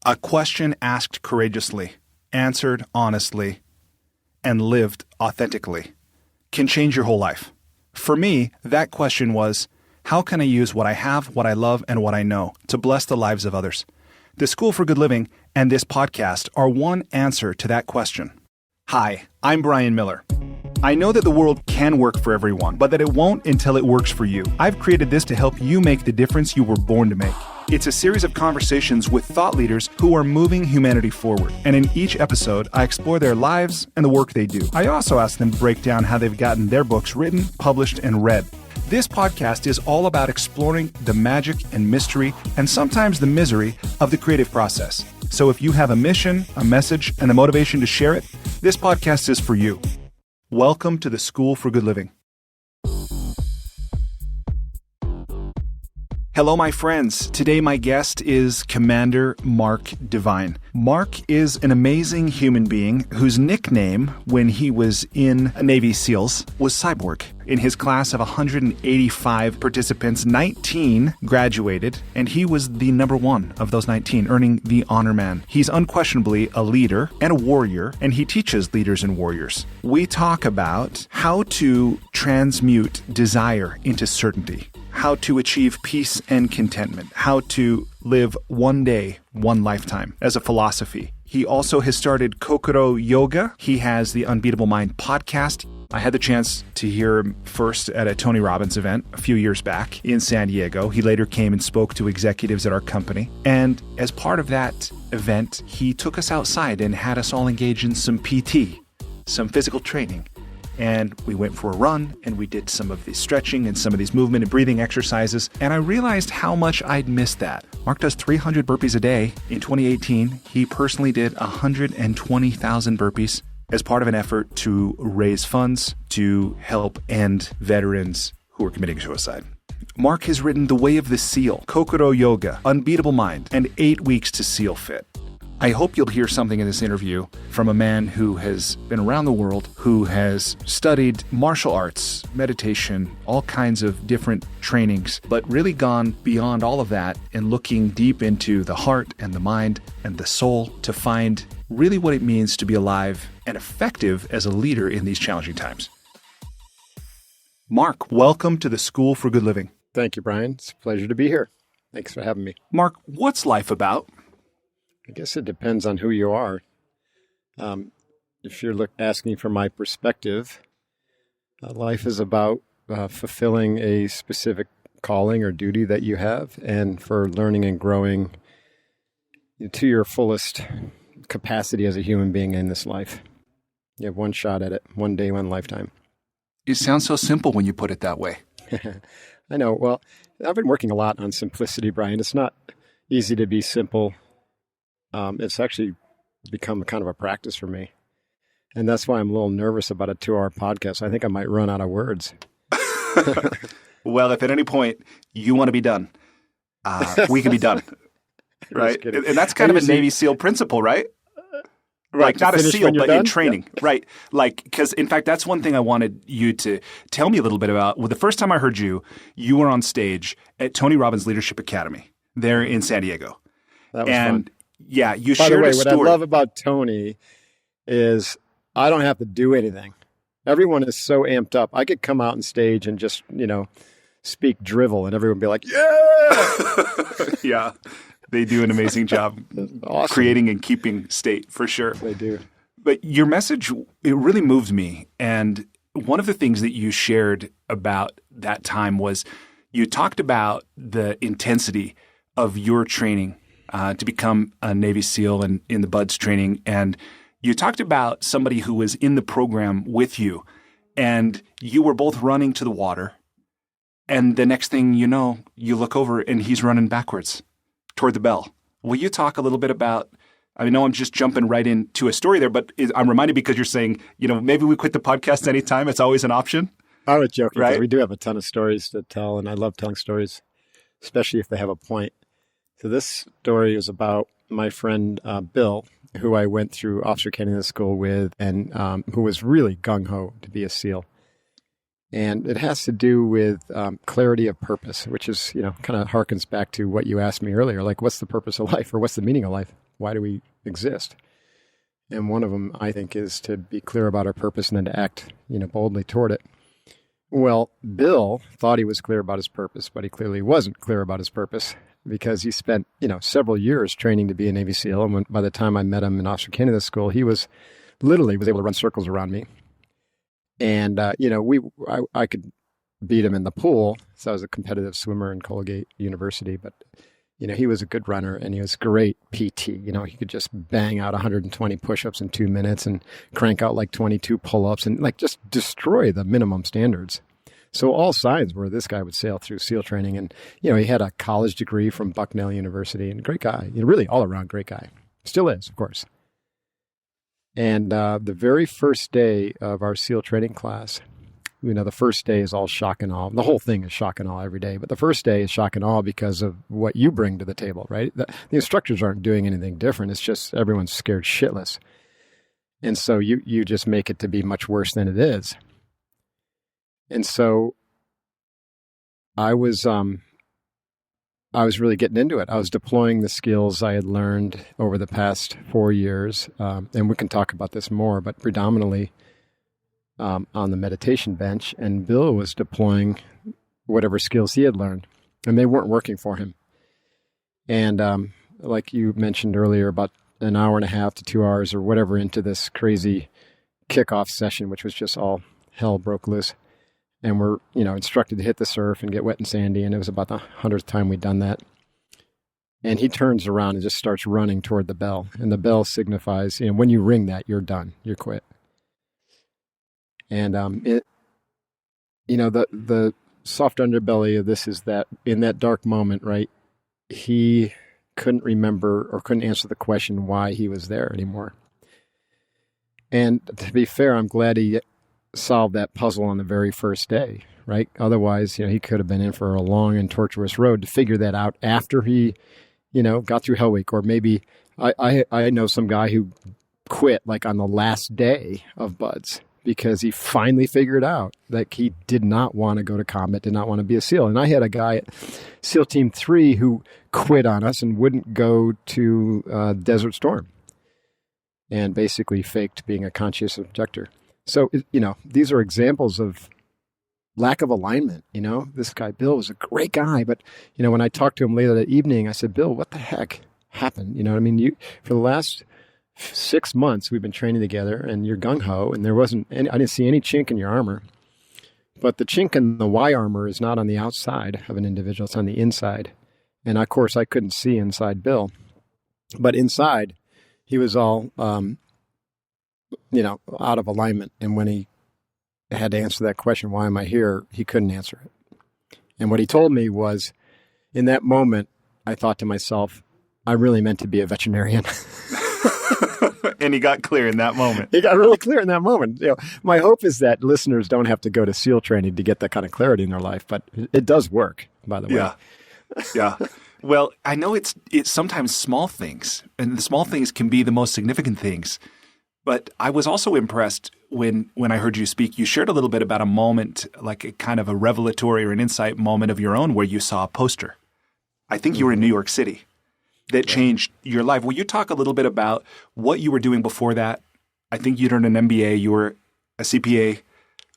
A question asked courageously, answered honestly, and lived authentically can change your whole life. For me, that question was, how can I use what I have, what I love, and what I know to bless the lives of others? The School for Good Living and this podcast are one answer to that question. Hi, I'm Brian Miller. I know that the world can work for everyone, but that it won't until it works for you. I've created this to help you make the difference you were born to make. It's a series of conversations with thought leaders who are moving humanity forward. And in each episode, I explore their lives and the work they do. I also ask them to break down how they've gotten their books written, published, and read. This podcast is all about exploring the magic and mystery, and sometimes the misery, of the creative process. So if you have a mission, a message, and the motivation to share it, this podcast is for you. Welcome to the School for Good Living. Hello, my friends. Today, my guest is Commander Mark Devine. Mark is an amazing human being whose nickname when he was in Navy SEALs was Cyborg. In his class of 185 participants, 19 graduated, and he was the number one of those 19, earning the Honor Man. He's unquestionably a leader and a warrior, and he teaches leaders and warriors. We talk about how to transmute desire into certainty, how to achieve peace and contentment, how to live one day, one lifetime as a philosophy. He also has started Kokoro Yoga. He has the Unbeatable Mind podcast. I had the chance to hear him first at a Tony Robbins event a few years back in San Diego. He later came and spoke to executives at our company. And as part of that event, he took us outside and had us all engage in some PT, some physical training. And we went for a run, and we did some of the stretching and some of these movement and breathing exercises. And I realized how much I'd missed that. Mark does 300 burpees a day. In 2018, he personally did 120,000 burpees as part of an effort to raise funds to help end veterans who are committing suicide. Mark has written The Way of the SEAL, Kokoro Yoga, Unbeatable Mind, and 8 Weeks to SealFit. I hope you'll hear something in this interview from a man who has been around the world, who has studied martial arts, meditation, all kinds of different trainings, but really gone beyond all of that and looking deep into the heart and the mind and the soul to find really what it means to be alive and effective as a leader in these challenging times. Mark, welcome to the School for Good Living. Thank you, Brian. It's a pleasure to be here. Thanks for having me. Mark, what's life about? I guess it depends on who you are. If you're asking for my perspective, life is about fulfilling a specific calling or duty that you have, and for learning and growing to your fullest capacity as a human being in this life. You have one shot at it, one day, one lifetime. It sounds so simple when you put it that way. I know. Well, I've been working a lot on simplicity, Brian. It's not easy to be simple. It's actually become kind of a practice for me. And that's why I'm a little nervous about a 2-hour podcast. I think I might run out of words. Well, if at any point you want to be done, we can be done. Right? And that's kind of a Navy SEAL principle, right? Like not a SEAL, but in training. Yeah. Right. Like, because in fact, that's one thing I wanted you to tell me a little bit about. Well, the first time I heard you were on stage at Tony Robbins Leadership Academy there in San Diego. That was fun. Yeah, you By shared the way, a story. What I love about Tony is I don't have to do anything. Everyone is so amped up. I could come out on stage and just, speak drivel and everyone would be like, yeah! Yeah, they do an amazing job awesome. Creating and keeping state, for sure. They do. But your message, it really moved me. And one of the things that you shared about that time was you talked about the intensity of your training to become a Navy SEAL and in the BUDS training. And you talked about somebody who was in the program with you, and you were both running to the water. And the next thing you know, you look over and he's running backwards toward the bell. Will you talk a little bit about, I know I'm just jumping right into a story there, but I'm reminded because you're saying, maybe we quit the podcast anytime. It's always an option. I was joking, right? We do have a ton of stories to tell, and I love telling stories, especially if they have a point. So this story is about my friend Bill, who I went through officer candidate school with, and who was really gung-ho to be a SEAL. And it has to do with clarity of purpose, which is, kind of harkens back to what you asked me earlier, like what's the purpose of life or what's the meaning of life? Why do we exist? And one of them, I think, is to be clear about our purpose and then to act, boldly toward it. Well, Bill thought he was clear about his purpose, but he clearly wasn't clear about his purpose because he spent, several years training to be a Navy SEAL. And by the time I met him in Officer Candidate School, he was able to run circles around me. And, I could beat him in the pool. So I was a competitive swimmer in Colgate University, but he was a good runner and he was great PT. He could just bang out 120 push-ups in 2 minutes and crank out like 22 pull-ups and like just destroy the minimum standards. So all signs were this guy would sail through SEAL training. And, he had a college degree from Bucknell University and great guy, really all around great guy. Still is, of course. And the very first day of our SEAL training class, the first day is all shock and awe. The whole thing is shock and awe every day. But the first day is shock and awe because of what you bring to the table, right? The instructors aren't doing anything different. It's just everyone's scared shitless. And so you just make it to be much worse than it is. And so I was really getting into it. I was deploying the skills I had learned over the past 4 years. And we can talk about this more, but predominantly on the meditation bench, and Bill was deploying whatever skills he had learned, and they weren't working for him. And like you mentioned earlier, about an hour and a half to 2 hours or whatever into this crazy kickoff session, which was just all hell broke loose. And we're, instructed to hit the surf and get wet and sandy, and it was about the 100th time we'd done that. And he turns around and just starts running toward the bell, and the bell signifies, when you ring that, you're done, you're quit. And the soft underbelly of this is that in that dark moment, right, he couldn't remember or couldn't answer the question why he was there anymore. And to be fair, I'm glad he solved that puzzle on the very first day, right? Otherwise, he could have been in for a long and tortuous road to figure that out after he, got through Hell Week. Or maybe I know some guy who quit like on the last day of BUD/S. Because he finally figured out that he did not want to go to combat, did not want to be a SEAL. And I had a guy at SEAL Team 3 who quit on us and wouldn't go to Desert Storm and basically faked being a conscious objector. So, these are examples of lack of alignment. This guy, Bill, was a great guy. But, when I talked to him later that evening, I said, Bill, what the heck happened? For the last 6 months we've been training together and you're gung-ho and I didn't see any chink in your armor, but the chink in the Y armor is not on the outside of an individual, it's on the inside. And of course I couldn't see inside Bill, but inside he was all, out of alignment. And when he had to answer that question, why am I here? He couldn't answer it. And what he told me was, in that moment, I thought to myself, I really meant to be a veterinarian. And he got clear in that moment. He got really clear in that moment. My hope is that listeners don't have to go to SEAL training to get that kind of clarity in their life, but it does work, by the way. Yeah. Well, I know it's sometimes small things, and the small things can be the most significant things. But I was also impressed when I heard you speak. You shared a little bit about a moment, like a kind of a revelatory or an insight moment of your own where you saw a poster. I think you were in New York City. That changed your life. Will you talk a little bit about what you were doing before that? I think you'd earned an MBA. You were a CPA,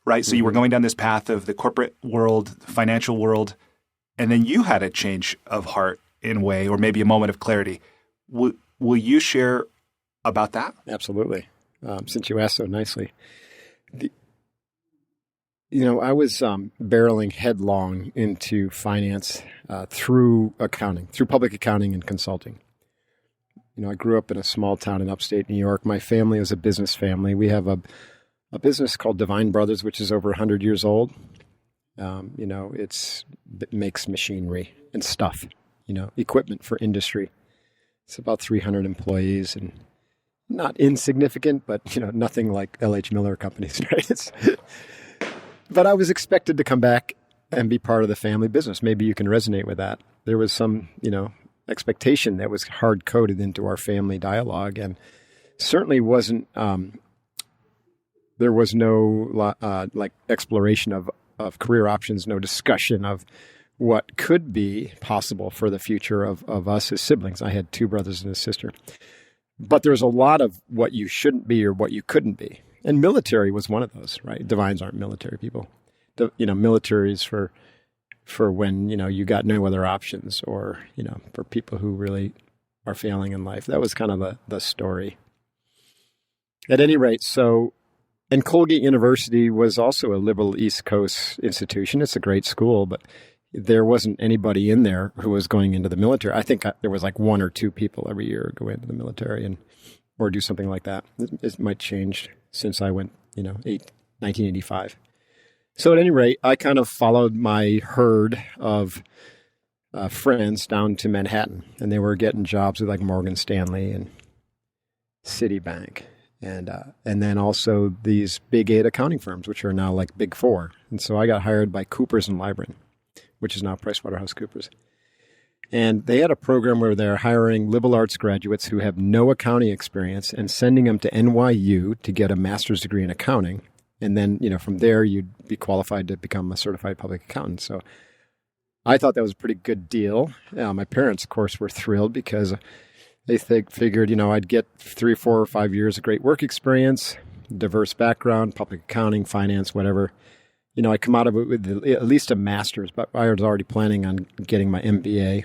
right? So you were going down this path of the corporate world, the financial world, and then you had a change of heart in a way, or maybe a moment of clarity. Will you share about that? Absolutely. Since you asked so nicely. I was barreling headlong into finance through public accounting and consulting. I grew up in a small town in upstate New York. My family was a business family. We have a business called Divine Brothers, which is over 100 years old. It makes machinery and stuff, equipment for industry. It's about 300 employees and not insignificant, but, nothing like L.H. Miller companies, right? But I was expected to come back and be part of the family business. Maybe you can resonate with that. There was some, expectation that was hard coded into our family dialogue, and certainly wasn't. There was no exploration of career options, no discussion of what could be possible for the future of us as siblings. I had 2 brothers and a sister. But there's a lot of what you shouldn't be or what you couldn't be. And military was one of those, right? Divines aren't military people. Military is for when, you got no other options, or, for people who really are failing in life. That was kind of the story. At any rate, and Colgate University was also a liberal East Coast institution. It's a great school, but there wasn't anybody in there who was going into the military. I think there was like 1 or 2 people every year go into the military or do something like that. It might change since I went, 1985. So at any rate, I kind of followed my herd of friends down to Manhattan, and they were getting jobs with like Morgan Stanley and Citibank. And then also these big 8 accounting firms, which are now like big 4. And so I got hired by Coopers & Lybrand, which is now PricewaterhouseCoopers. And they had a program where they're hiring liberal arts graduates who have no accounting experience and sending them to NYU to get a master's degree in accounting. And then, from there, you'd be qualified to become a certified public accountant. So I thought that was a pretty good deal. My parents, of course, were thrilled because they figured, I'd get 3, 4, or 5 years of great work experience, diverse background, public accounting, finance, whatever. I come out of it with at least a master's, but I was already planning on getting my MBA.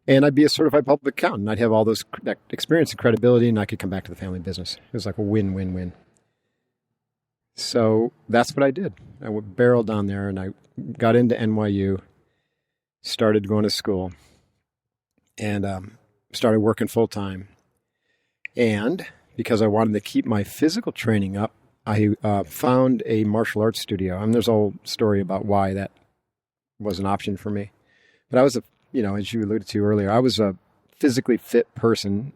And I'd be a certified public accountant. I'd have all that experience and credibility, and I could come back to the family business. It was like a win-win-win. So that's what I did. I barreled down there, and I got into NYU, started going to school, and started working full-time. And because I wanted to keep my physical training up, I found a martial arts studio. And there's a whole story about why that was an option for me. But I was as you alluded to earlier, I was a physically fit person.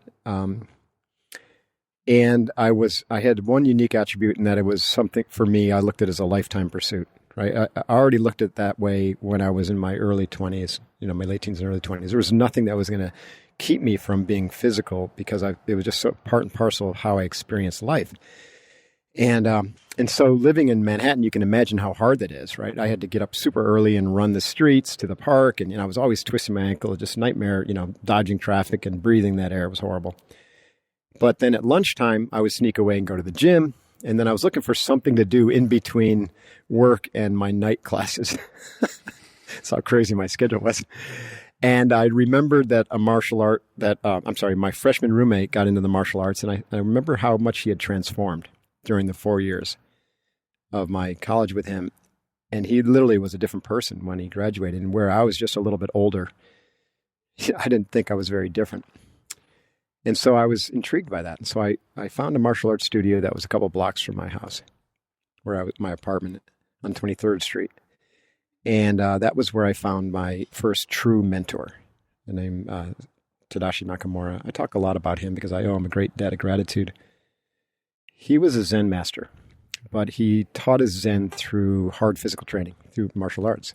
And I had one unique attribute in that it was something for me, I looked at it as a lifetime pursuit, right? I already looked at it that way when I was in my early 20s, my late teens and early 20s. There was nothing that was going to keep me from being physical because it was just so part and parcel of how I experienced life. And so living in Manhattan, you can imagine how hard that is, right? I had to get up super early and run the streets to the park. And, I was always twisting my ankle, just nightmare, dodging traffic and breathing that air was horrible. But then at lunchtime, I would sneak away and go to the gym. And then I was looking for something to do in between work and my night classes. That's how crazy my schedule was. And I remembered that my freshman roommate got into the martial arts. And I remember how much he had transformed during the 4 years of my college with him. And he literally was a different person when he graduated, and where I was just a little bit older, I didn't think I was very different. And so I was intrigued by that. And so I found a martial arts studio that was a couple blocks from my house, my apartment on 23rd Street. And that was where I found my first true mentor, the name Tadashi Nakamura. I talk a lot about him because I owe him a great debt of gratitude. He was a Zen master, but he taught us Zen through hard physical training, through martial arts.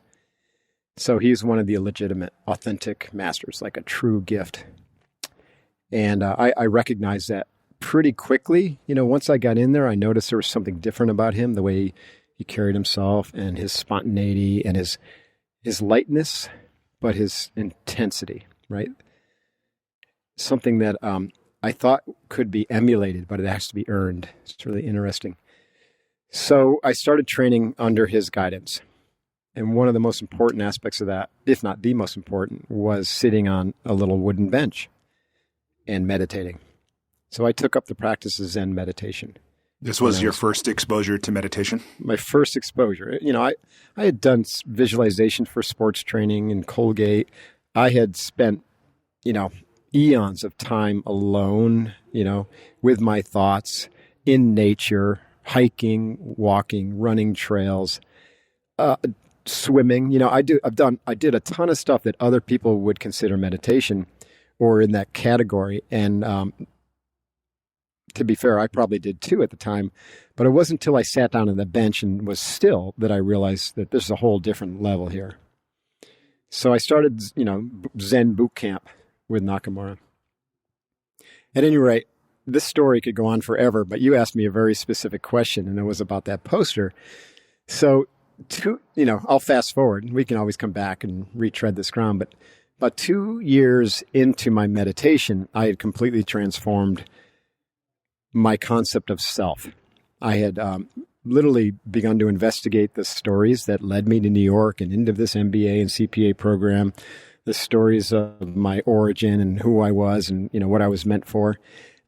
So he's one of the legitimate, authentic masters, like a true gift. And I recognized that pretty quickly. Once I got in there, I noticed there was something different about him, the way he carried himself and his spontaneity and his lightness, but his intensity, right? Something that I thought could be emulated, but it has to be earned. It's really interesting. So I started training under his guidance. And one of the most important aspects of that, if not the most important, was sitting on a little wooden bench and meditating. So I took up the practice of Zen meditation. This was your first exposure to meditation? My first exposure. I had done visualization for sports training in Colgate. I had spent, eons of time alone, with my thoughts in nature, hiking, walking, running trails, swimming. I did a ton of stuff that other people would consider meditation or in that category. And to be fair, I probably did too at the time, but it wasn't until I sat down on the bench and was still that I realized that this is a whole different level here. So I started, Zen boot camp with Nakamura. At any rate, this story could go on forever, but you asked me a very specific question, and it was about that poster. So I'll fast forward. We can always come back and retread this ground. But about 2 years into my meditation, I had completely transformed my concept of self. I had literally begun to investigate the stories that led me to New York and into this MBA and CPA program, the stories of my origin and who I was and, what I was meant for.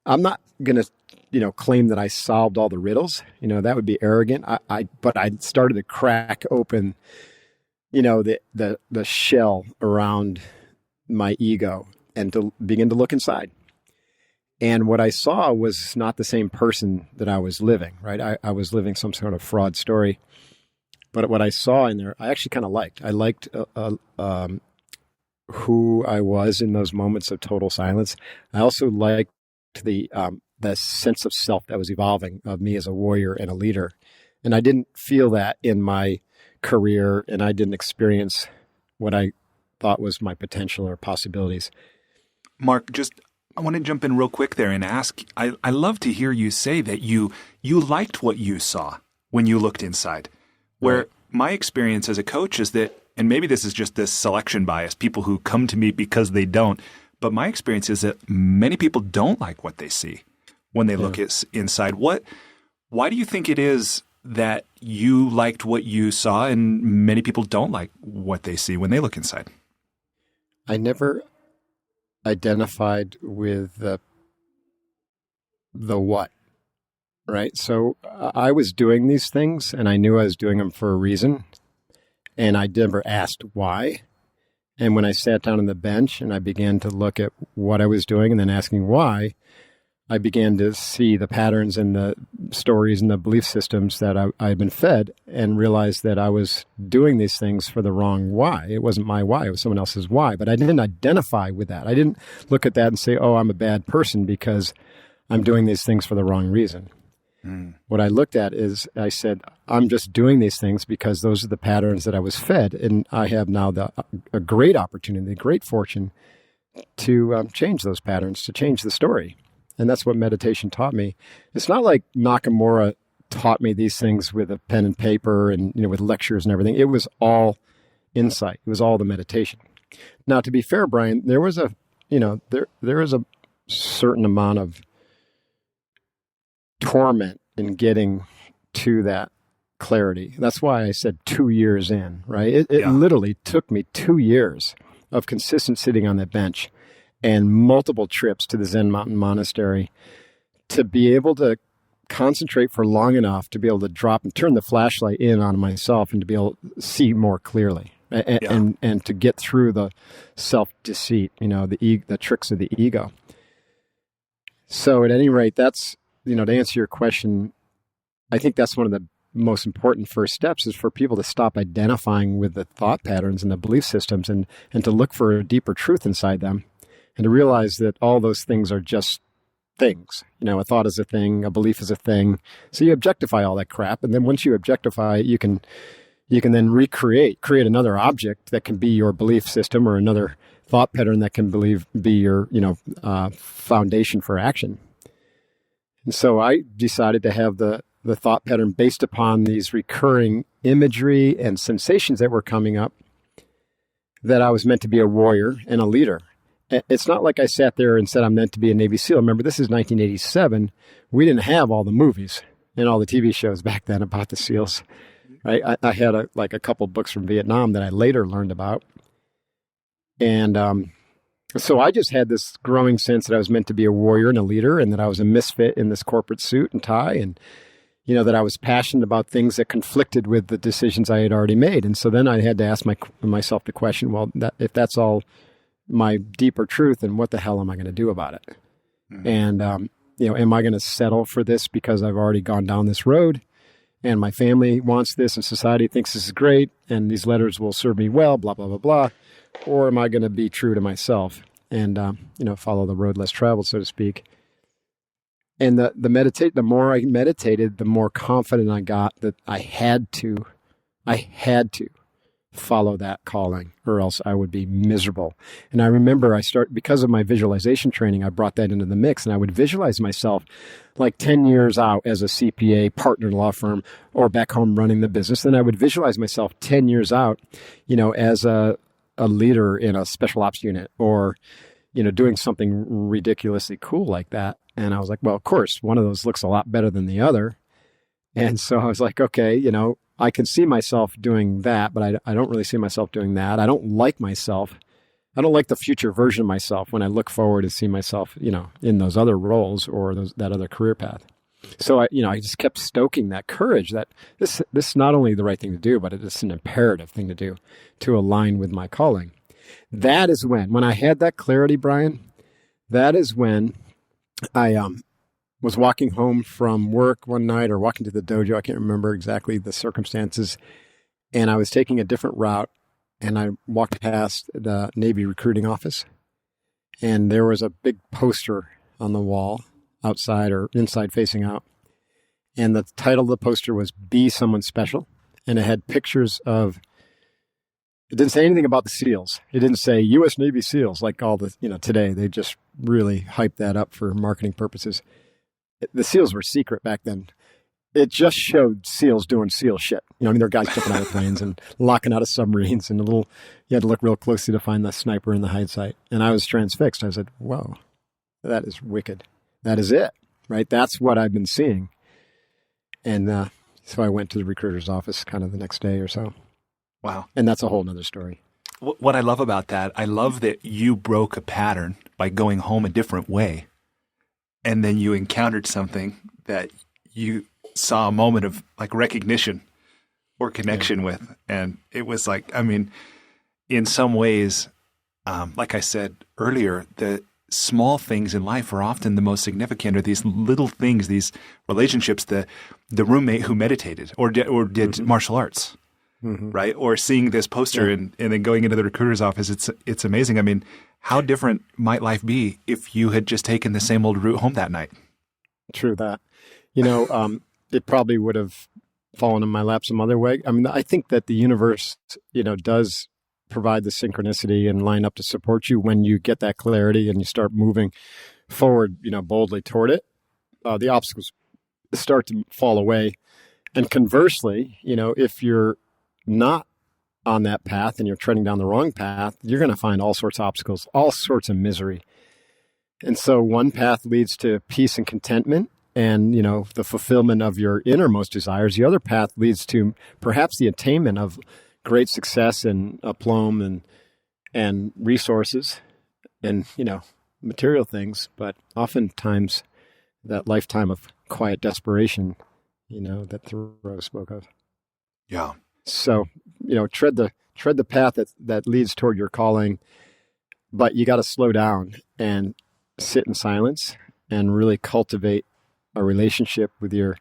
I'm not going to, claim that I solved all the riddles. That would be arrogant. But I started to crack open, the shell around my ego and to begin to look inside. And what I saw was not the same person that I was living, right? I was living some sort of fraud story. But what I saw in there, I actually kind of liked. I liked who I was in those moments of total silence. I also liked the sense of self that was evolving of me as a warrior and a leader. And I didn't feel that in my career, and I didn't experience what I thought was my potential or possibilities. Mark, I want to jump in real quick there and ask, I love to hear you say that you liked what you saw when you looked inside. Where Right. My experience as a coach is that, and maybe this is just this selection bias, people who come to me because they don't, but my experience is that many people don't like what they see when they look inside. Why do you think it is that you liked what you saw and many people don't like what they see when they look inside? I never identified with the what, right? So I was doing these things and I knew I was doing them for a reason, and I never asked why. And when I sat down on the bench and I began to look at what I was doing and then asking why, I began to see the patterns and the stories and the belief systems that I had been fed, and realized that I was doing these things for the wrong why. It wasn't my why, it was someone else's why. But I didn't identify with that. I didn't look at that and say, oh, I'm a bad person because I'm doing these things for the wrong reason. What I looked at is, I said, I'm just doing these things because those are the patterns that I was fed. And I have now a great opportunity, a great fortune to change those patterns, to change the story. And that's what meditation taught me. It's not like Nakamura taught me these things with a pen and paper and, with lectures and everything. It was all insight. It was all the meditation. Now, to be fair, Brian, there was there is a certain amount of torment in getting to that clarity. That's why I said 2 years in, right? It literally took me 2 years of consistent sitting on that bench and multiple trips to the Zen Mountain Monastery to be able to concentrate for long enough to be able to drop and turn the flashlight in on myself and to be able to see more clearly and to get through the self-deceit, the tricks of the ego. So at any rate, that's, to answer your question, I think that's one of the most important first steps, is for people to stop identifying with the thought patterns and the belief systems and to look for a deeper truth inside them. And to realize that all those things are just things. A thought is a thing, a belief is a thing. So you objectify all that crap. And then once you objectify it, you can then create another object that can be your belief system, or another thought pattern that can be your, foundation for action. And so I decided to have the thought pattern based upon these recurring imagery and sensations that were coming up, that I was meant to be a warrior and a leader. It's not like I sat there and said I'm meant to be a Navy SEAL. Remember, this is 1987. We didn't have all the movies and all the TV shows back then about the SEALs. Right? I had a couple books from Vietnam that I later learned about. And so I just had this growing sense that I was meant to be a warrior and a leader, and that I was a misfit in this corporate suit and tie, and that I was passionate about things that conflicted with the decisions I had already made. And so then I had to ask myself the question, well, if that's all my deeper truth, and what the hell am I going to do about it? Mm-hmm. And, am I going to settle for this because I've already gone down this road and my family wants this and society thinks this is great and these letters will serve me well, blah, blah, blah, blah. Or am I going to be true to myself and, follow the road less traveled, so to speak? And the more I meditated, the more confident I got that I had to follow that calling, or else I would be miserable. And I remember because of my visualization training, I brought that into the mix, and I would visualize myself like 10 years out as a CPA, partner in a law firm, or back home running the business. Then I would visualize myself 10 years out, as a leader in a special ops unit, or, doing something ridiculously cool like that. And I was like, well, of course, one of those looks a lot better than the other. And so I was like, okay, I can see myself doing that, but I don't really see myself doing that. I don't like myself. I don't like the future version of myself when I look forward to see myself, in those other roles or that other career path. So I just kept stoking that courage that this is not only the right thing to do, but it's an imperative thing to do to align with my calling. That is when I had that clarity, Brian, that is when I was walking home from work one night, or walking to the dojo. I can't remember exactly the circumstances. And I was taking a different route, and I walked past the Navy recruiting office, and there was a big poster on the wall outside or inside facing out. And the title of the poster was Be Someone Special. And it had pictures of, it didn't say anything about the SEALs. It didn't say U.S. Navy SEALs like all the, today. They just really hyped that up for marketing purposes. The SEALs were secret back then. It just showed SEALs doing SEAL shit. There are guys jumping out of planes and locking out of submarines, and you had to look real closely to find the sniper in the hindsight. And I was transfixed. I said, whoa, that is wicked. That is it, right? That's what I've been seeing. And so I went to the recruiter's office kind of the next day or so. Wow. And that's a whole nother story. What I love about that, I love that you broke a pattern by going home a different way. And then you encountered something that you saw a moment of like recognition or connection with. And it was like, in some ways, like I said earlier, the small things in life are often the most significant, or these little things, these relationships, the roommate who meditated or did mm-hmm. martial arts, mm-hmm. right? Or seeing this poster and then going into the recruiter's office. It's amazing. How different might life be if you had just taken the same old route home that night? True that. It probably would have fallen in my lap some other way. I think that the universe, does provide the synchronicity and line up to support you when you get that clarity and you start moving forward, boldly toward it. The obstacles start to fall away. And conversely, if you're not on that path and you're treading down the wrong path, you're going to find all sorts of obstacles, all sorts of misery. And so one path leads to peace and contentment and, the fulfillment of your innermost desires. The other path leads to perhaps the attainment of great success and aplomb and resources and, material things. But oftentimes that lifetime of quiet desperation, that Thoreau spoke of. Yeah. So, tread the path that leads toward your calling, but you got to slow down and sit in silence and really cultivate a relationship with your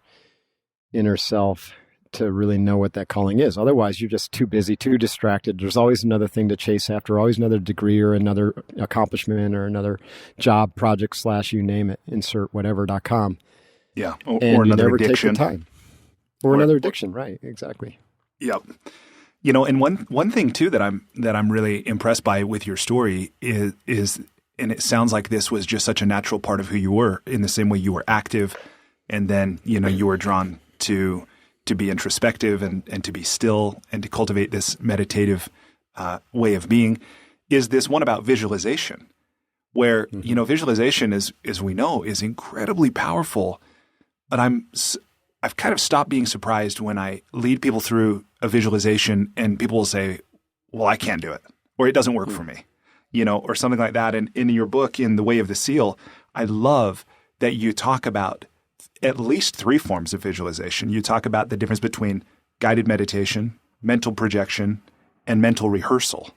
inner self to really know what that calling is. Otherwise, you're just too busy, too distracted. There's always another thing to chase after, always another degree or another accomplishment or another job project / you name it, insert whatever.com. Yeah. Or another addiction. Take the time. Or another addiction, right? Exactly. Yep. And one thing too that I'm really impressed by with your story is and it sounds like this was just such a natural part of who you were, in the same way you were active, and then you were drawn to be introspective and to be still and to cultivate this meditative way of being. Is this one about visualization, where mm-hmm. Visualization is, as we know, is incredibly powerful, but I've kind of stopped being surprised when I lead people through a visualization and people will say, well, I can't do it, or it doesn't work for me, or something like that. And in your book, In the Way of the SEAL, I love that you talk about at least 3 forms of visualization. You talk about the difference between guided meditation, mental projection, and mental rehearsal.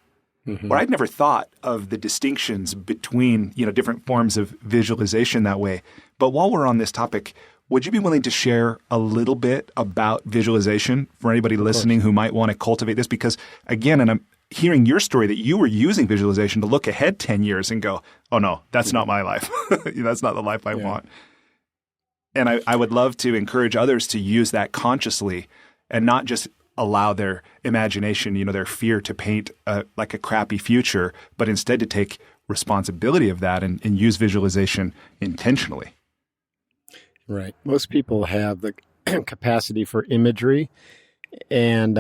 Mm-hmm. Where I'd never thought of the distinctions between, different forms of visualization that way. But while we're on this topic, would you be willing to share a little bit about visualization for anybody listening who might want to cultivate this? Because again, and I'm hearing your story that you were using visualization to look ahead 10 years and go, oh no, that's not my life. That's not the life I want. And I would love to encourage others to use that consciously and not just allow their imagination, their fear to paint like a crappy future, but instead to take responsibility of that and use visualization intentionally. Right. Most people have the capacity for imagery, and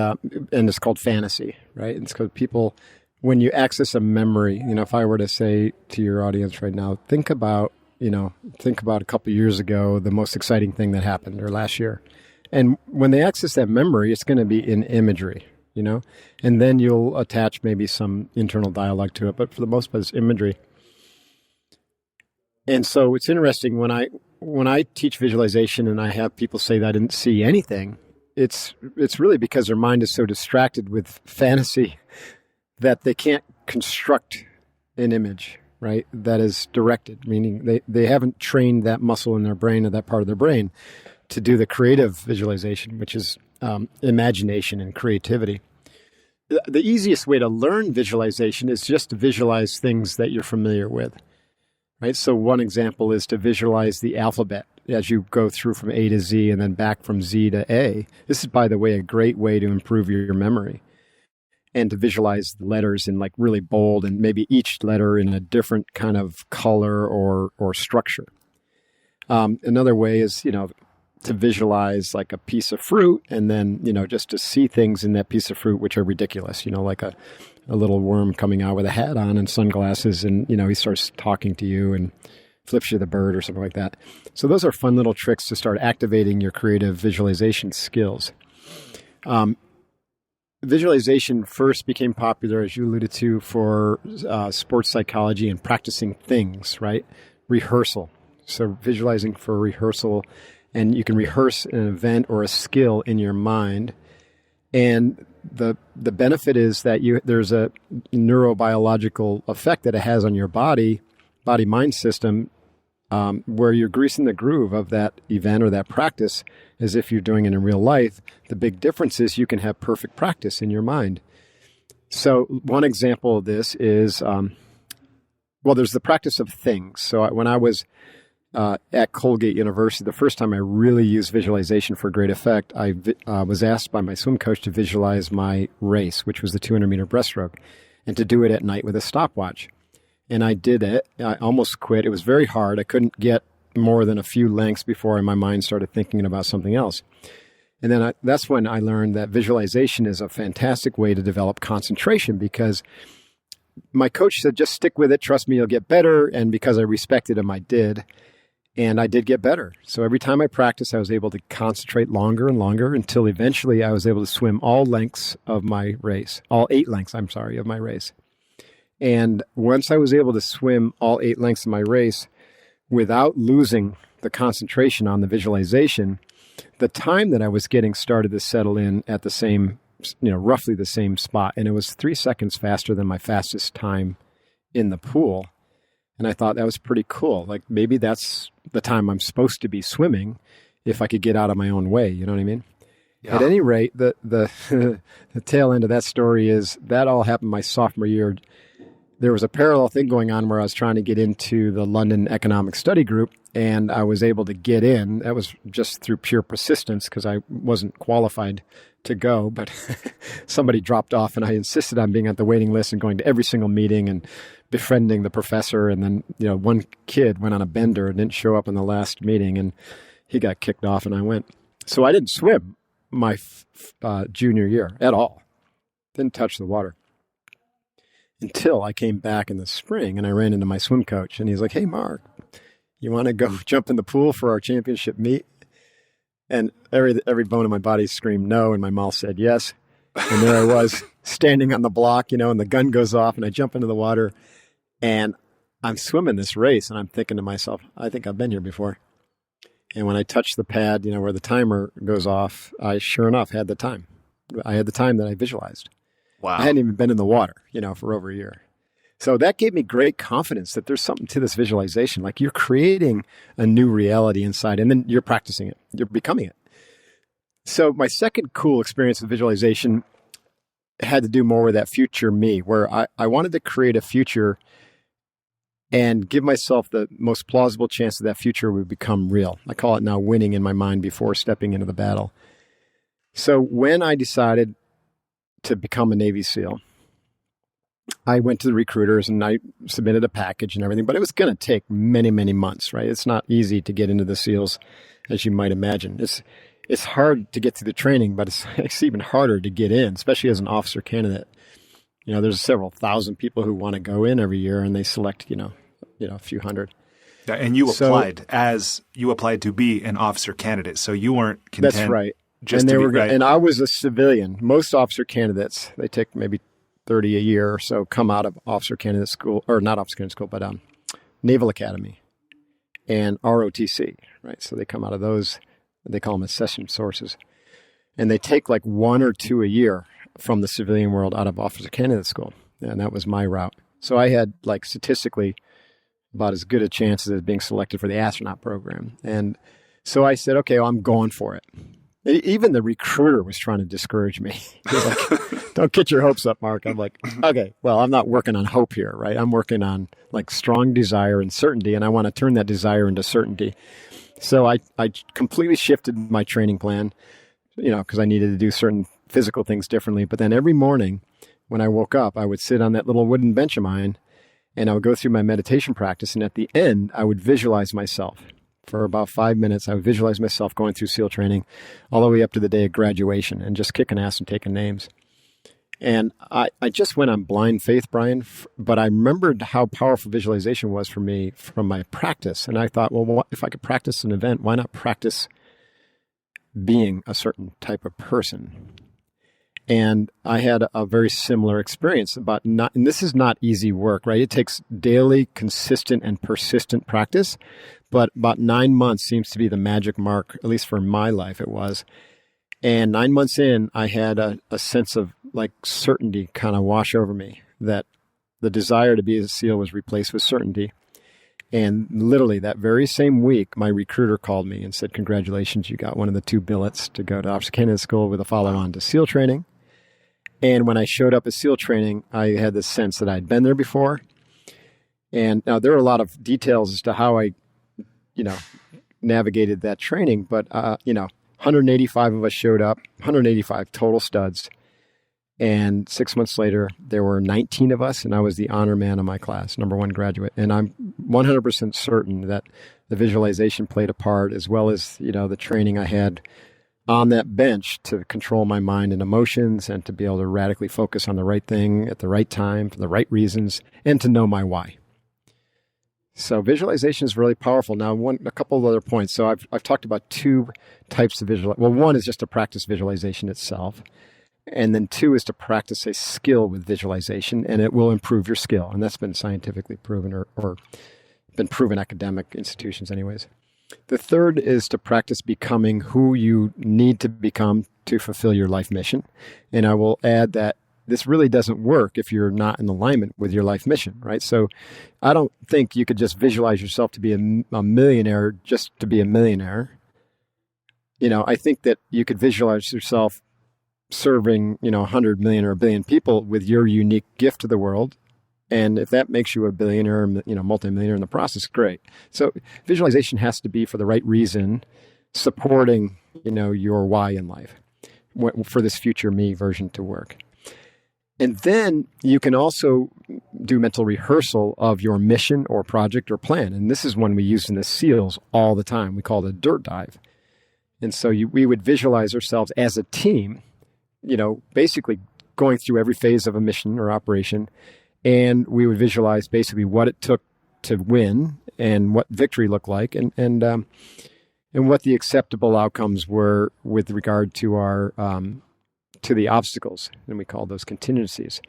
it's called fantasy, right? And it's because people, when you access a memory, if I were to say to your audience right now, think about a couple of years ago, the most exciting thing that happened, or last year. And when they access that memory, it's going to be in imagery, and then you'll attach maybe some internal dialogue to it. But for the most part, it's imagery. And so it's interesting when I teach visualization and I have people say that I didn't see anything, it's really because their mind is so distracted with fantasy that they can't construct an image, right? That is directed, meaning they haven't trained that muscle in their brain, or that part of their brain, to do the creative visualization, which is imagination and creativity. The easiest way to learn visualization is just to visualize things that you're familiar with, right? So one example is to visualize the alphabet as you go through from A to Z and then back from Z to A. This is, by the way, a great way to improve your memory, and to visualize the letters in like really bold, and maybe each letter in a different kind of color or structure. Another way is, to visualize like a piece of fruit, and then, just to see things in that piece of fruit which are ridiculous, like a little worm coming out with a hat on and sunglasses, and, he starts talking to you and flips you the bird or something like that. So those are fun little tricks to start activating your creative visualization skills. Visualization first became popular, as you alluded to, for sports psychology and practicing things, right? Rehearsal. So visualizing for rehearsal, and you can rehearse an event or a skill in your mind. And the benefit is that there's a neurobiological effect that it has on your body-mind system, where you're greasing the groove of that event or that practice as if you're doing it in real life. The big difference is you can have perfect practice in your mind. So one example of this is, there's the practice of things. So when I was at Colgate University, the first time I really used visualization for great effect, I was asked by my swim coach to visualize my race, which was the 200-meter breaststroke, and to do it at night with a stopwatch. And I did it. I almost quit. It was very hard. I couldn't get more than a few lengths before my mind started thinking about something else. And then that's when I learned that visualization is a fantastic way to develop concentration, because my coach said, just stick with it. Trust me, you'll get better. And because I respected him, I did. And I did get better. So every time I practiced, I was able to concentrate longer and longer, until eventually I was able to swim all 8 lengths of my race. And once I was able to swim all 8 lengths of my race without losing the concentration on the visualization, the time that I was getting started to settle in at the same, roughly the same spot. And it was 3 seconds faster than my fastest time in the pool. And I thought that was pretty cool. Like, maybe that's the time I'm supposed to be swimming if I could get out of my own way. You know what I mean? Yeah. At any rate, the the tail end of that story is that all happened my sophomore year. There was a parallel thing going on where I was trying to get into the London Economic Study Group, and I was able to get in. That was just through pure persistence, because I wasn't qualified to go, but somebody dropped off, and I insisted on being at the waiting list and going to every single meeting and befriending the professor. And then, one kid went on a bender and didn't show up in the last meeting, and he got kicked off, and I went. So I didn't swim my junior year at all. Didn't touch the water until I came back in the spring, and I ran into my swim coach, and he's like, "Hey, Mark, you want to go jump in the pool for our championship meet?" And every bone in my body screamed no, and my mouth said yes. And there I was standing on the block, and the gun goes off, and I jump into the water, and I'm swimming this race, and I'm thinking to myself, I think I've been here before. And when I touch the pad, where the timer goes off, I sure enough had the time. I had the time that I visualized. Wow. I hadn't even been in the water, for over a year. So that gave me great confidence that there's something to this visualization. Like, you're creating a new reality inside, and then you're practicing it. You're becoming it. So my second cool experience with visualization had to do more with that future me, where I wanted to create a future and give myself the most plausible chance that future would become real. I call it now winning in my mind before stepping into the battle. So when I decided to become a Navy SEAL, I went to the recruiters and I submitted a package and everything, but it was going to take many, many months, right? It's not easy to get into the SEALs, as you might imagine. It's hard to get through the training, but it's even harder to get in, especially as an officer candidate. There's several thousand people who want to go in every year, and they select, a few hundred. Yeah, and you applied to be an officer candidate, so you weren't content. That's right. Right. And I was a civilian. Most officer candidates, they take maybe 30 a year or so, come out of officer candidate school, or not officer candidate school, but Naval Academy and ROTC, right? So they come out of those, they call them assessment sources. And they take like 1 or 2 a year from the civilian world out of officer candidate school. And that was my route. So I had like statistically about as good a chance as being selected for the astronaut program. And so I said, okay, well, I'm going for it. Even the recruiter was trying to discourage me. He was like, don't get your hopes up, Mark. I'm like, okay, well, I'm not working on hope here, right? I'm working on like strong desire and certainty, and I want to turn that desire into certainty. So I completely shifted my training plan, because I needed to do certain physical things differently. But then every morning when I woke up, I would sit on that little wooden bench of mine, and I would go through my meditation practice. And at the end, I would visualize myself. For about 5 minutes, I would visualize myself going through SEAL training all the way up to the day of graduation and just kicking ass and taking names. And I just went on blind faith, Brian, but I remembered how powerful visualization was for me from my practice. And I thought, well, if I could practice an event, why not practice being a certain type of person? And I had a very similar experience and this is not easy work, right? It takes daily, consistent, and persistent practice. But about 9 months seems to be the magic mark, at least for my life it was. And 9 months in, I had a sense of like certainty kind of wash over me, that the desire to be a SEAL was replaced with certainty. And literally that very same week, my recruiter called me and said, congratulations, you got one of the 2 billets to go to Officer Candidate School with a follow-on to SEAL training. And when I showed up at SEAL training, I had this sense that I'd been there before. And now there are a lot of details as to how I navigated that training, but 185 of us showed up, 185 total studs. And 6 months later, there were 19 of us, and I was the honor man of my class, number 1 graduate. And I'm 100% certain that the visualization played a part, as well as, the training I had on that bench to control my mind and emotions, and to be able to radically focus on the right thing at the right time for the right reasons, and to know my why. So visualization is really powerful. Now, a couple of other points. So I've talked about 2 types of visualization. Well, one is just to practice visualization itself. And then 2 is to practice a skill with visualization, and it will improve your skill. And that's been scientifically proven or been proven academic institutions anyways. The third is to practice becoming who you need to become to fulfill your life mission. And I will add that this really doesn't work if you're not in alignment with your life mission, right? So I don't think you could just visualize yourself to be a millionaire just to be a millionaire. I think that you could visualize yourself serving, 100 million or a billion people with your unique gift to the world. And if that makes you a billionaire, multimillionaire in the process, great. So visualization has to be for the right reason, supporting, your why in life for this future me version to work. And then you can also do mental rehearsal of your mission or project or plan. And this is one we use in the SEALs all the time. We call it a dirt dive. And so we would visualize ourselves as a team, basically going through every phase of a mission or operation. And we would visualize basically what it took to win and what victory looked like, and what the acceptable outcomes were with regard to our to the obstacles, and we call those contingencies.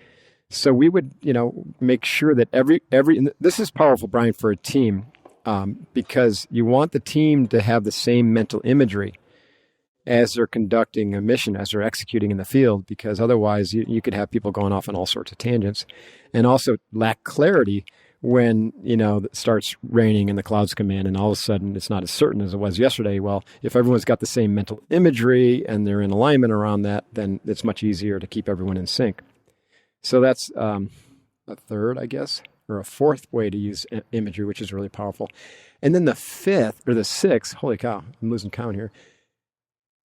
So we would, make sure that every and this is powerful, Brian, for a team, because you want the team to have the same mental imagery as they're conducting a mission, as they're executing in the field, because otherwise you could have people going off on all sorts of tangents, and also lack clarity when, it starts raining and the clouds come in and all of a sudden it's not as certain as it was yesterday. Well, if everyone's got the same mental imagery and they're in alignment around that, then it's much easier to keep everyone in sync. So that's a third, I guess, or a fourth way to use imagery, which is really powerful. And then the fifth or the sixth, holy cow, I'm losing count here.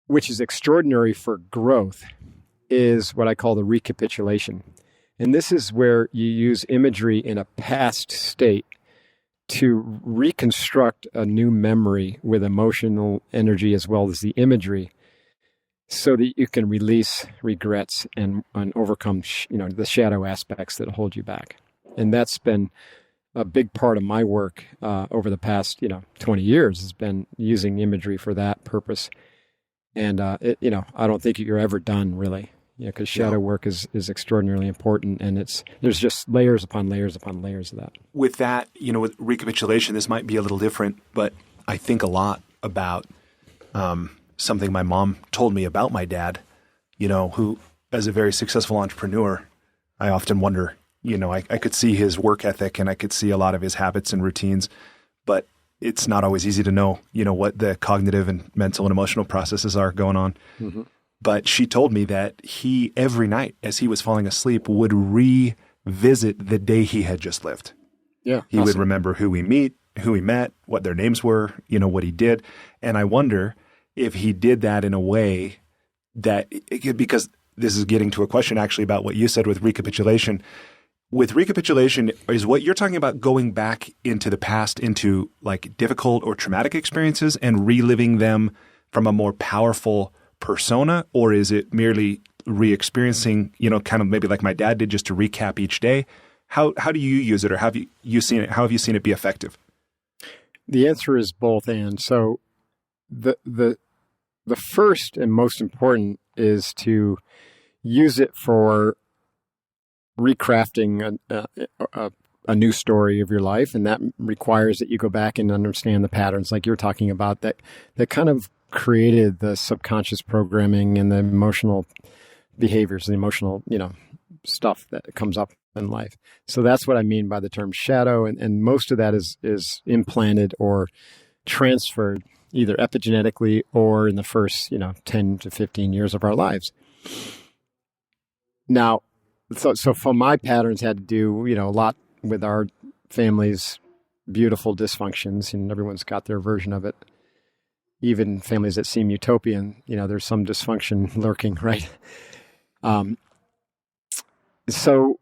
which is extraordinary for growth, is what I call the recapitulation. And this is where you use imagery in a past state to reconstruct a new memory with emotional energy as well as the imagery, so that you can release regrets and overcome, the shadow aspects that hold you back. And that's been a big part of my work over the past, 20 years, has been using imagery for that purpose. And, I don't think you're ever done, really, because shadow work is extraordinarily important. And there's just layers upon layers upon layers of that. With that, with recapitulation, this might be a little different, but I think a lot about something my mom told me about my dad, who, as a very successful entrepreneur, I often wonder, I could see his work ethic and I could see a lot of his habits and routines, but it's not always easy to know, what the cognitive and mental and emotional processes are going on. Mm-hmm. But she told me that he, every night as he was falling asleep, would revisit the day he had just lived. Yeah. He would remember who he met, what their names were, what he did. And I wonder if he did that in a way that, because this is getting to a question actually about what you said with recapitulation. With recapitulation, is what you're talking about going back into the past, into like difficult or traumatic experiences and reliving them from a more powerful persona? Or is it merely re-experiencing, kind of maybe like my dad did, just to recap each day? How do you use it, or have you seen it? How have you seen it be effective? The answer is both. And so the first and most important is to use it for recrafting a new story of your life. And that requires that you go back and understand the patterns like you're talking about that kind of created the subconscious programming and the emotional behaviors, the emotional, stuff that comes up in life. So that's what I mean by the term shadow. And most of that is implanted or transferred either epigenetically or in the first, 10 to 15 years of our lives. Now, so for my patterns had to do, a lot with our family's beautiful dysfunctions, and everyone's got their version of it. Even families that seem utopian, there's some dysfunction lurking, right? So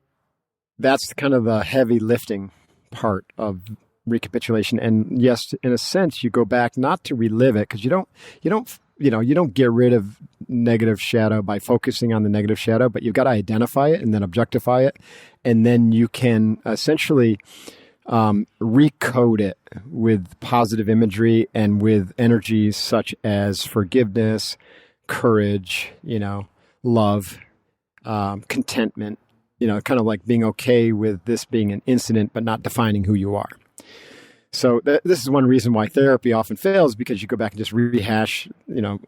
that's kind of the heavy lifting part of recapitulation. And yes, in a sense, you go back not to relive it, because you don't get rid of negative shadow by focusing on the negative shadow, but you've got to identify it and then objectify it. And then you can essentially recode it with positive imagery and with energies such as forgiveness, courage, love, contentment, kind of like being okay with this being an incident, but not defining who you are. So this is one reason why therapy often fails, because you go back and just rehash,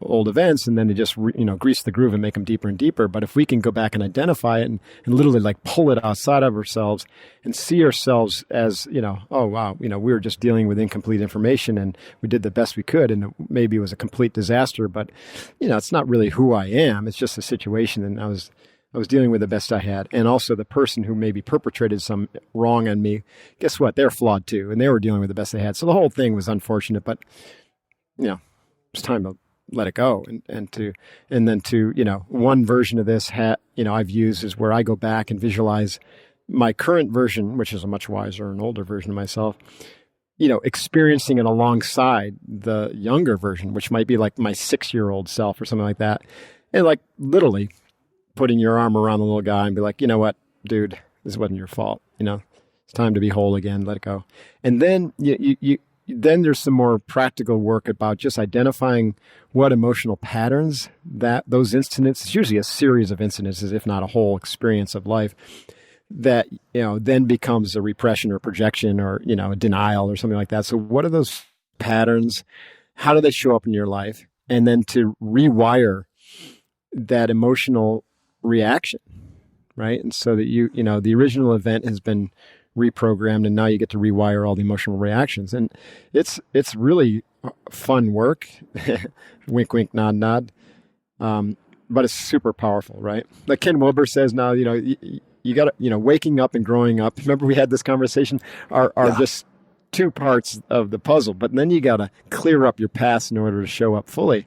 old events, and then they just, grease the groove and make them deeper and deeper. But if we can go back and identify it and literally like pull it outside of ourselves and see ourselves as, oh, wow, we were just dealing with incomplete information and we did the best we could. And maybe it was a complete disaster, but, it's not really who I am. It's just a situation. And I was dealing with the best I had. And also the person who maybe perpetrated some wrong on me, guess what? They're flawed too. And they were dealing with the best they had. So the whole thing was unfortunate, but, it's time to let it go. And then one version of this I've used is where I go back and visualize my current version, which is a much wiser and older version of myself, experiencing it alongside the younger version, which might be like my 6-year-old self or something like that. And like literally putting your arm around the little guy and be like, you know what, dude, this wasn't your fault. It's time to be whole again. Let it go. And then then there's some more practical work about just identifying what emotional patterns that those incidents, it's usually a series of incidences, if not a whole experience of life, that, then becomes a repression or projection or, a denial or something like that. So what are those patterns? How do they show up in your life? And then to rewire that emotional reaction, right? And so that the original event has been reprogrammed, and now you get to rewire all the emotional reactions. And it's really fun work. Wink, wink, nod, nod. But it's super powerful, right? Like Ken Wilber says now, you got to, waking up and growing up. Remember we had this conversation are just two parts of the puzzle, but then you got to clear up your past in order to show up fully.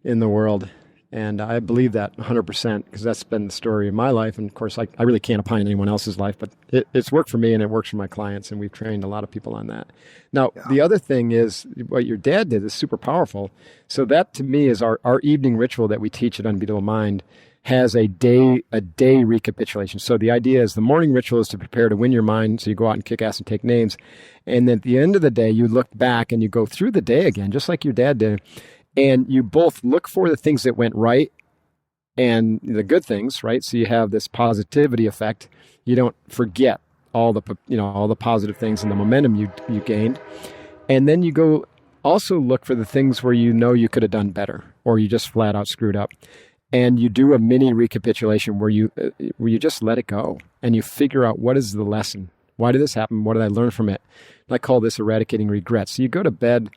in the world. And I believe that 100% because that's been the story of my life. And of course, I really can't opine on anyone else's life, but it's worked for me and it works for my clients. And we've trained a lot of people on that. Now, the other thing is what your dad did is super powerful. So that to me is our evening ritual that we teach at Unbeatable Mind has a day recapitulation. So the idea is the morning ritual is to prepare to win your mind. So you go out and kick ass and take names. And then at the end of the day, you look back and you go through the day again, just like your dad did. And you both look for the things that went right and the good things, right? So you have this positivity effect. You don't forget all the positive things and the momentum you gained. And then you go also look for the things where you know you could have done better or you just flat out screwed up. And you do a mini recapitulation where you just let it go and you figure out what is the lesson. Why did this happen? What did I learn from it? And I call this eradicating regrets. So you go to bed,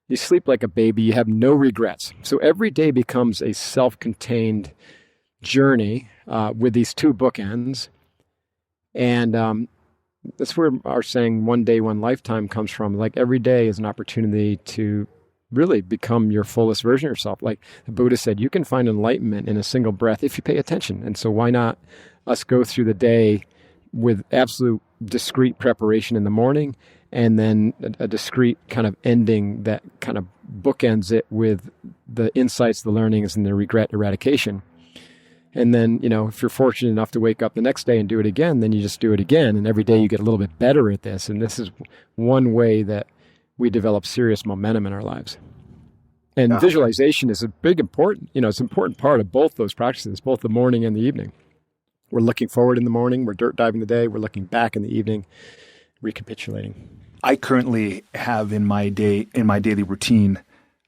you sleep like a baby, you have no regrets. So every day becomes a self-contained journey with these two bookends. And that's where our saying, one day, one lifetime comes from. Like every day is an opportunity to really become your fullest version of yourself. Like the Buddha said, you can find enlightenment in a single breath if you pay attention. And so why not us go through the day with absolute discrete preparation in the morning and then a discrete kind of ending that kind of bookends it with the insights, the learnings, and the regret eradication. And then, if you're fortunate enough to wake up the next day and do it again, then you just do it again. And every day you get a little bit better at this. And this is one way that we develop serious momentum in our lives. And visualization is it's an important part of both those practices, both the morning and the evening. We're looking forward in the morning, we're dirt diving the day, we're looking back in the evening, recapitulating. I currently have in my daily routine,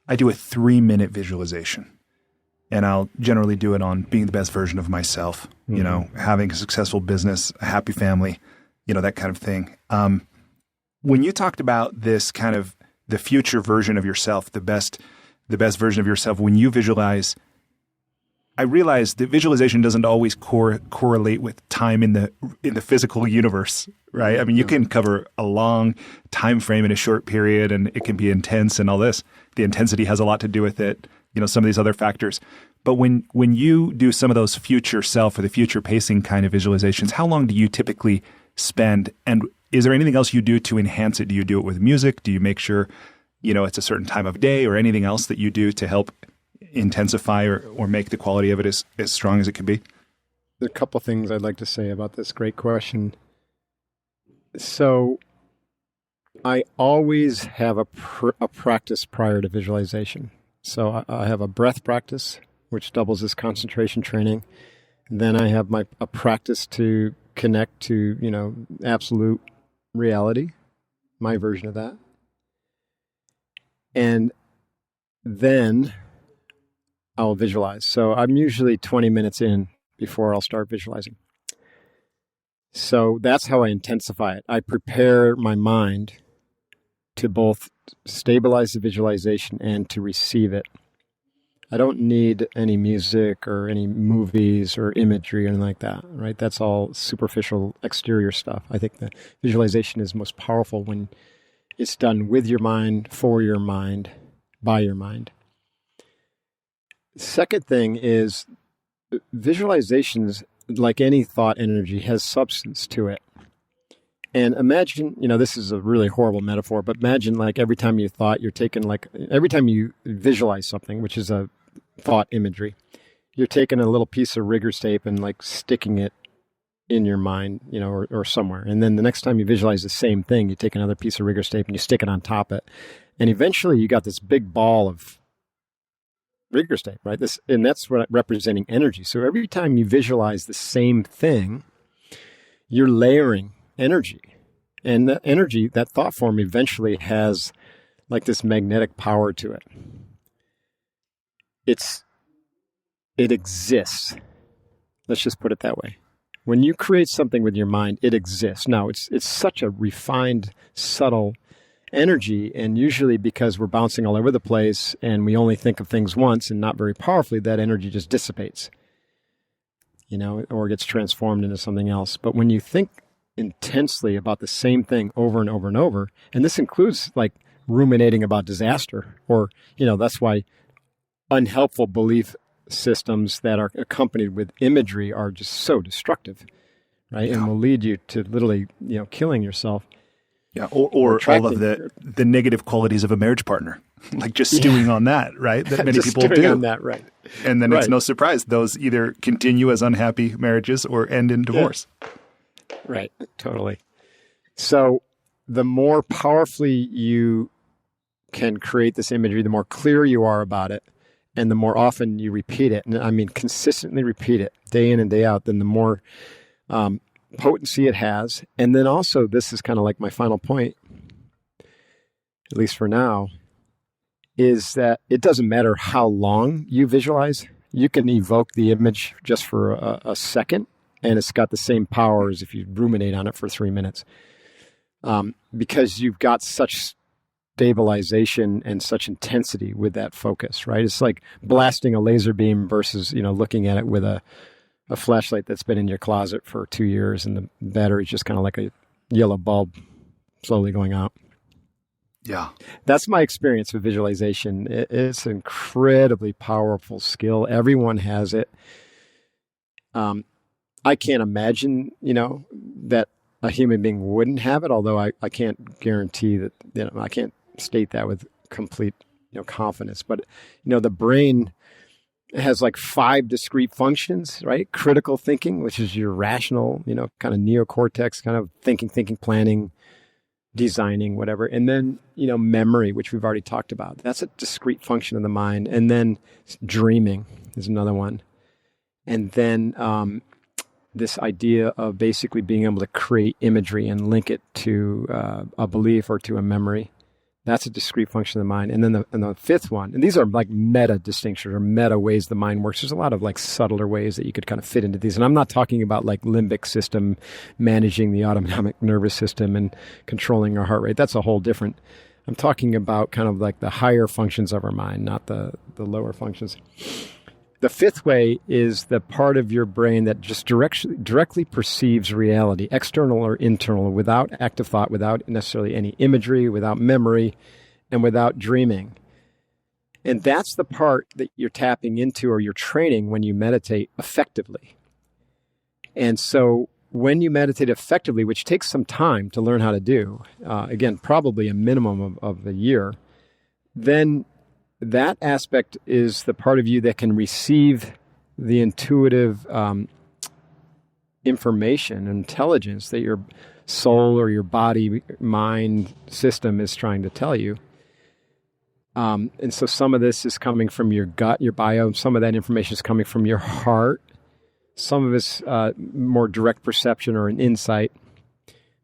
I do a 3-minute visualization. And I'll generally do it on being the best version of myself, having a successful business, a happy family, that kind of thing. When you talked about this kind of the future version of yourself, the best version of yourself, when you visualize, I realized that visualization doesn't always correlate with time in the physical universe, right? I mean, you can cover a long time frame in a short period, and it can be intense and all this. The intensity has a lot to do with it, some of these other factors. But when you do some of those future self or the future pacing kind of visualizations, how long do you typically spend? And is there anything else you do to enhance it? Do you do it with music? Do you make sure, it's a certain time of day or anything else that you do to help intensify or make the quality of it as strong as it can be? There are a couple things I'd like to say about this. Great question. So I always have a practice prior to visualization. So I have a breath practice, which doubles as concentration training. Then I have a practice to connect to, absolute reality, my version of that. And then I'll visualize. So I'm usually 20 minutes in before I'll start visualizing. So that's how I intensify it. I prepare my mind to both stabilize the visualization and to receive it. I don't need any music or any movies or imagery or anything like that, right? That's all superficial exterior stuff. I think the visualization is most powerful when it's done with your mind, for your mind, by your mind. Second thing is visualizations, like any thought energy, has substance to it. And imagine, this is a really horrible metaphor, but imagine like every time you thought, every time you visualize something, which is a thought imagery, you're taking a little piece of rigger's tape and like sticking it in your mind, or somewhere. And then the next time you visualize the same thing, you take another piece of rigger's tape and you stick it on top of it. And eventually you got this big ball of rigger's tape, right? And that's what representing energy. So every time you visualize the same thing, you're layering energy. And that energy, that thought form eventually has like this magnetic power to it. It exists. Let's just put it that way. When you create something with your mind, it exists. Now, it's such a refined, subtle energy, and usually because we're bouncing all over the place and we only think of things once and not very powerfully, that energy just dissipates, or gets transformed into something else. But when you think intensely about the same thing over and over and over, and this includes like ruminating about disaster, or, that's why unhelpful belief systems that are accompanied with imagery are just so destructive, right? And will lead you to literally, killing yourself. Yeah, or all of the negative qualities of a marriage partner, like just stewing on that, right? That many just people stewing do. on that, right? And then it's no surprise those either continue as unhappy marriages or end in divorce. Yeah. Right, totally. So the more powerfully you can create this imagery, the more clear you are about it, and the more often you repeat it, and I mean consistently repeat it day in and day out, then the more potency it has. And then also, this is kind of like my final point, at least for now, is that it doesn't matter how long you visualize. You can evoke the image just for a second, and it's got the same power as if you ruminate on it for 3 minutes, because you've got such stabilization and such intensity with that focus, right? It's like blasting a laser beam versus, looking at it with a flashlight that's been in your closet for 2 years and the battery's just kind of like a yellow bulb slowly going out. Yeah. That's my experience with visualization. It's an incredibly powerful skill. Everyone has it. I can't imagine, that a human being wouldn't have it, although I can't guarantee that, I can't state that with complete, confidence. But, the brain has like 5 discrete functions, right? Critical thinking, which is your rational, kind of neocortex, kind of thinking, planning, designing, whatever. And then, memory, which we've already talked about. That's a discrete function of the mind. And then dreaming is another one. And then this idea of basically being able to create imagery and link it to a belief or to a memory. That's a discrete function of the mind. And then the fifth one, and these are like meta distinctions or meta ways the mind works. There's a lot of like subtler ways that you could kind of fit into these. And I'm not talking about like limbic system managing the autonomic nervous system and controlling our heart rate. That's a whole different. I'm talking about kind of like the higher functions of our mind, not the lower functions. The fifth way is the part of your brain that just directly perceives reality, external or internal, without active thought, without necessarily any imagery, without memory, and without dreaming. And that's the part that you're tapping into or you're training when you meditate effectively. And so when you meditate effectively, which takes some time to learn how to do, again, probably a minimum of a year, then that aspect is the part of you that can receive the intuitive information, intelligence that your soul or your body, mind system is trying to tell you. And so some of this is coming from your gut, your biome. Some of that information is coming from your heart. Some of it's more direct perception or an insight.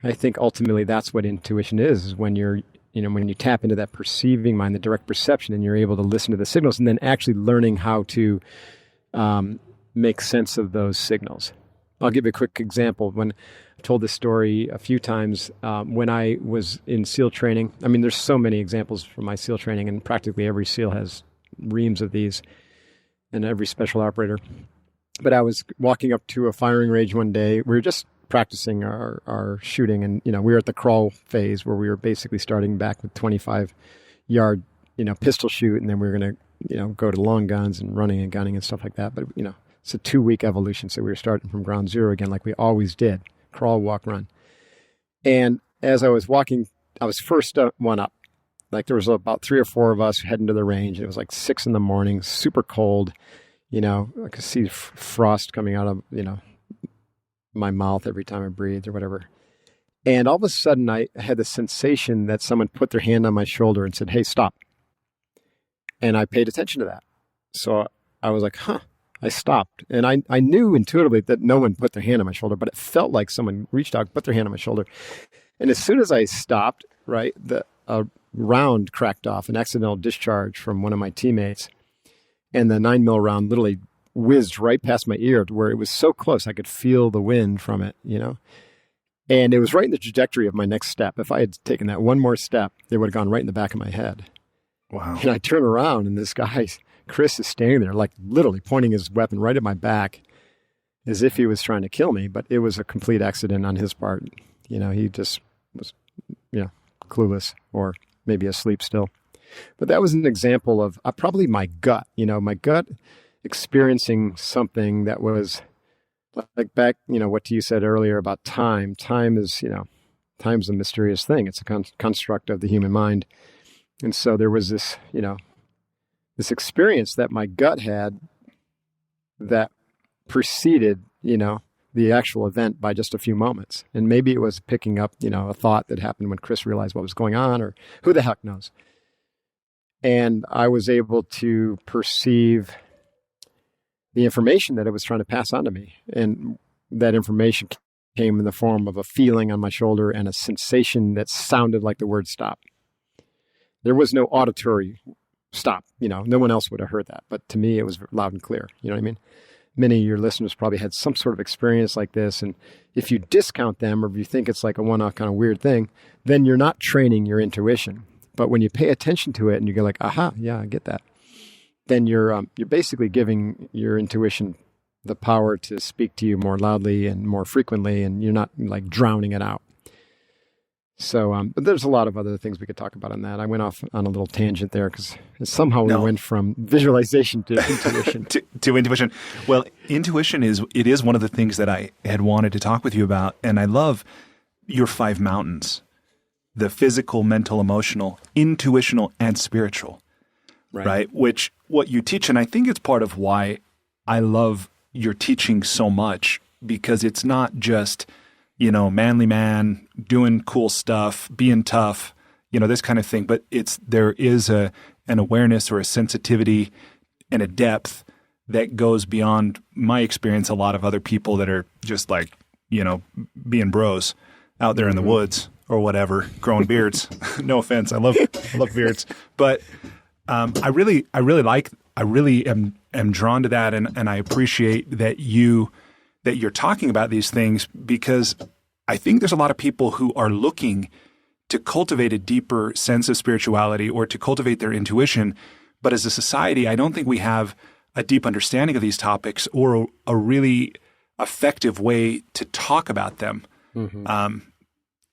I think ultimately that's what intuition is when you're when you tap into that perceiving mind, the direct perception, and you're able to listen to the signals and then actually learning how to make sense of those signals. I'll give you a quick example. When I've told this story a few times, when I was in SEAL training, I mean, there's so many examples from my SEAL training, and practically every SEAL has reams of these, and every special operator. But I was walking up to a firing range one day. We were just practicing our shooting, and we were at the crawl phase where we were basically starting back with 25-yard pistol shoot, and then we were going to go to long guns and running and gunning and stuff like that. But it's a 2-week evolution, so we were starting from ground zero again, like we always did: crawl, walk, run. And as I was walking, I was first one up. Like there was about 3 or 4 of us heading to the range. It was like 6 a.m, super cold. I could see frost coming out of my mouth every time I breathed or whatever. And all of a sudden I had the sensation that someone put their hand on my shoulder and said, "Hey, stop." And I paid attention to that. So I was like, I stopped. And I knew intuitively that no one put their hand on my shoulder, but it felt like someone reached out, put their hand on my shoulder. And as soon as I stopped, right, a round cracked off, an accidental discharge from one of my teammates. And the 9mm round literally whizzed right past my ear to where it was so close I could feel the wind from it, And it was right in the trajectory of my next step. If I had taken that one more step, it would have gone right in the back of my head. Wow. And I turn around and this guy, Chris, is standing there, like literally pointing his weapon right at my back as if he was trying to kill me. But it was a complete accident on his part. He just was, clueless or maybe asleep still. But that was an example of probably my gut, my gut experiencing something that was like back, what you said earlier about time. Time is, time's a mysterious thing. It's a construct of the human mind. And so there was this, this experience that my gut had that preceded, the actual event by just a few moments. And maybe it was picking up, a thought that happened when Chris realized what was going on, or who the heck knows. And I was able to perceive the information that it was trying to pass on to me. And that information came in the form of a feeling on my shoulder and a sensation that sounded like the word stop. There was no auditory stop, no one else would have heard that. But to me, it was loud and clear. You know what I mean? Many of your listeners probably had some sort of experience like this. And if you discount them, or if you think it's like a one-off kind of weird thing, then you're not training your intuition. But when you pay attention to it and you go like, aha, yeah, I get that, then you're basically giving your intuition the power to speak to you more loudly and more frequently, and you're not like drowning it out. So, but there's a lot of other things we could talk about on that. I went off on a little tangent there because somehow we went from visualization to intuition. to intuition. Well, intuition is one of the things that I had wanted to talk with you about. And I love your 5 mountains: the physical, mental, emotional, intuitional, and spiritual. Right? Which what you teach, and I think it's part of why I love your teaching so much, because it's not just, manly man doing cool stuff, being tough, this kind of thing, but there is an awareness or a sensitivity and a depth that goes beyond my experience. A lot of other people that are just like, being bros out there in the woods or whatever, growing beards. No offense. I love beards, but I really am drawn to that. And I appreciate that you're talking about these things, because I think there's a lot of people who are looking to cultivate a deeper sense of spirituality or to cultivate their intuition. But as a society, I don't think we have a deep understanding of these topics or a really effective way to talk about them. Mm-hmm.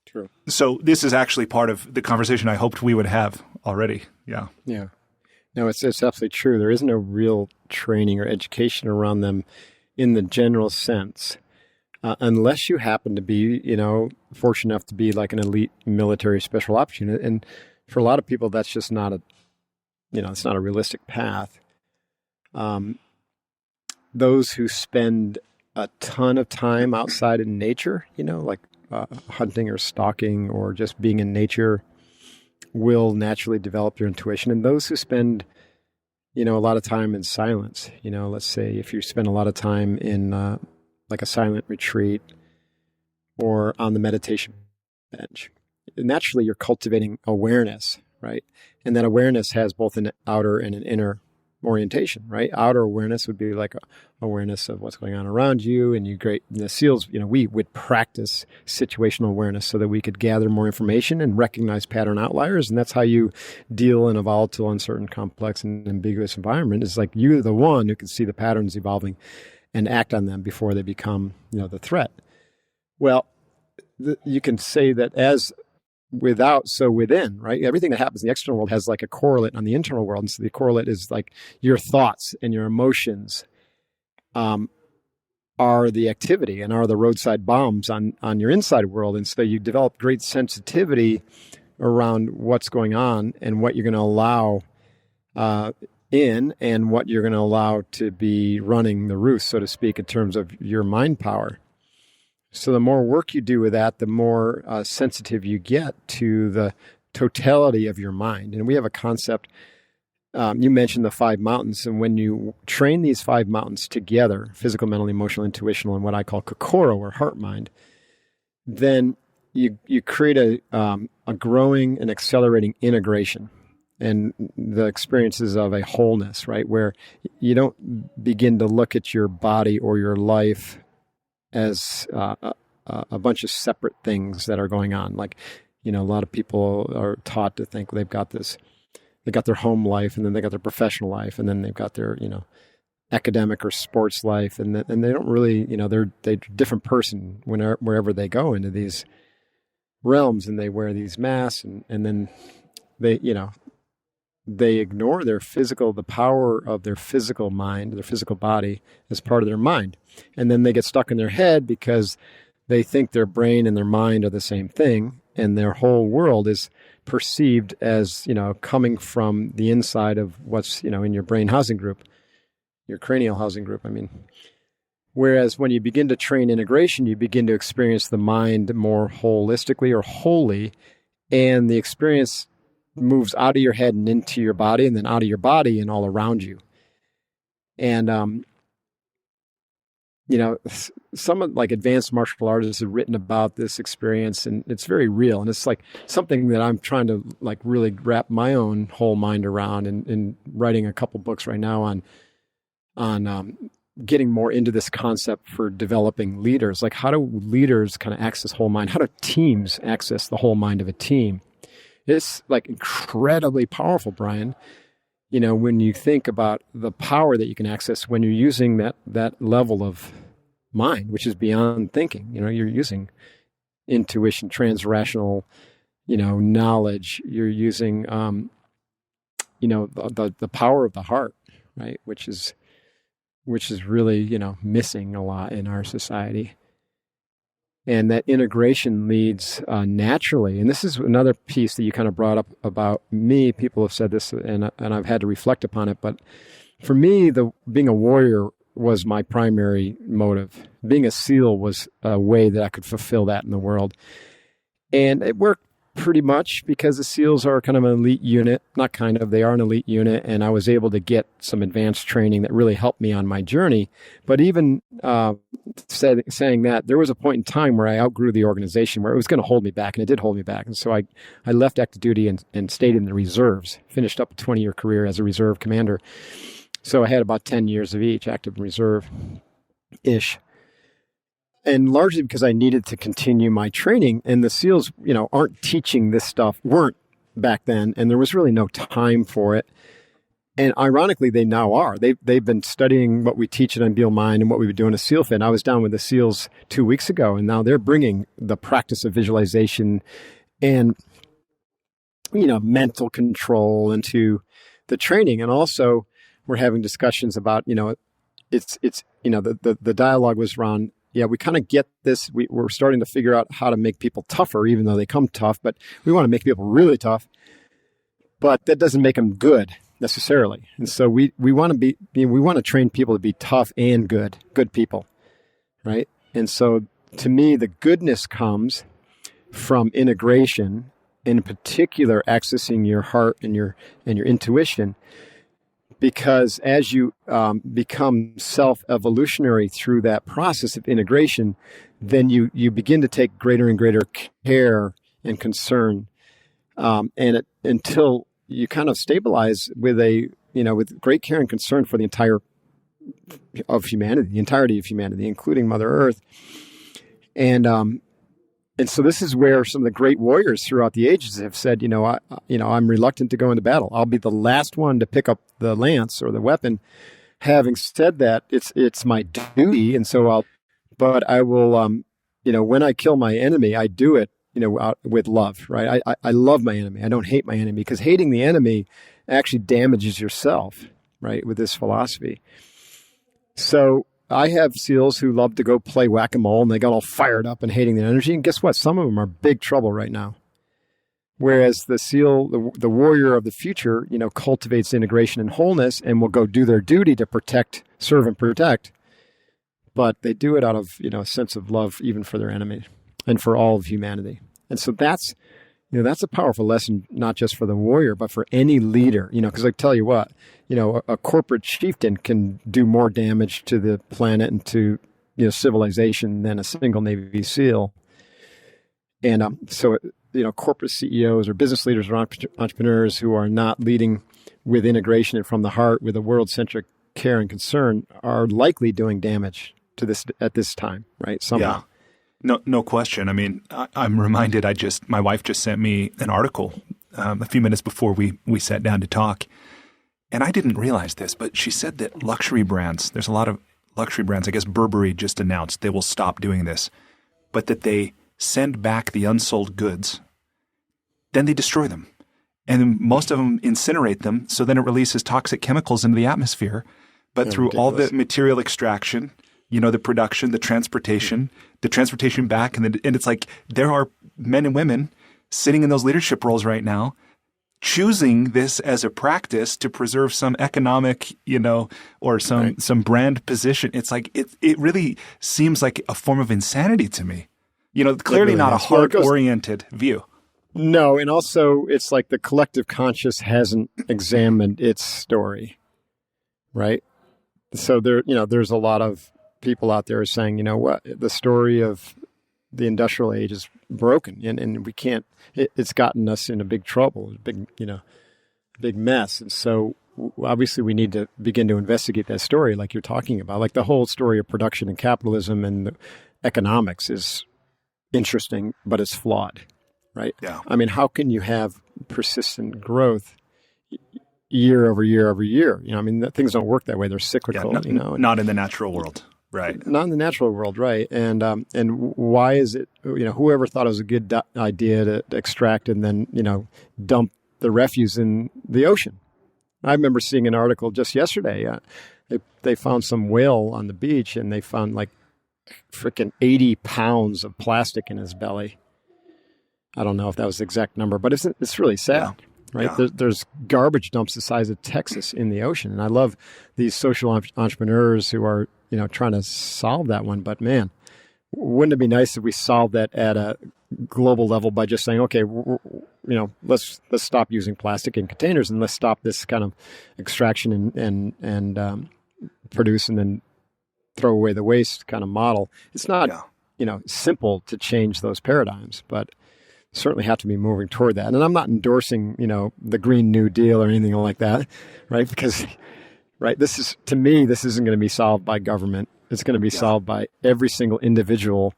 True. So this is actually part of the conversation I hoped we would have already. Yeah. Yeah. No, it's absolutely true. There is no real training or education around them in the general sense, unless you happen to be, fortunate enough to be like an elite military special ops unit. And for a lot of people, that's just not it's not a realistic path. Those who spend a ton of time outside in nature, like hunting or stalking or just being in nature, will naturally develop their intuition. And those who spend, a lot of time in silence, let's say if you spend a lot of time in like a silent retreat or on the meditation bench, naturally you're cultivating awareness, right? And that awareness has both an outer and an inner orientation, right? Outer awareness would be like awareness of what's going on around you. And the SEALs, we would practice situational awareness so that we could gather more information and recognize pattern outliers. And that's how you deal in a volatile, uncertain, complex, and ambiguous environment. Is like you're the one who can see the patterns evolving and act on them before they become, the threat. Well, you can say that as without, so within, right? Everything that happens in the external world has like a correlate on the internal world. And so the correlate is like your thoughts and your emotions are the activity and are the roadside bombs on your inside world. And so you develop great sensitivity around what's going on and what you're going to allow in and what you're going to allow to be running the roost, so to speak, in terms of your mind power. So the more work you do with that, the more sensitive you get to the totality of your mind. And we have a concept, you mentioned the 5 mountains, and when you train these 5 mountains together, physical, mental, emotional, intuitional, and what I call Kokoro or heart mind, then you create a growing and accelerating integration and the experiences of a wholeness, right? Where you don't begin to look at your body or your life as a bunch of separate things that are going on. Like, a lot of people are taught to think they've got their home life, and then they got their professional life, and then they've got their, academic or sports life. And they don't really, they're a different person wherever they go into these realms, and they wear these masks, and then they, they ignore the power of their physical mind, their physical body as part of their mind. And then they get stuck in their head because they think their brain and their mind are the same thing. And their whole world is perceived as, coming from the inside of what's, in your brain housing group, your cranial housing group. Whereas when you begin to train integration, you begin to experience the mind more holistically or wholly, and the experience moves out of your head and into your body, and then out of your body and all around you. And, some of advanced martial artists have written about this experience, and it's very real. And it's something that I'm trying to really wrap my own whole mind around, and writing a couple books right now on getting more into this concept for developing leaders. How do leaders kind of access whole mind? How do teams access the whole mind of a team? It's incredibly powerful, Brian. When you think about the power that you can access when you're using that level of mind, which is beyond thinking. You're using intuition, transrational, knowledge. You're using, the power of the heart, right? Which is really, missing a lot in our society. And that integration leads naturally. And this is another piece that you kind of brought up about me. People have said this, and I've had to reflect upon it. But for me, being a warrior was my primary motive. Being a SEAL was a way that I could fulfill that in the world. And it worked pretty much because the SEALs are kind of an elite unit. Not kind of, they are an elite unit. And I was able to get some advanced training that really helped me on my journey. But even saying that, there was a point in time where I outgrew the organization where it was going to hold me back, and it did hold me back. And so I left active duty and stayed in the reserves, finished up a 20-year career as a reserve commander. So I had about 10 years of each, active and reserve-ish. And largely because I needed to continue my training, and the SEALs, aren't teaching this stuff, weren't back then, and there was really no time for it. And ironically, they now are. They've been studying what we teach at Unbeatable Mind and what we've been doing at SealFit. And I was down with the SEALs 2 weeks ago, and now they're bringing the practice of visualization and, mental control into the training. And also, we're having discussions about, it's the dialogue was around, yeah, we kind of get this. We're starting to figure out how to make people tougher, even though they come tough, but we want to make people really tough. But that doesn't make them good necessarily. And so we want to train people to be tough and good people, right? And so to me, the goodness comes from integration, in particular, accessing your heart and your intuition. Because as you become self-evolutionary through that process of integration, then you begin to take greater and greater care and concern, until you kind of stabilize with with great care and concern for the entirety of humanity, including Mother Earth, and so this is where some of the great warriors throughout the ages have said, I'm reluctant to go into battle. I'll be the last one to pick up the lance or the weapon. Having said that, it's my duty, and so I will, when I kill my enemy, I do it, with love, right? I love my enemy. I don't hate my enemy, because hating the enemy actually damages yourself, right? With this philosophy. So I have SEALs who love to go play whack-a-mole, and they got all fired up and hating the energy. And guess what? Some of them are big trouble right now. Whereas the SEAL, the warrior of the future, cultivates integration and wholeness and will go do their duty to serve and protect. But they do it out of, a sense of love, even for their enemy and for all of humanity. And so that's a powerful lesson, not just for the warrior, but for any leader, because I tell you what, a corporate chieftain can do more damage to the planet and to, civilization than a single Navy SEAL. And so corporate CEOs or business leaders or entrepreneurs who are not leading with integration and from the heart with a world-centric care and concern are likely doing damage to this at this time, right? Somehow. Yeah. No question. I mean, I'm reminded, my wife just sent me an article a few minutes before we sat down to talk. And I didn't realize this, but she said that luxury brands, there's a lot of luxury brands, I guess Burberry just announced they will stop doing this, but that they send back the unsold goods, then they destroy them. and most of them incinerate them. So then it releases toxic chemicals into the atmosphere. But They're through all ridiculous. the material extraction, the production, the transportation back, and it's like there are men and women sitting in those leadership roles right now, choosing this as a practice to preserve some economic, or some brand position. It's like it really seems like a form of insanity to me. Clearly really not a is. Well, it goes- heart-oriented view. No, and also it's like the collective conscious hasn't examined its story, right? So there's a lot of people out there saying, you know what, the story of the industrial age is broken, and we can't. It's gotten us in a big trouble, big mess, and so obviously we need to begin to investigate that story, like you're talking about. Like the whole story of production and capitalism and the economics is interesting, but it's flawed. Right? Yeah. I mean, how can you have persistent growth year over year over year? Things don't work that way. They're cyclical. Not in the natural world, right? Not in the natural world, right? And why is it? Whoever thought it was a good idea to extract and then dump the refuse in the ocean? I remember seeing an article just yesterday. They found some whale on the beach, and they found like freaking 80 pounds of plastic in his belly. I don't know if that was the exact number, but it's really sad, right? Yeah. There's garbage dumps the size of Texas in the ocean. And I love these social entrepreneurs who are, trying to solve that one. But man, wouldn't it be nice if we solved that at a global level by just saying, okay, let's stop using plastic in containers and let's stop this kind of extraction and produce and then throw away the waste kind of model. It's not, simple to change those paradigms, but certainly have to be moving toward that. And I'm not endorsing, the Green New Deal or anything like that, right? Because, right, this isn't going to be solved by government. It's going to be solved by every single individual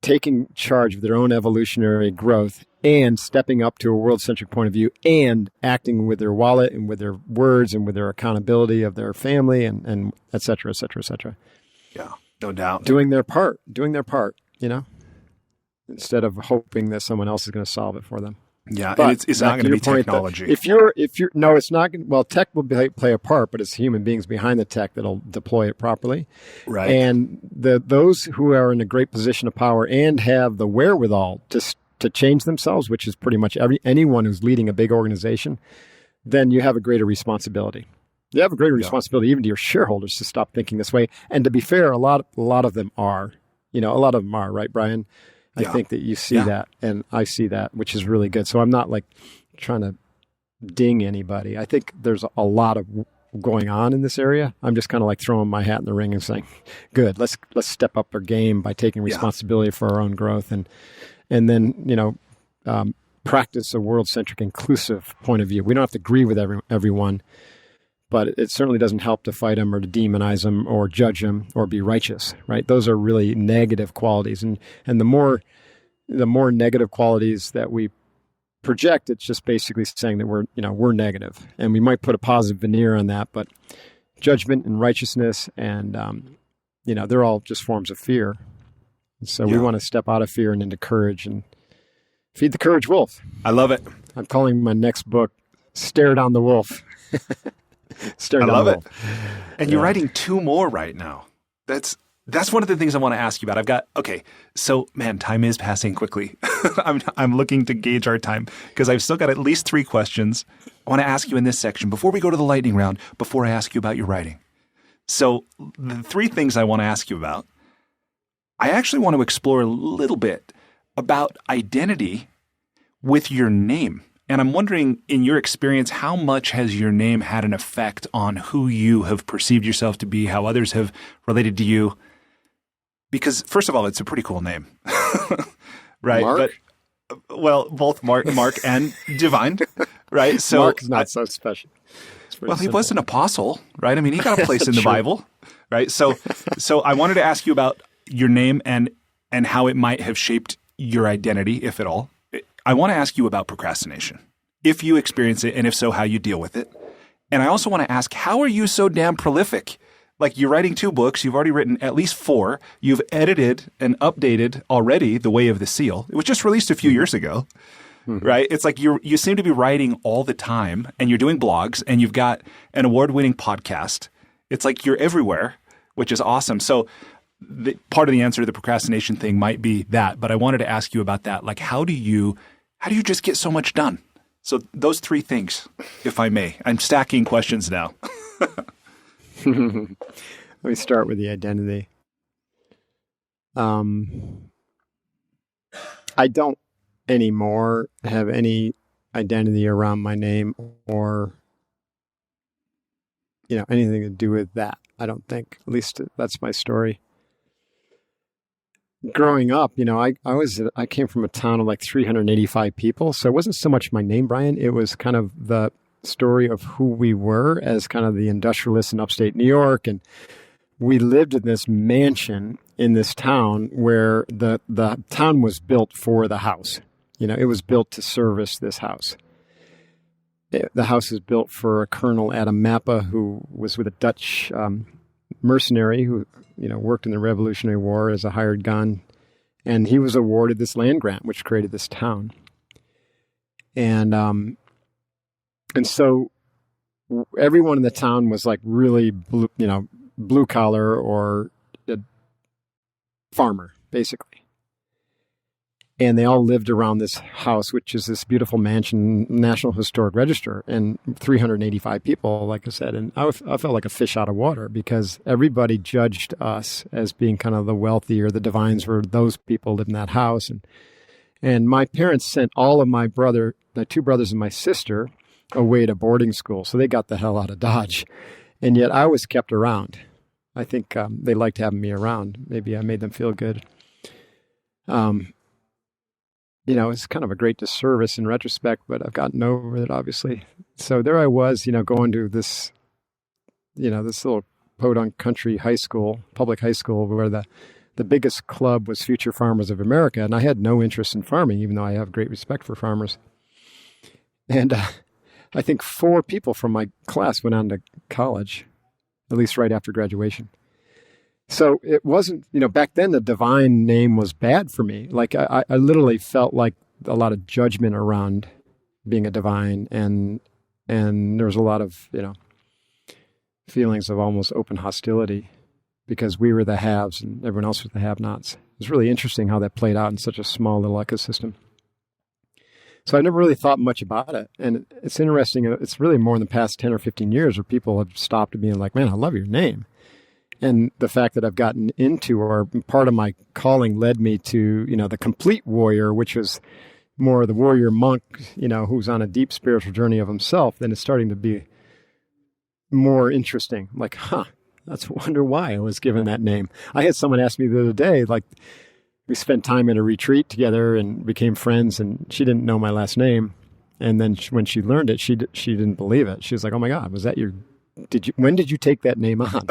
taking charge of their own evolutionary growth and stepping up to a world-centric point of view and acting with their wallet and with their words and with their accountability of their family and et cetera, et cetera, et cetera. Yeah, no doubt. Doing their part, instead of hoping that someone else is going to solve it for them. Yeah, but and it's not going to be technology. If you're, no, it's not. Well, tech will play a part, but it's human beings behind the tech that'll deploy it properly. Right. And those who are in a great position of power and have the wherewithal to change themselves, which is pretty much anyone who's leading a big organization, then you have a greater responsibility. You have a greater responsibility even to your shareholders to stop thinking this way. And to be fair, a lot of them are. A lot of them are, right, Brian? I think that you see that, and I see that, which is really good. So I'm not like trying to ding anybody. I think there's a lot of going on in this area. I'm just kind of like throwing my hat in the ring and saying, good, let's step up our game by taking responsibility for our own growth and then, practice a world-centric, inclusive point of view. We don't have to agree with everyone, but it certainly doesn't help to fight them or to demonize them or judge them or be righteous, right? Those are really negative qualities. And the more negative qualities that we project, it's just basically saying that we're negative. And we might put a positive veneer on that, but judgment and righteousness and, they're all just forms of fear. And so we want to step out of fear and into courage and feed the courage wolf. I love it. I'm calling my next book, Stare Down the Wolf. I love it. And you're writing 2 more right now. That's one of the things I want to ask you about. So man, time is passing quickly. I'm looking to gauge our time because I've still got at least 3 questions I want to ask you in this section before we go to the lightning round, before I ask you about your writing. So the 3 things I want to ask you about, I actually want to explore a little bit about identity with your name. And I'm wondering, in your experience, how much has your name had an effect on who you have perceived yourself to be, how others have related to you? Because, first of all, it's a pretty cool name, right? Mark? But, both Mark and Divine, right? So Mark's not so special. He was an apostle, right? I mean, he got a place in the Bible, right? So I wanted to ask you about your name and how it might have shaped your identity, if at all. I want to ask you about procrastination, if you experience it, and if so, how you deal with it. And I also want to ask, how are you so damn prolific? Like, you're writing 2 books. You've already written at least 4. You've edited and updated already The Way of the Seal. It was just released a few years ago. right? It's like you seem to be writing all the time, and you're doing blogs, and you've got an award-winning podcast. It's like you're everywhere, which is awesome. So part of the answer to the procrastination thing might be that, but I wanted to ask you about that. Like, how do you just get so much done? So those three things, if I may. I'm stacking questions now. Let me start with the identity. I don't anymore have any identity around my name or, anything to do with that. I don't think. At least that's my story. Growing up, I came from a town of like 385 people. So it wasn't so much my name, Brian. It was kind of the story of who we were as kind of the industrialists in upstate New York. And we lived in this mansion in this town where the town was built for the house. It was built to service this house. The house is built for a Colonel Adam Mappa, who was with a Dutch mercenary who, worked in the Revolutionary War as a hired gun. And he was awarded this land grant, which created this town. And so everyone in the town was like really blue collar or a farmer, basically. And they all lived around this house, which is this beautiful mansion, National Historic Register, and 385 people, like I said. And I felt like a fish out of water because everybody judged us as being kind of the wealthy, or the divines were those people lived in that house. And my parents sent all of my two brothers and my sister away to boarding school. So they got the hell out of Dodge. And yet I was kept around. I think they liked having me around. Maybe I made them feel good. It's kind of a great disservice in retrospect, but I've gotten over it, obviously. So there I was, going to this, this little podunk country high school, public high school, where the biggest club was Future Farmers of America. And I had no interest in farming, even though I have great respect for farmers. And I think 4 people from my class went on to college, at least right after graduation. So it wasn't, back then the divine name was bad for me. Like I literally felt like a lot of judgment around being a divine, and there was a lot of, feelings of almost open hostility because we were the haves and everyone else was the have-nots. It was really interesting how that played out in such a small little ecosystem. So I never really thought much about it. And it's interesting. It's really more in the past 10 or 15 years where people have stopped being like, man, I love your name. And the fact that I've gotten into, or part of my calling led me to, the complete warrior, which was more the warrior monk, who's on a deep spiritual journey of himself, then it's starting to be more interesting. Like, that's wonder why I was given that name. I had someone ask me the other day, like, we spent time in a retreat together and became friends, and she didn't know my last name. And then when she learned it, she didn't believe it. She was like, oh my God, was that when did you take that name on?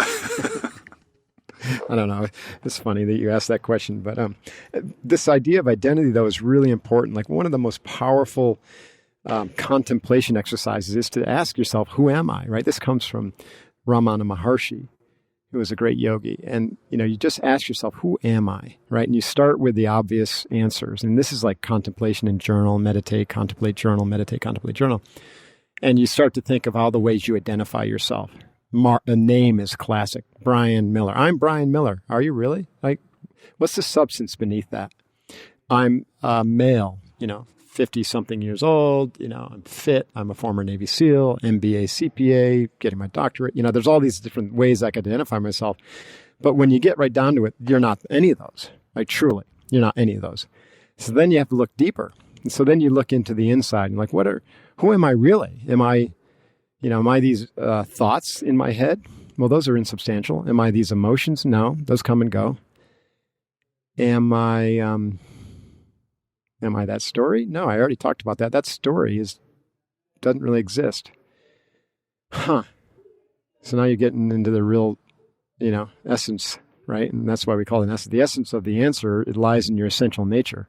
I don't know. It's funny that you asked that question, but this idea of identity, though, is really important. Like one of the most powerful contemplation exercises is to ask yourself, who am I, right? This comes from Ramana Maharshi, who was a great yogi. And, you just ask yourself, who am I, right? And you start with the obvious answers. And this is like contemplation and journal, meditate, contemplate, journal, meditate, contemplate, journal. And you start to think of all the ways you identify yourself. A name is classic. Brian Miller. I'm Brian Miller. Are you really? Like, what's the substance beneath that? I'm a male, 50-something years old. I'm fit. I'm a former Navy SEAL, MBA, CPA, getting my doctorate. There's all these different ways I could identify myself. But when you get right down to it, you're not any of those. Like, truly, you're not any of those. So then you have to look deeper. And so then you look into the inside and like, who am I really? Am I these thoughts in my head? Well, those are insubstantial. Am I these emotions? No, those come and go. Am I that story? No, I already talked about that. That story doesn't really exist. So now you're getting into the real, essence, right? And that's why we call it an essence. The essence of the answer, it lies in your essential nature.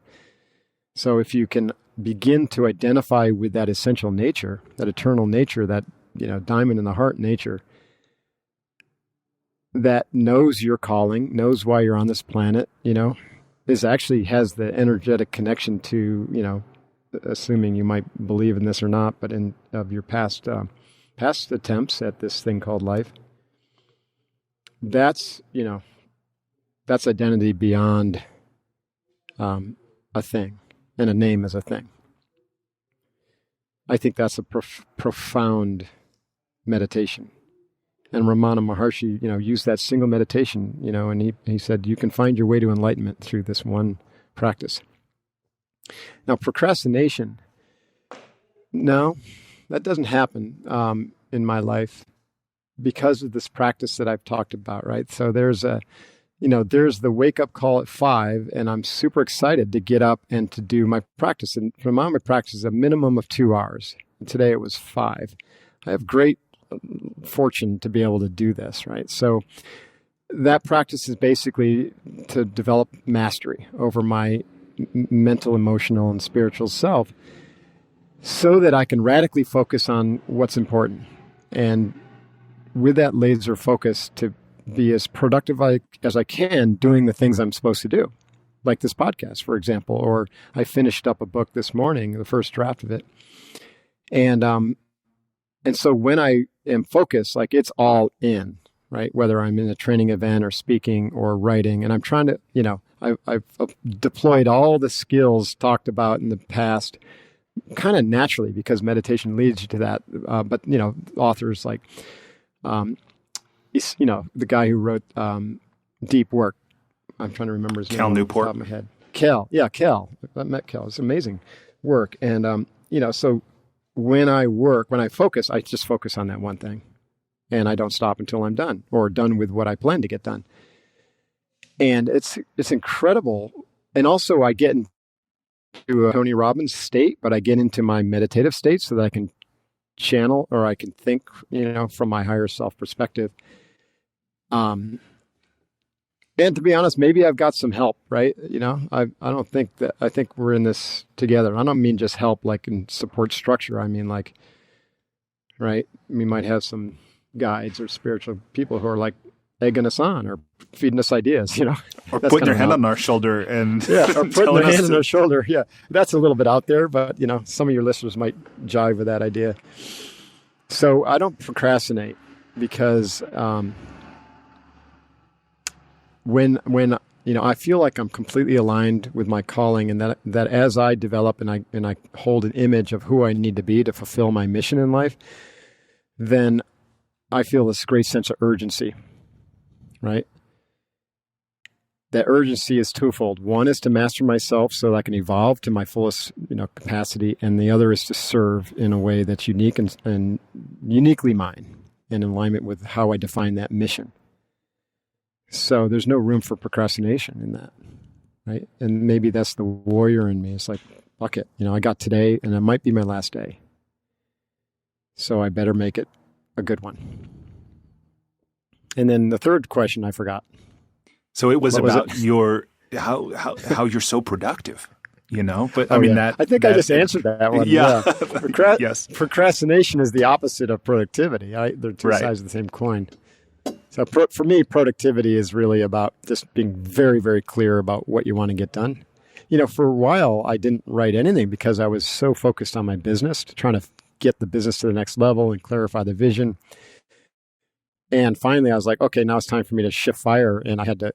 So if you can begin to identify with that essential nature, that eternal nature, that, diamond in the heart nature, that knows your calling, knows why you're on this planet, has the energetic connection to, assuming you might believe in this or not, but of your past attempts at this thing called life. That's identity beyond a thing, and a name is a thing. I think that's a profound meditation. And Ramana Maharshi, used that single meditation, and he said, you can find your way to enlightenment through this one practice. Now, procrastination, no, that doesn't happen in my life because of this practice that I've talked about, right? So there's the wake-up call at 5, and I'm super excited to get up and to do my practice. And for my practice is a minimum of 2 hours. And today it was 5. I have great fortune to be able to do this, right? So that practice is basically to develop mastery over my mental, emotional, and spiritual self so that I can radically focus on what's important. And with that laser focus, to be as productive as I can doing the things I'm supposed to do, like this podcast, for example, or I finished up a book this morning, the first draft of it. And so when I am focused, like it's all in, right? Whether I'm in a training event or speaking or writing, and I'm trying to, I've deployed all the skills talked about in the past kind of naturally because meditation leads you to that. But, authors like, the guy who wrote Deep Work. I'm trying to remember his name. Cal Newport. Off the top of my head. Cal. Yeah, Cal. I met Cal. It's amazing work. And, so when I focus, I just focus on that one thing. And I don't stop until I'm done or done with what I plan to get done. And it's incredible. And also I get into a Tony Robbins state, but I get into my meditative state so that I can channel or I can think, from my higher self perspective. And to be honest, maybe I've got some help, right? I think we're in this together. I don't mean just help like in support structure. I mean like, right? We might have some guides or spiritual people who are like egging us on or feeding us ideas, Or putting their hand on our shoulder and or putting their hand on our shoulder. Yeah. That's a little bit out there, but some of your listeners might jive with that idea. So I don't procrastinate because, when I feel like I'm completely aligned with my calling, and that as I develop and I hold an image of who I need to be to fulfill my mission in life, then I feel this great sense of urgency, right? That urgency is twofold. One is to master myself so that I can evolve to my fullest, capacity, and the other is to serve in a way that's unique and uniquely mine, in alignment with how I define that mission. So there's no room for procrastination in that, right? And maybe that's the warrior in me. It's like, fuck it. I got today and it might be my last day. So I better make it a good one. And then the third question I forgot. So it was about how you're so productive, but I think I just answered that one. Yeah. Yes. Procrastination is the opposite of productivity. They're two sides of the same coin. So for me, productivity is really about just being very, very clear about what you want to get done. For a while, I didn't write anything because I was so focused on my business, trying to get the business to the next level and clarify the vision. And finally, I was like, okay, now it's time for me to shift fire. And I had to,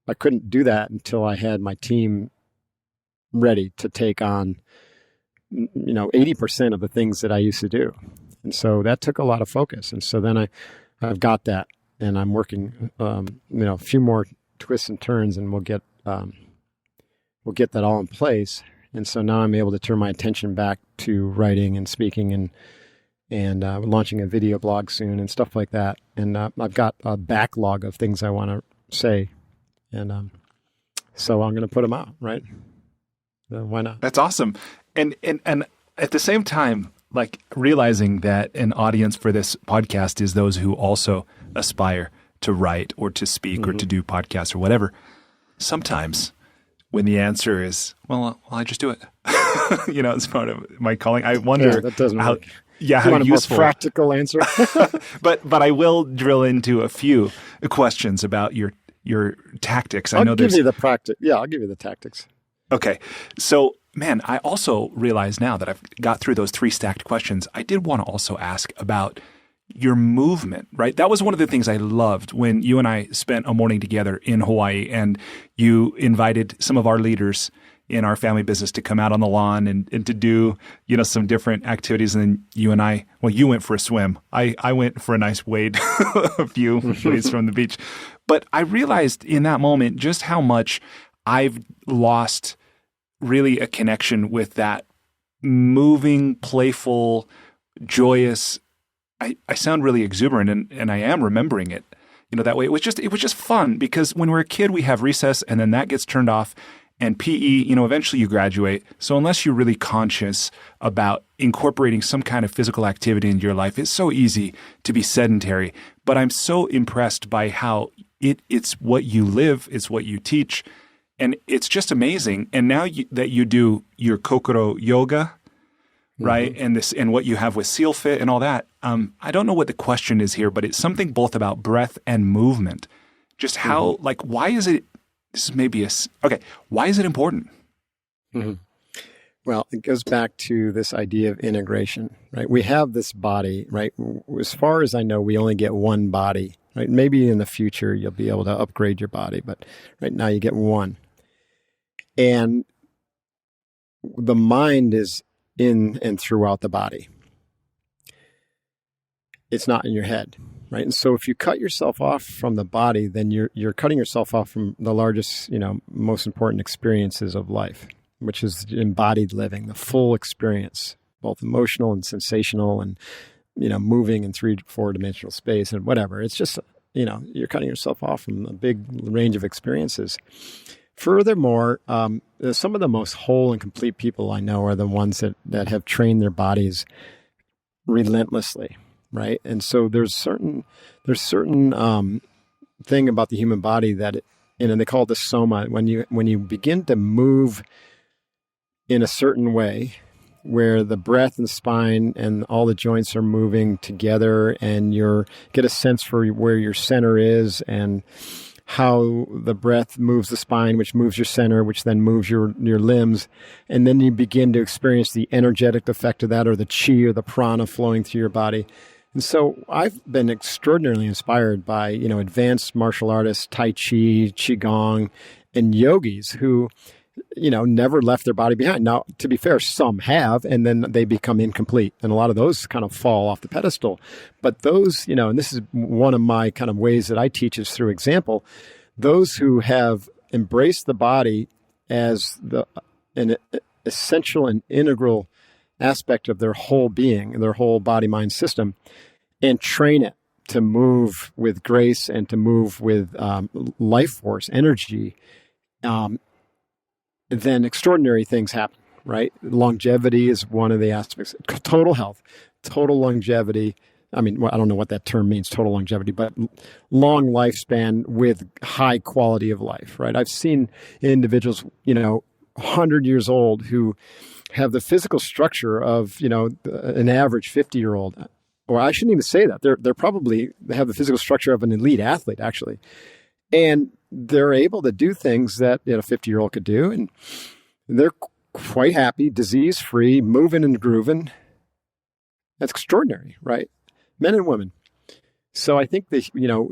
I couldn't do that until I had my team ready to take on, 80% of the things that I used to do. And so that took a lot of focus. And so then I've got that. And I'm working, a few more twists and turns, and we'll get that all in place. And so now I'm able to turn my attention back to writing and speaking and launching a video blog soon and stuff like that. And I've got a backlog of things I want to say, and so I'm going to put them out. Right? Why not? That's awesome. And at the same time, like realizing that an audience for this podcast is those who also aspire to write or to speak or to do podcasts or whatever. Sometimes when the answer is, well, I just do it, it's part of my calling. I wonder that doesn't how, work. Yeah, how useful. You want a more practical answer? But I will drill into a few questions about your tactics. I'll give you the tactics. Okay. So man, I also realize now that I've got through those 3 stacked questions, I did want to also ask about your movement, right? That was one of the things I loved when you and I spent a morning together in Hawaii, and you invited some of our leaders in our family business to come out on the lawn and to do, some different activities. And then you and I, well, you went for a swim. I went for a nice wade, a few ways from the beach. But I realized in that moment just how much I've lost really a connection with that moving, playful, joyous. I sound really exuberant, and I am remembering it, that way. It was just fun, because when we're a kid, we have recess, and then that gets turned off, and PE, eventually you graduate. So unless you're really conscious about incorporating some kind of physical activity into your life, it's so easy to be sedentary. But I'm so impressed by how it's what you live, it's what you teach, and it's just amazing. And now that you do your Kokoro Yoga, right? Mm-hmm. And what you have with SealFit and all that. I don't know what the question is here, but it's something both about breath and movement. Just how, why is it, this is maybe why is it important? Mm-hmm. Well, it goes back to this idea of integration, right? We have this body, right? As far as I know, we only get one body, right? Maybe in the future, you'll be able to upgrade your body, but right now you get one. And the mind is in and throughout the body. It's not in your head, right? And so if you cut yourself off from the body, then you're cutting yourself off from the largest, most important experiences of life, which is embodied living, the full experience, both emotional and sensational, and moving in 3-4 dimensional space and whatever. It's just, you're cutting yourself off from a big range of experiences. Furthermore, some of the most whole and complete people I know are the ones that have trained their bodies relentlessly, right? And so there's certain thing about the human body that, and they call it the soma. When you begin to move in a certain way, where the breath and spine and all the joints are moving together, and you get a sense for where your center is, and how the breath moves the spine, which moves your center, which then moves your limbs. And then you begin to experience the energetic effect of that, or the chi or the prana flowing through your body. And so I've been extraordinarily inspired by, advanced martial artists, Tai Chi, Qigong, and yogis who, never left their body behind. Now, to be fair, some have, and then they become incomplete. And a lot of those kind of fall off the pedestal. But those, and this is one of my kind of ways that I teach is through example, those who have embraced the body as an essential and integral aspect of their whole being and their whole body-mind system, and train it to move with grace and to move with life force, energy, then extraordinary things happen, right? Longevity is one of the aspects. Total health, total longevity. I mean, I don't know what that term means, total longevity, but long lifespan with high quality of life, right? I've seen individuals, 100 years old who have the physical structure of, an average 50-year-old. Or I shouldn't even say that. They have the physical structure of an elite athlete, actually. And they're able to do things that a 50-year-old could do. And they're quite happy, disease-free, moving and grooving. That's extraordinary, right? Men and women. So I think that,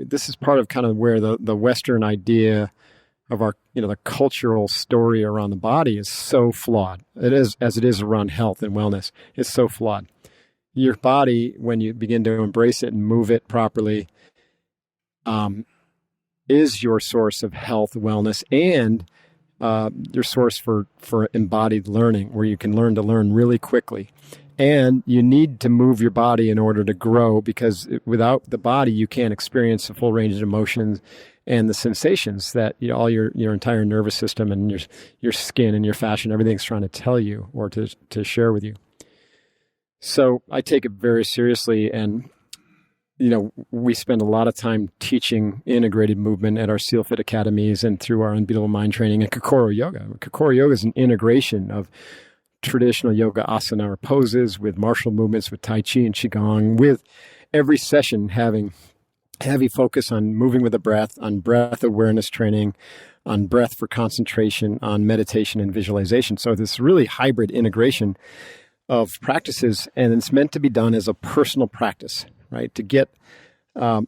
this is part of kind of where the Western idea of our, the cultural story around the body is so flawed. It is, as it is around health and wellness. It's so flawed. Your body, when you begin to embrace it and move it properly, is your source of health, wellness, and your source for embodied learning, where you can learn to learn really quickly. And you need to move your body in order to grow, because without the body, you can't experience the full range of emotions and the sensations that all your entire nervous system and your skin and your fascia, everything's trying to tell you or to share with you. So I take it very seriously, and we spend a lot of time teaching integrated movement at our SealFit academies and through our Unbeatable Mind training and Kokoro Yoga. Kokoro Yoga is an integration of traditional yoga asana or poses with martial movements, with Tai Chi and Qigong, with every session having heavy focus on moving with the breath, on breath awareness training, on breath for concentration, on meditation and visualization. So this really hybrid integration of practices, and it's meant to be done as a personal practice, right? To get, to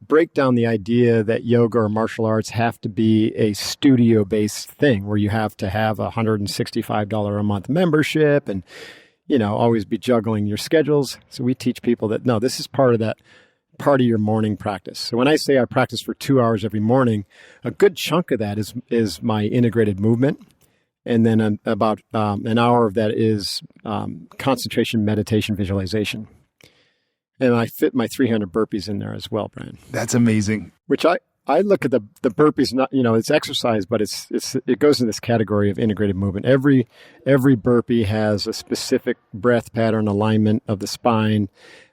break down the idea that yoga or martial arts have to be a studio-based thing where you have to have a $165 a month membership and, always be juggling your schedules. So we teach people that, no, this is part of your morning practice. So when I say I practice for 2 hours every morning, a good chunk of that is my integrated movement. And then about an hour of that is concentration, meditation, visualization. And I fit my 300 burpees in there as well, Brian. That's amazing. Which I look at the burpees, not, it's exercise, but it goes in this category of integrated movement. Every burpee has a specific breath pattern, alignment of the spine,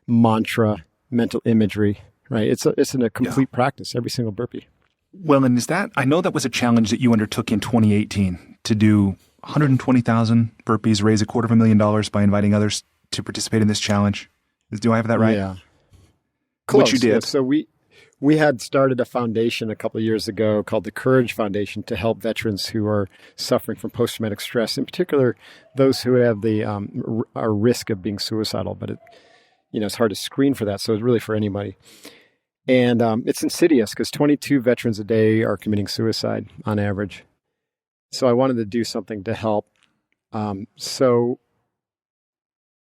mantra, mental imagery, right? It's in a complete practice, every single burpee. Well, and I know that was a challenge that you undertook in 2018 to do 120,000 burpees, raise $250,000 by inviting others to participate in this challenge. Do I have that right? Yeah. Close. Which you did. Yeah. So we had started a foundation a couple of years ago called the Courage Foundation to help veterans who are suffering from post-traumatic stress, in particular those who have the are risk of being suicidal. But it's hard to screen for that, so it's really for anybody. And it's insidious because 22 veterans a day are committing suicide on average. So I wanted to do something to help. So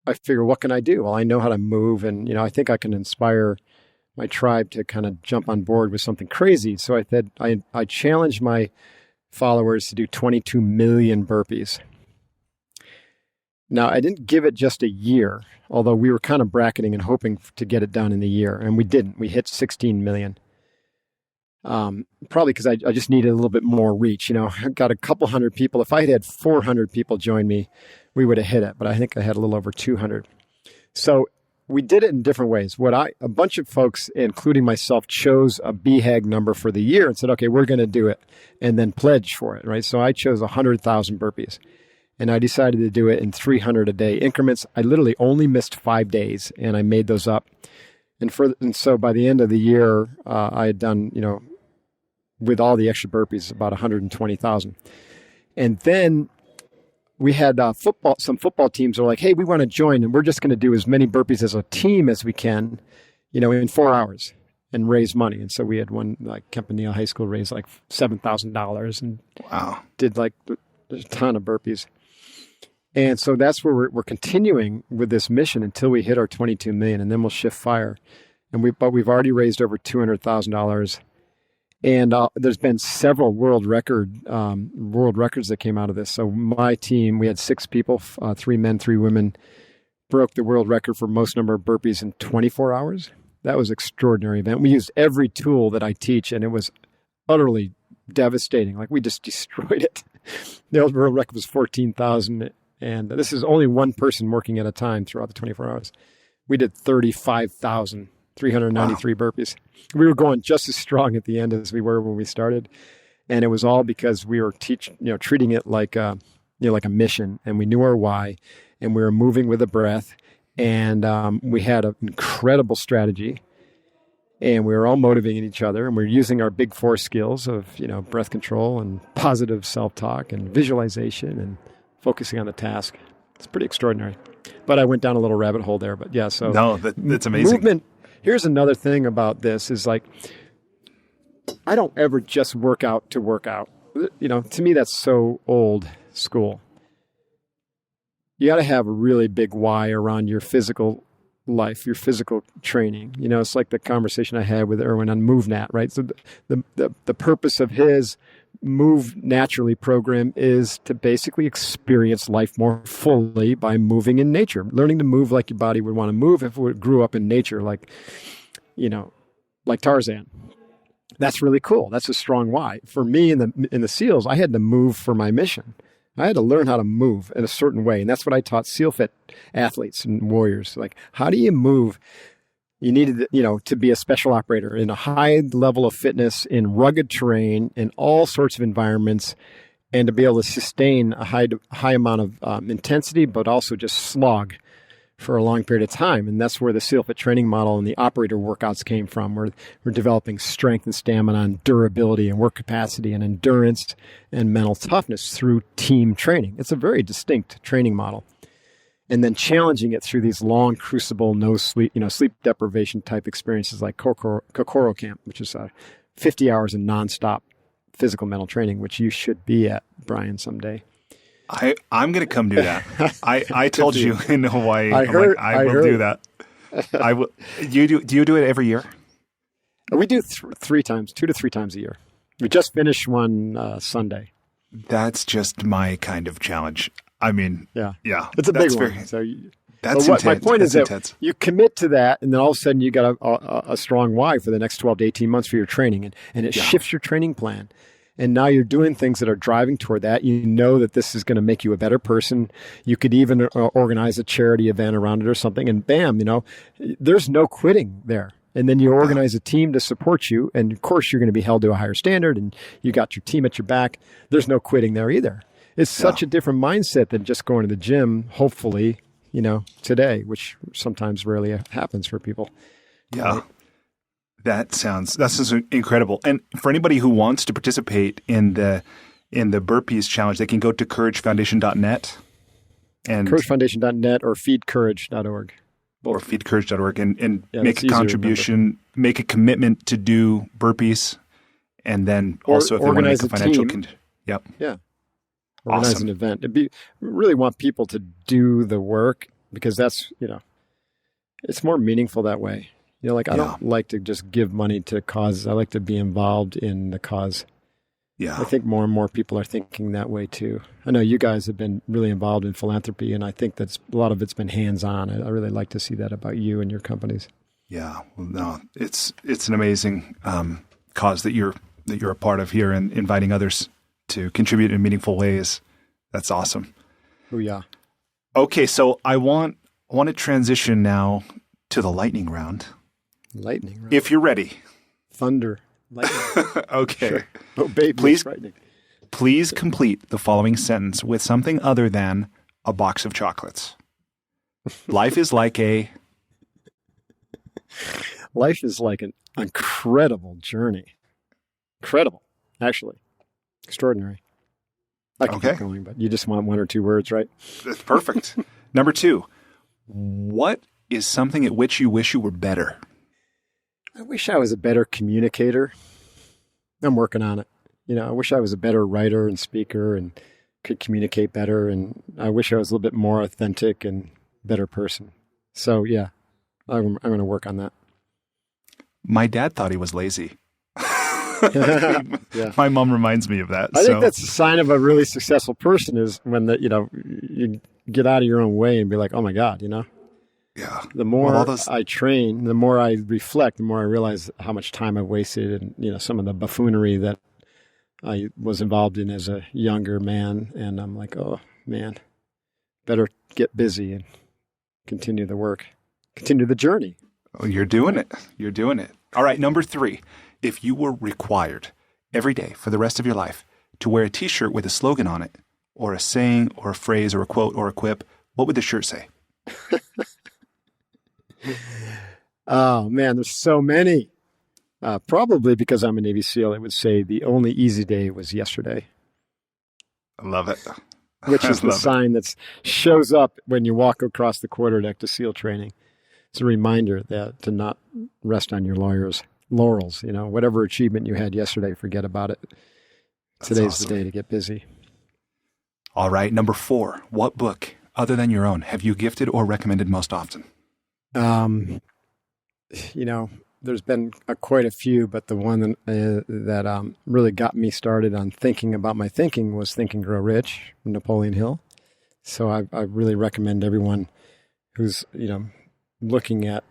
I figure, what can I do? Well, I know how to move, and I think I can inspire my tribe to kind of jump on board with something crazy. So I said I challenged my followers to do 22 million burpees. Now, I didn't give it just a year, although we were kind of bracketing and hoping to get it done in a year, and we didn't. We hit 16 million. Probably because I just needed a little bit more reach. I got a couple hundred people. If I had had 400 people join me, we would have hit it, but I think I had a little over 200. So we did it in different ways. A bunch of folks, including myself, chose a BHAG number for the year and said, okay, we're going to do it, and then pledge for it, right? So I chose 100,000 burpees, and I decided to do it in 300 a day increments. I literally only missed 5 days, and I made those up. And so by the end of the year, I had done, with all the extra burpees, about 120,000. And then we had some football teams were like, hey, we want to join, and we're just going to do as many burpees as a team as we can, in 4 hours and raise money. And so we had one, like Campanile High School raised like $7,000 and did like a ton of burpees. And so that's where we're continuing with this mission until we hit our 22 million, and then we'll shift fire. But we've already raised over $200,000. And there's been several world records that came out of this. So my team, we had 6 people, 3 men, 3 women, broke the world record for most number of burpees in 24 hours. That was an extraordinary event. We used every tool that I teach, and it was utterly devastating. Like, we just destroyed it. The world record was 14,000, and this is only one person working at a time throughout the 24 hours. We did 35,393 burpees. We were going just as strong at the end as we were when we started. And it was all because we were treating it like a mission, and we knew our why, and we were moving with the breath, and we had an incredible strategy, and we were all motivating each other, and we were using our big 4 skills of, breath control and positive self-talk and visualization and focusing on the task. It's pretty extraordinary. But I went down a little rabbit hole there, but yeah, so. No, that's amazing. Movement. Here's another thing about this is like, I don't ever just work out to work out. To me, that's so old school. You got to have a really big why around your physical life, your physical training. It's like the conversation I had with Erwin on MoveNat, right? So the purpose of his Move Naturally program is to basically experience life more fully by moving in nature, learning to move like your body would want to move if it grew up in nature, like Tarzan. That's really cool. That's a strong why. For me in the SEALs, I had to move for my mission. I had to learn how to move in a certain way. And that's what I taught SealFit athletes and warriors. Like, how do you move? You needed, to be a special operator in a high level of fitness, in rugged terrain, in all sorts of environments, and to be able to sustain a high amount of intensity, but also just slog for a long period of time. And that's where the SealFit training model and the operator workouts came from. We're developing strength and stamina and durability and work capacity and endurance and mental toughness through team training. It's a very distinct training model. And then challenging it through these long crucible, no sleep, sleep deprivation type experiences like Kokoro Camp, which is 50 hours of nonstop physical mental training, which you should be at, Brian, someday. I'm going to come do that. I told you in Hawaii. I will do that. I will. Do you do it every year? We do 2 to 3 times a year. We just finished one Sunday. That's just my kind of challenge. I mean, yeah, it's a big one. That's intense. My point is that you commit to that, and then all of a sudden you got a strong why for the next 12 to 18 months for your training, and it shifts your training plan. And now you're doing things that are driving toward that. You know that this is going to make you a better person. You could even organize a charity event around it or something, and bam, there's no quitting there. And then you organize a team to support you, and of course you're going to be held to a higher standard, and you got your team at your back. There's no quitting there either. It's such a different mindset than just going to the gym, hopefully, today, which sometimes rarely happens for people. Yeah. Right? That sounds incredible. And for anybody who wants to participate in the burpees challenge, they can go to couragefoundation.net and couragefoundation.net or feedcourage.org. Or feedcourage.org and make a contribution, make a commitment to do burpees, and then also if they want to make a financial Yep. Yeah. Organize an event. We really want people to do the work because that's, it's more meaningful that way. I don't like to just give money to causes. I like to be involved in the cause. Yeah. I think more and more people are thinking that way too. I know you guys have been really involved in philanthropy, and I think that's a lot of it's been hands-on. I really like to see that about you and your companies. Yeah. Well, no, it's an amazing cause that you're a part of here, and inviting others to contribute in meaningful ways. That's awesome. Oh yeah. Okay, so I want to transition now to the lightning round. Lightning round. If you're ready. Thunder. Lightning. Okay. Sure. Oh, baby, please complete the following sentence with something other than a box of chocolates. Life is like an incredible journey. Incredible, actually. Extraordinary. I can keep going, but you just want 1 or 2 words, right? That's perfect. Number 2, what is something at which you wish you were better? I wish I was a better communicator. I'm working on it. I wish I was a better writer and speaker and could communicate better. And I wish I was a little bit more authentic and better person. So yeah, I'm going to work on that. My dad thought he was lazy. Yeah. My mom reminds me of that. I think that's a sign of a really successful person is when you get out of your own way and be like, oh my God, Yeah. The more I train, the more I reflect, the more I realize how much time I've wasted and, some of the buffoonery that I was involved in as a younger man. And I'm like, oh man, better get busy and continue the work, continue the journey. Oh, you're doing it. You're doing it. All right. Number 3, if you were required every day for the rest of your life to wear a t-shirt with a slogan on it or a saying or a phrase or a quote or a quip, what would the shirt say? Oh man, there's so many. Probably because I'm a Navy SEAL, it would say the only easy day was yesterday. I love it. Which is the sign that shows up when you walk across the quarterdeck to SEAL training. It's a reminder that to not rest on your laurels. Whatever achievement you had yesterday, forget about it. Today's the day to get busy. All right. Number 4, what book other than your own have you gifted or recommended most often? There's been quite a few, but the one that really got me started on thinking about my thinking was Think and Grow Rich from Napoleon Hill. So I really recommend everyone who's, looking at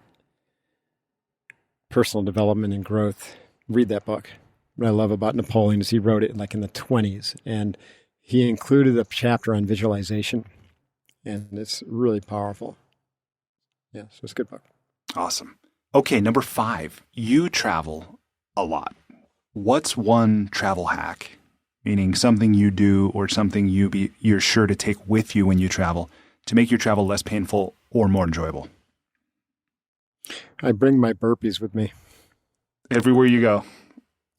personal development and growth, read that book. What I love about Napoleon is he wrote it in the 1920s, and he included a chapter on visualization, and it's really powerful. Yeah, so it's a good book. Awesome. Okay, number 5, you travel a lot. What's one travel hack, meaning something you do or something you're sure to take with you when you travel to make your travel less painful or more enjoyable? I bring my burpees with me. Everywhere you go.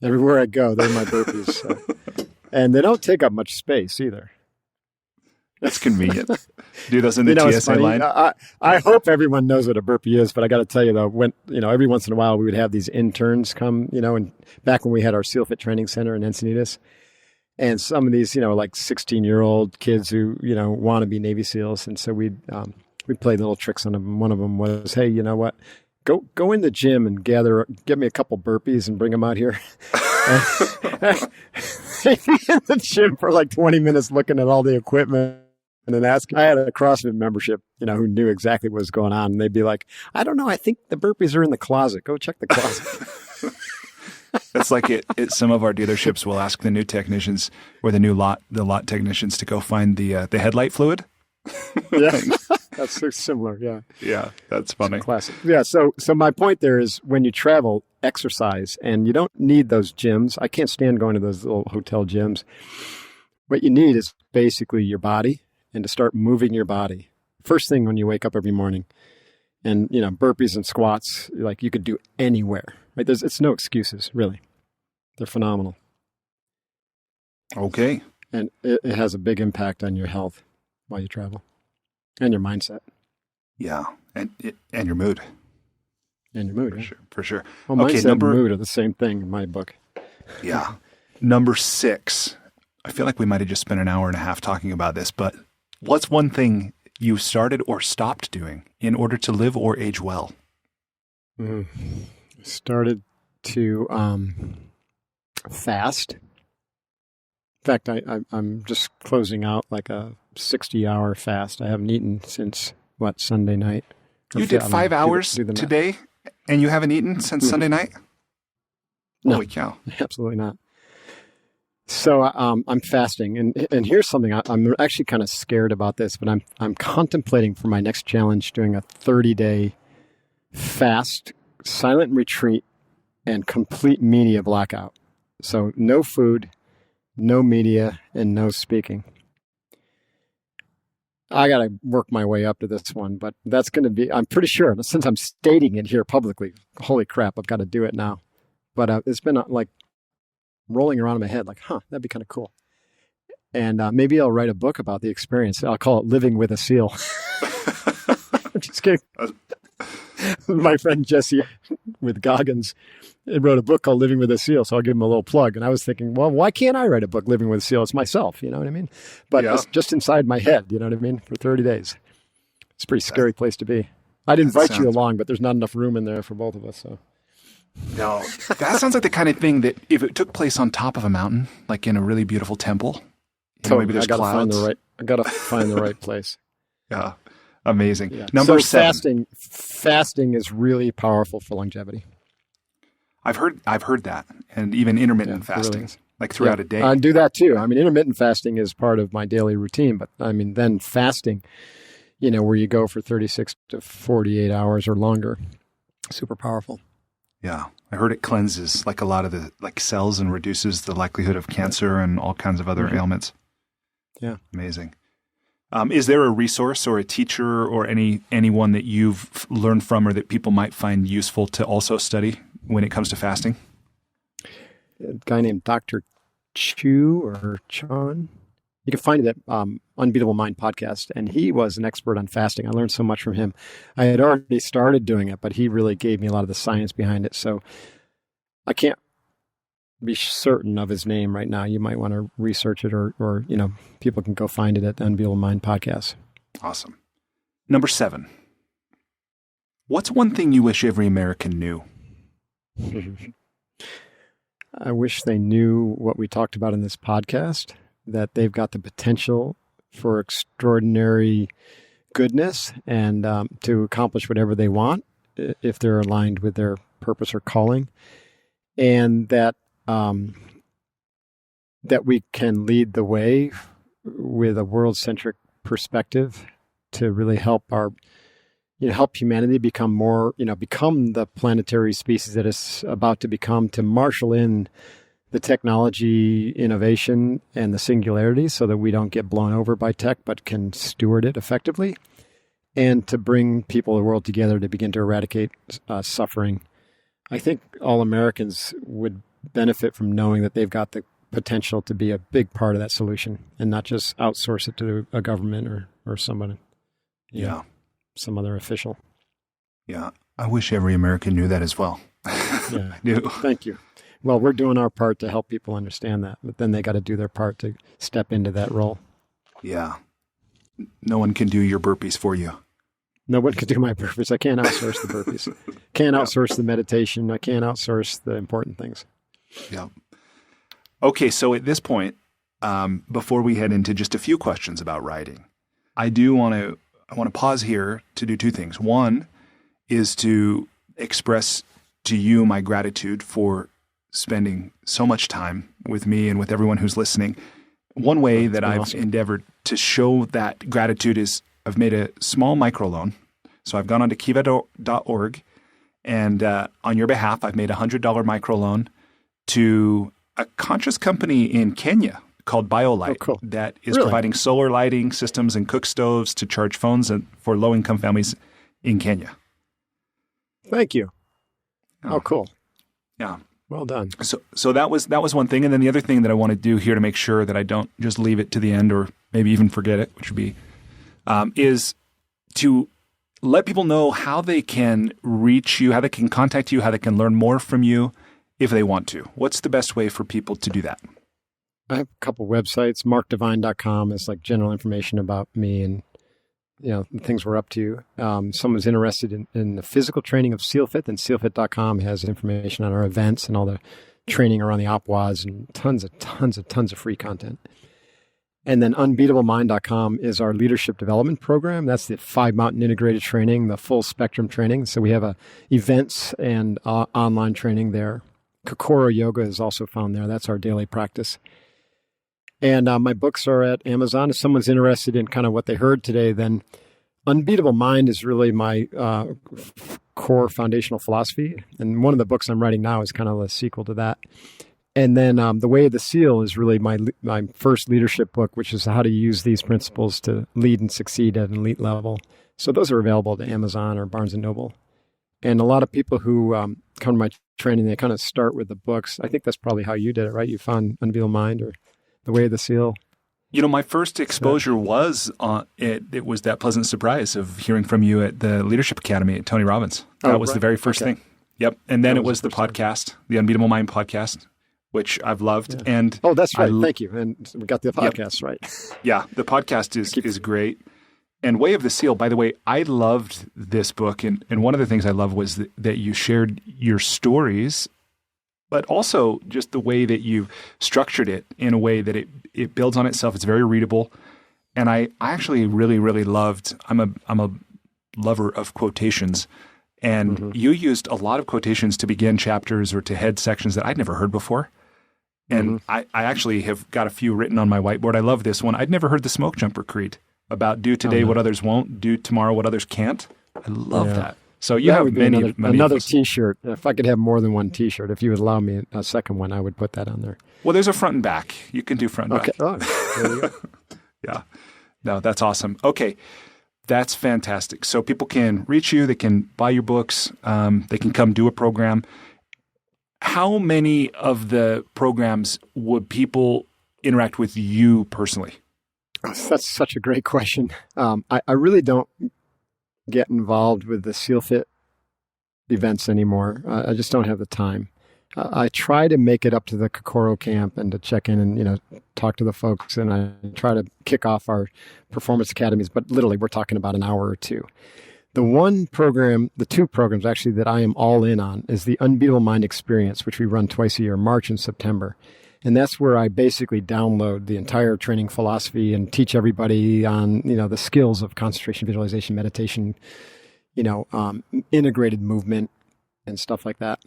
Everywhere I go, they're my burpees. And they don't take up much space either. That's convenient. Do those in the TSA line. I hope everyone knows what a burpee is, but I got to tell you though, when every once in a while we would have these interns come, and back when we had our SealFit training center in Encinitas, and some of these, like 16-year-old kids who want to be Navy SEALs, and so we played little tricks on them. One of them was, hey, you know what? Go in the gym and get me a couple burpees and bring them out here. They'd be in the gym for like 20 minutes looking at all the equipment. And then I had a CrossFit membership, who knew exactly what was going on. And they'd be like, I don't know. I think the burpees are in the closet. Go check the closet. That's like some of our dealerships will ask the new technicians or the lot technicians to go find the headlight fluid. Yeah, that's so similar. Yeah. Yeah. That's funny. Classic. Yeah. So my point there is when you travel, exercise, and you don't need those gyms. I can't stand going to those little hotel gyms. What you need is basically your body, and to start moving your body first thing when you wake up every morning. And, burpees and squats, like you could do anywhere, right? It's no excuses, really. They're phenomenal. Okay. And it has a big impact on your health while you travel and your mindset. Yeah. And your mood. And your mood. For sure. Well, mindset and mood are the same thing in my book. Yeah. Number 6. I feel like we might have just spent an hour and a half talking about this, but what's one thing you started or stopped doing in order to live or age well? Started to fast. In fact, I'm just closing out like a 60-hour fast. I haven't eaten since, Sunday night. You did 5 hours today, and you haven't eaten since Sunday night? No, holy cow. Absolutely not. So I'm fasting, and here's something I'm actually kind of scared about this, but I'm contemplating for my next challenge doing a 30-day fast, silent retreat, and complete media blackout. So no food, no media, and no speaking. I got to work my way up to this one, but that's going to be, I'm pretty sure, since I'm stating it here publicly, holy crap, I've got to do it now. But it's been like rolling around in my head, like, that'd be kind of cool. And maybe I'll write a book about the experience. I'll call it Living with a SEAL. I'm just kidding. My friend Jesse with Goggins wrote a book called Living with a SEAL, so I'll give him a little plug. And I was thinking, well, why can't I write a book, Living with a SEAL? It's myself, you know what I mean? But it's just inside my head, you know what I mean, for 30 days. It's a pretty scary place to be. I'd invite you along, but there's not enough room in there for both of us, so... No, that sounds like the kind of thing that if it took place on top of a mountain, like in a really beautiful temple, maybe there's clouds. I got to find the right place. Yeah, amazing. Yeah. Number 7. Fasting is really powerful for longevity. I've heard that, and even intermittent fasting, really like throughout a day. I do that too. I mean, intermittent fasting is part of my daily routine, but I mean, then fasting, where you go for 36 to 48 hours or longer, super powerful. Yeah, I heard it cleanses like a lot of the cells and reduces the likelihood of cancer and all kinds of other ailments. Yeah, amazing. Is there a resource or a teacher or anyone that you've learned from or that people might find useful to also study when it comes to fasting? A guy named Dr. Chu or Chan. You can find it at Unbeatable Mind podcast, and he was an expert on fasting. I learned so much from him. I had already started doing it, but he really gave me a lot of the science behind it. So I can't be certain of his name right now. You might want to research it, or people can go find it at Unbeatable Mind podcast. Awesome. Number 7. What's one thing you wish every American knew? I wish they knew what we talked about in this podcast, that they've got the potential for extraordinary goodness and to accomplish whatever they want if they're aligned with their purpose or calling, and that that we can lead the way with a world-centric perspective to really help help humanity become more, become the planetary species that it's about to become, to marshal in the technology innovation and the singularity so that we don't get blown over by tech, but can steward it effectively. and to bring people of the world together to begin to eradicate suffering. I think all Americans would benefit from knowing that they've got the potential to be a big part of that solution and not just outsource it to a government or somebody. Yeah. Some other official. Yeah. I wish every American knew that as well. Yeah. I do. Thank you. Well, we're doing our part to help people understand that, but then they got to do their part to step into that role. Yeah. No one can do your burpees for you. No one can do my burpees. I can't outsource the burpees. Can't outsource the meditation. I can't outsource the important things. Yeah. Okay. So at this point, before we head into just a few questions about writing, I want to pause here to do two things. One is to express to you my gratitude for spending so much time with me and with everyone who's listening. One way that I've endeavored to show that gratitude is I've made a small microloan. So I've gone onto kiva.org and on your behalf, I've made a $100 microloan to a conscious company in Kenya called BioLight that is providing solar lighting systems and cook stoves to charge phones for low-income families in Kenya. Thank you. Oh, cool. Yeah. Well done. So that was one thing. And then the other thing that I want to do here to make sure that I don't just leave it to the end or maybe even forget it, which would be, is to let people know how they can reach you, how they can contact you, how they can learn more from you if they want to. What's the best way for people to do that? I have a couple websites. markdivine.com is like general information about me and the things we're up to. Someone's interested in the physical training of SealFit, then SealFit.com has information on our events and all the training around the OPWAs and tons of free content. And then unbeatablemind.com is our leadership development program. That's the 5-mountain integrated training, the full spectrum training. So we have events and online training there. Kokoro Yoga is also found there. That's our daily practice. And my books are at Amazon. If someone's interested in kind of what they heard today, then Unbeatable Mind is really my core foundational philosophy. And one of the books I'm writing now is kind of a sequel to that. And then The Way of the SEAL is really my first leadership book, which is how to use these principles to lead and succeed at an elite level. So those are available to Amazon or Barnes & Noble. And a lot of people who come to my training, they kind of start with the books. I think that's probably how you did it, right? You found Unbeatable Mind or The Way of the SEAL. My first exposure was it was that pleasant surprise of hearing from you at the Leadership Academy at Tony Robbins. That was the very first thing. Yep. And then it was the podcast, the Unbeatable Mind podcast, which I've loved. Yeah. And that's right. Thank you. And we got the podcast right. Yeah, the podcast is great. And Way of the SEAL, by the way, I loved this book. And one of the things I loved was that you shared your stories, but also just the way that you structured it in a way that it builds on itself. It's very readable. And I actually really, really loved, I'm a lover of quotations. And you used a lot of quotations to begin chapters or to head sections that I'd never heard before. And I actually have got a few written on my whiteboard. I love this one. I'd never heard the Smoke Jumper Creed about do today what others won't, do tomorrow what others can't. I love that. So you have many another T-shirt. If I could have more than one T-shirt, if you would allow me a second one, I would put that on there. Well, there's a front and back. You can do front and back. Oh, there you go. Yeah. No, that's awesome. Okay. That's fantastic. So people can reach you. They can buy your books. They can come do a program. How many of the programs would people interact with you personally? That's such a great question. I really don't get involved with the SealFit events anymore. I just don't have the time. I try to make it up to the Kokoro camp and to check in and, talk to the folks. And I try to kick off our performance academies, but literally we're talking about an hour or two. The two programs actually that I am all in on is the Unbeatable Mind Experience, which we run twice a year, March and September. And that's where I basically download the entire training philosophy and teach everybody on, the skills of concentration, visualization, meditation, integrated movement and stuff like that.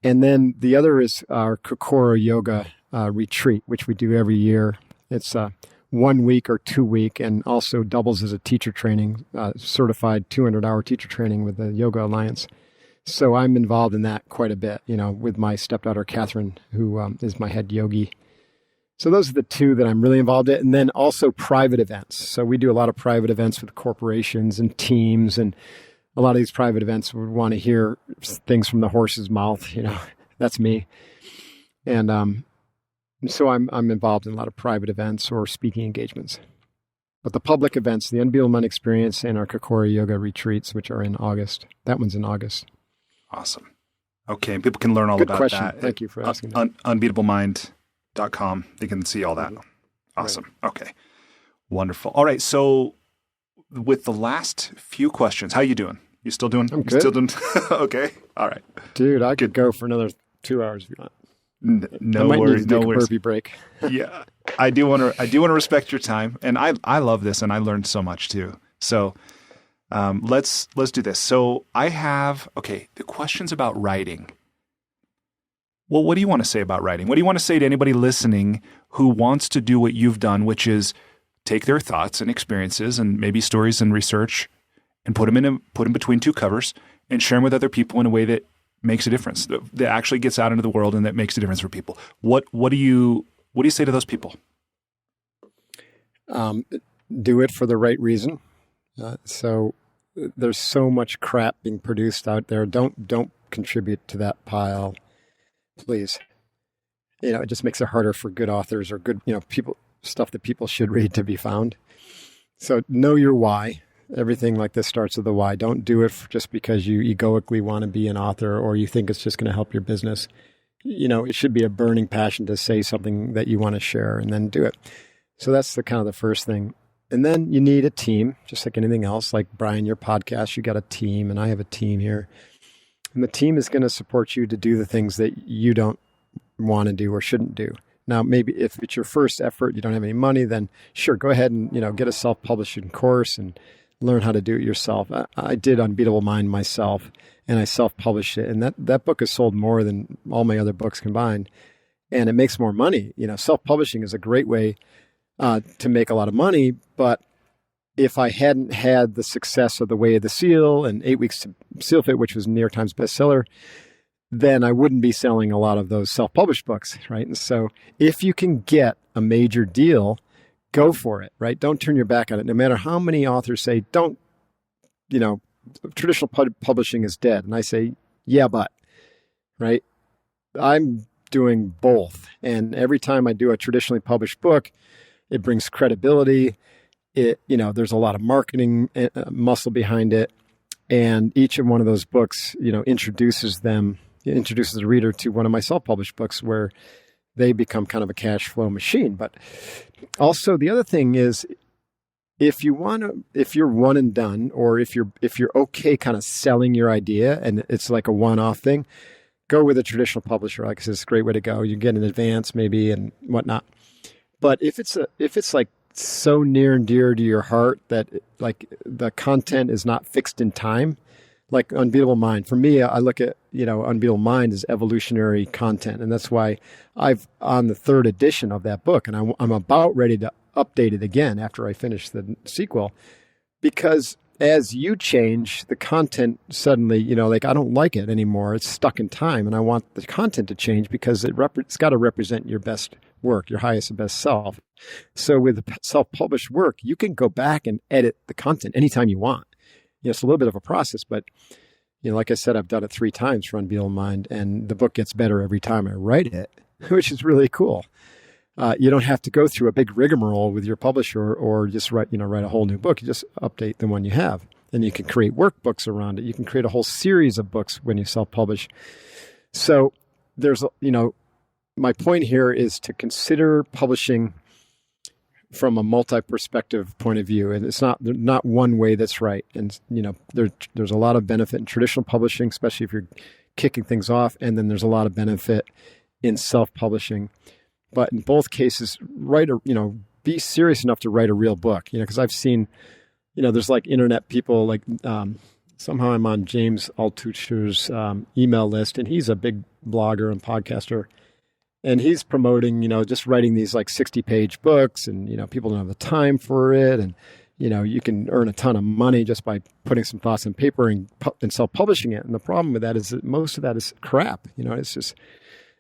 And then the other is our Kokoro Yoga retreat, which we do every year. It's 1 week or 2 week and also doubles as a teacher training, certified 200-hour teacher training with the Yoga Alliance. So I'm involved in that quite a bit, with my stepdaughter, Catherine, who is my head yogi. So those are the two that I'm really involved in. And then also private events. So we do a lot of private events with corporations and teams, and a lot of these private events would want to hear things from the horse's mouth. That's me. And so I'm involved in a lot of private events or speaking engagements. But the public events, the Unbeatable Mind Experience and our Kokoro Yoga retreats, which are in August. That one's in August. Awesome. Okay, and people can learn all Good about question. that. Thank you for asking that. Unbeatablemind.com. They can see all that. Awesome. Right. Okay. Wonderful. All right. So with the last few questions, how you doing? You still doing? I'm good. Still doing? Okay. All right. Dude, I could go for another 2 hours if you want. No worries. No worries. Burpee break. Yeah, I do want to respect your time, and I love this, and I learned so much too. So, let's do this. So I have the questions about writing. Well, what do you want to say about writing? What do you want to say to anybody listening who wants to do what you've done, which is take their thoughts and experiences and maybe stories and research and put them between two covers and share them with other people in a way that makes a difference, that actually gets out into the world and that makes a difference for people. What do you say to those people? Do it for the right reason. So there's so much crap being produced out there. Don't contribute to that pile, please. It just makes it harder for good authors or good, stuff that people should read to be found. So know your why. Everything like this starts with the why. Don't do it just because you egoically want to be an author or you think it's just going to help your business. It should be a burning passion to say something that you want to share and then do it. So that's the first thing. And then you need a team, just like anything else. Like Brian, your podcast, you got a team, and I have a team here. And the team is going to support you to do the things that you don't want to do or shouldn't do. Now, maybe if it's your first effort, you don't have any money, then sure, go ahead and, get a self-publishing course and learn how to do it yourself. I did Unbeatable Mind myself, and I self-published it. And that book has sold more than all my other books combined. And it makes more money. Self-publishing is a great way to make a lot of money. But if I hadn't had the success of The Way of the Seal and 8 Weeks to SealFit, which was a New York Times bestseller, then I wouldn't be selling a lot of those self-published books, right? And so if you can get a major deal, go for it, right? Don't turn your back on it. No matter how many authors say, traditional publishing is dead. And I say, yeah, but, right? I'm doing both. And every time I do a traditionally published book, it brings credibility. There's a lot of marketing muscle behind it. And each of one of those books, introduces the reader to one of my self-published books where they become kind of a cash flow machine. But also the other thing is, if you're one and done, or if you're okay kind of selling your idea and it's like a one-off thing, go with a traditional publisher. Like I said, it's a great way to go. You get an advance maybe and whatnot. But if it's like so near and dear to your heart that like the content is not fixed in time, like Unbeatable Mind. For me, I look at, Unbeatable Mind as evolutionary content. And that's why I've on the 3rd edition of that book, and I'm about ready to update it again after I finish the sequel, because as you change, the content suddenly, I don't like it anymore. It's stuck in time, and I want the content to change because it's got to represent your best work, your highest and best self. So with the self-published work, you can go back and edit the content anytime you want. It's a little bit of a process, but like I said, I've done it 3 times for Unbeatable Mind, and the book gets better every time I write it, which is really cool. You don't have to go through a big rigmarole with your publisher or just write a whole new book. You just update the one you have, and you can create workbooks around it. You can create a whole series of books when you self-publish. So there's, my point here is to consider publishing from a multi-perspective point of view. And it's not one way that's right. And, there's a lot of benefit in traditional publishing, especially if you're kicking things off. And then there's a lot of benefit in self-publishing. But in both cases, be serious enough to write a real book, because I've seen, there's like internet people, like somehow I'm on James Altucher's email list, and he's a big blogger and podcaster. And he's promoting, just writing these like 60-page books, and, people don't have the time for it. And, you can earn a ton of money just by putting some thoughts on paper and self-publishing it. And the problem with that is that most of that is crap. It's just,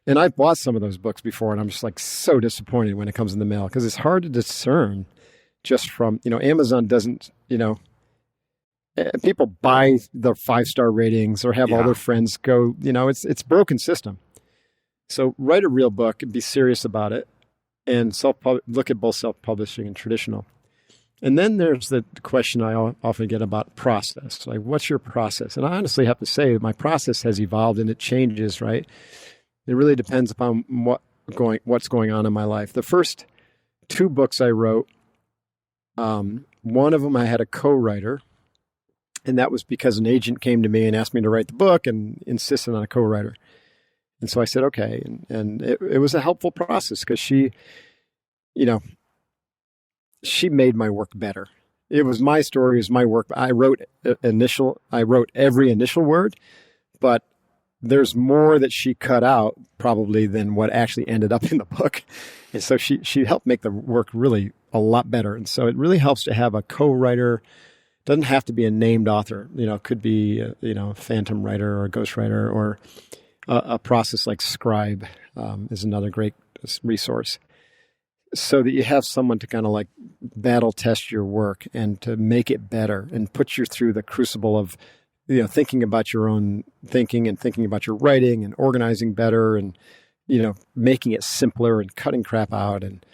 And I've bought some of those books before, and I'm just like so disappointed when it comes in the mail because it's hard to discern just from, Amazon doesn't, people buy the 5-star ratings or have all their friends go, it's a broken system. So write a real book and be serious about it and look at both self-publishing and traditional. And then there's the question I often get about process. Like, what's your process? And I honestly have to say my process has evolved and it changes, right? It really depends upon what's going on in my life. The first 2 books I wrote, one of them I had a co-writer, and that was because an agent came to me and asked me to write the book and insisted on a co-writer. And so I said, okay. And it was a helpful process because she made my work better. It was my story, it was my work. I wrote every initial word, but there's more that she cut out probably than what actually ended up in the book. And so she helped make the work really a lot better. And so it really helps to have a co-writer. Doesn't have to be a named author. It could be a phantom writer or a ghostwriter, or a process like Scribe is another great resource. So that you have someone to kind of like battle test your work and to make it better and put you through the crucible of, thinking about your own thinking and thinking about your writing and organizing better and, making it simpler and cutting crap out and,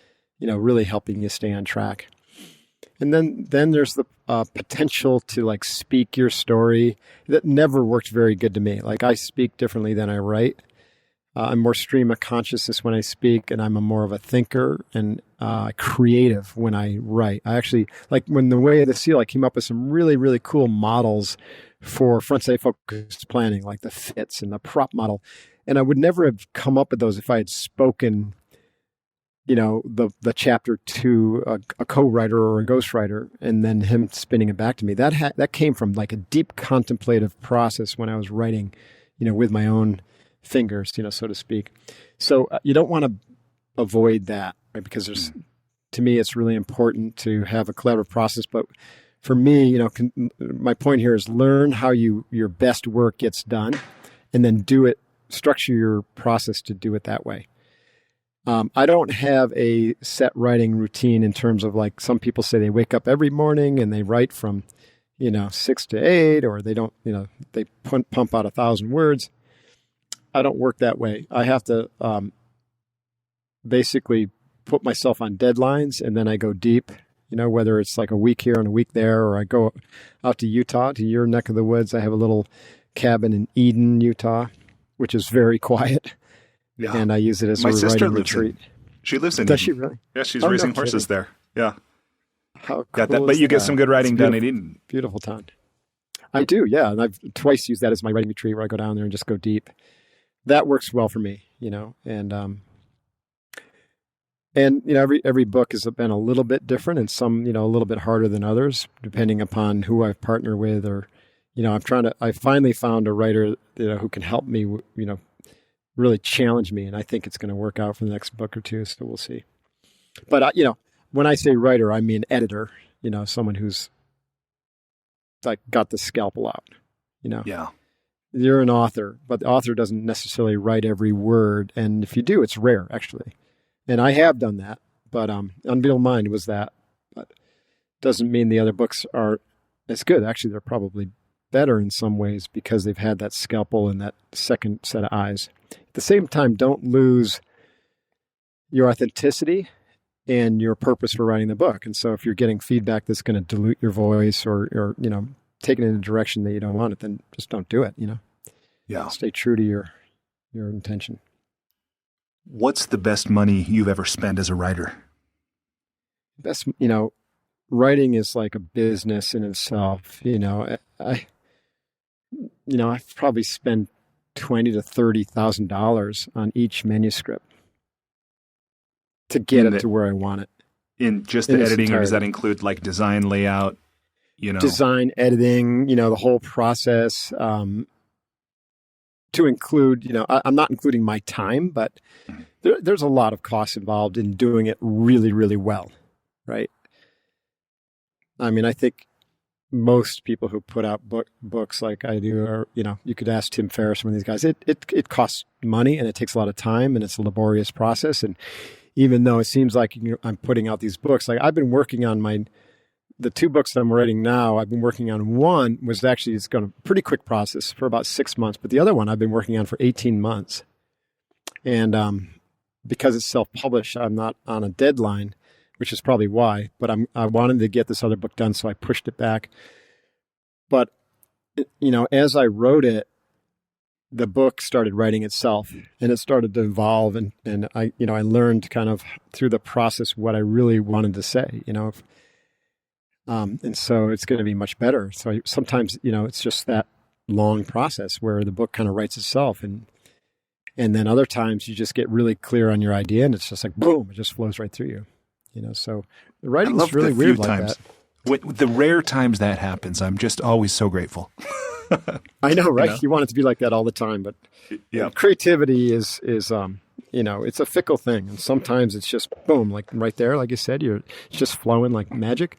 really helping you stay on track. And then there's the potential to like speak your story. That never worked very good to me. Like I speak differently than I write. I'm more stream of consciousness when I speak, and I'm more of a thinker and creative when I write. I actually, like when The Way of the Seal, I came up with some really, really cool models for front-side focused planning, like the fits and the prop model. And I would never have come up with those if I had spoken, the chapter to a co-writer or a ghostwriter, and then him spinning it back to me. That came from like a deep contemplative process when I was writing, with my own fingers, so to speak. So you don't want to avoid that, right? Because to me, it's really important to have a collaborative process. But for me, my point here is learn how your best work gets done, and then structure your process to do it that way. I don't have a set writing routine in terms of like some people say they wake up every morning and they write from, 6 to 8, or they don't, they pump out 1,000 words. I don't work that way. I have to basically put myself on deadlines, and then I go deep, whether it's like a week here and a week there, or I go out to Utah, to your neck of the woods. I have a little cabin in Eden, Utah, which is very quiet. Yeah. And I use it as a writing retreat. She lives in Does Eden. she really? Yeah, she's raising horses there. Yeah. How cool but you get some good writing done in Eden. Beautiful town. I do, yeah. And I've twice used that as my writing retreat where I go down there and just go deep. That works well for me, and every book has been a little bit different, and some, a little bit harder than others, depending upon who I've partnered with, or, I finally found a writer, who can help me, really challenge me. And I think it's going to work out for the next book or two. So we'll see. But, when I say writer, I mean editor, someone who's like got the scalpel out, Yeah. You're an author, but the author doesn't necessarily write every word. And if you do, it's rare, actually. And I have done that, but Unbeatable Mind was that. But doesn't mean the other books are as good. Actually, they're probably better in some ways because they've had that scalpel and that second set of eyes. At the same time, don't lose your authenticity and your purpose for writing the book. And so if you're getting feedback that's going to dilute your voice or take it in a direction that you don't want it, then just don't do it, Yeah. Stay true to your intention. What's the best money you've ever spent as a writer? Best, writing is like a business in itself. I've probably spent $20,000 to $30,000 on each manuscript to get it to where I want it. In just the editing, or does that include like design, layout? Design, editing, the whole process, to include, I'm not including my time, but there's a lot of costs involved in doing it really, really well. Right. I mean, I think most people who put out books like I do, or, you could ask Tim Ferriss, one of these guys, it costs money and it takes a lot of time and it's a laborious process. And even though it seems like I'm putting out these books, like I've been working on the 2 books that I'm writing now, I've been working on. One was actually, it's going a pretty quick process for about 6 months, but the other one I've been working on for 18 months. And because it's self-published, I'm not on a deadline, which is probably why, but I wanted to get this other book done, so I pushed it back. But, as I wrote it, the book started writing itself, and it started to evolve, and I learned kind of through the process what I really wanted to say, and so it's going to be much better. So sometimes, it's just that long process where the book kind of writes itself, and then other times you just get really clear on your idea, and it's just like, boom, it just flows right through you. So the writing is really weird like that. With the rare times that happens, I'm just always so grateful. I know, right? You want it to be like that all the time, but creativity is it's a fickle thing, and sometimes it's just boom, like right there, like you said, it's just flowing like magic,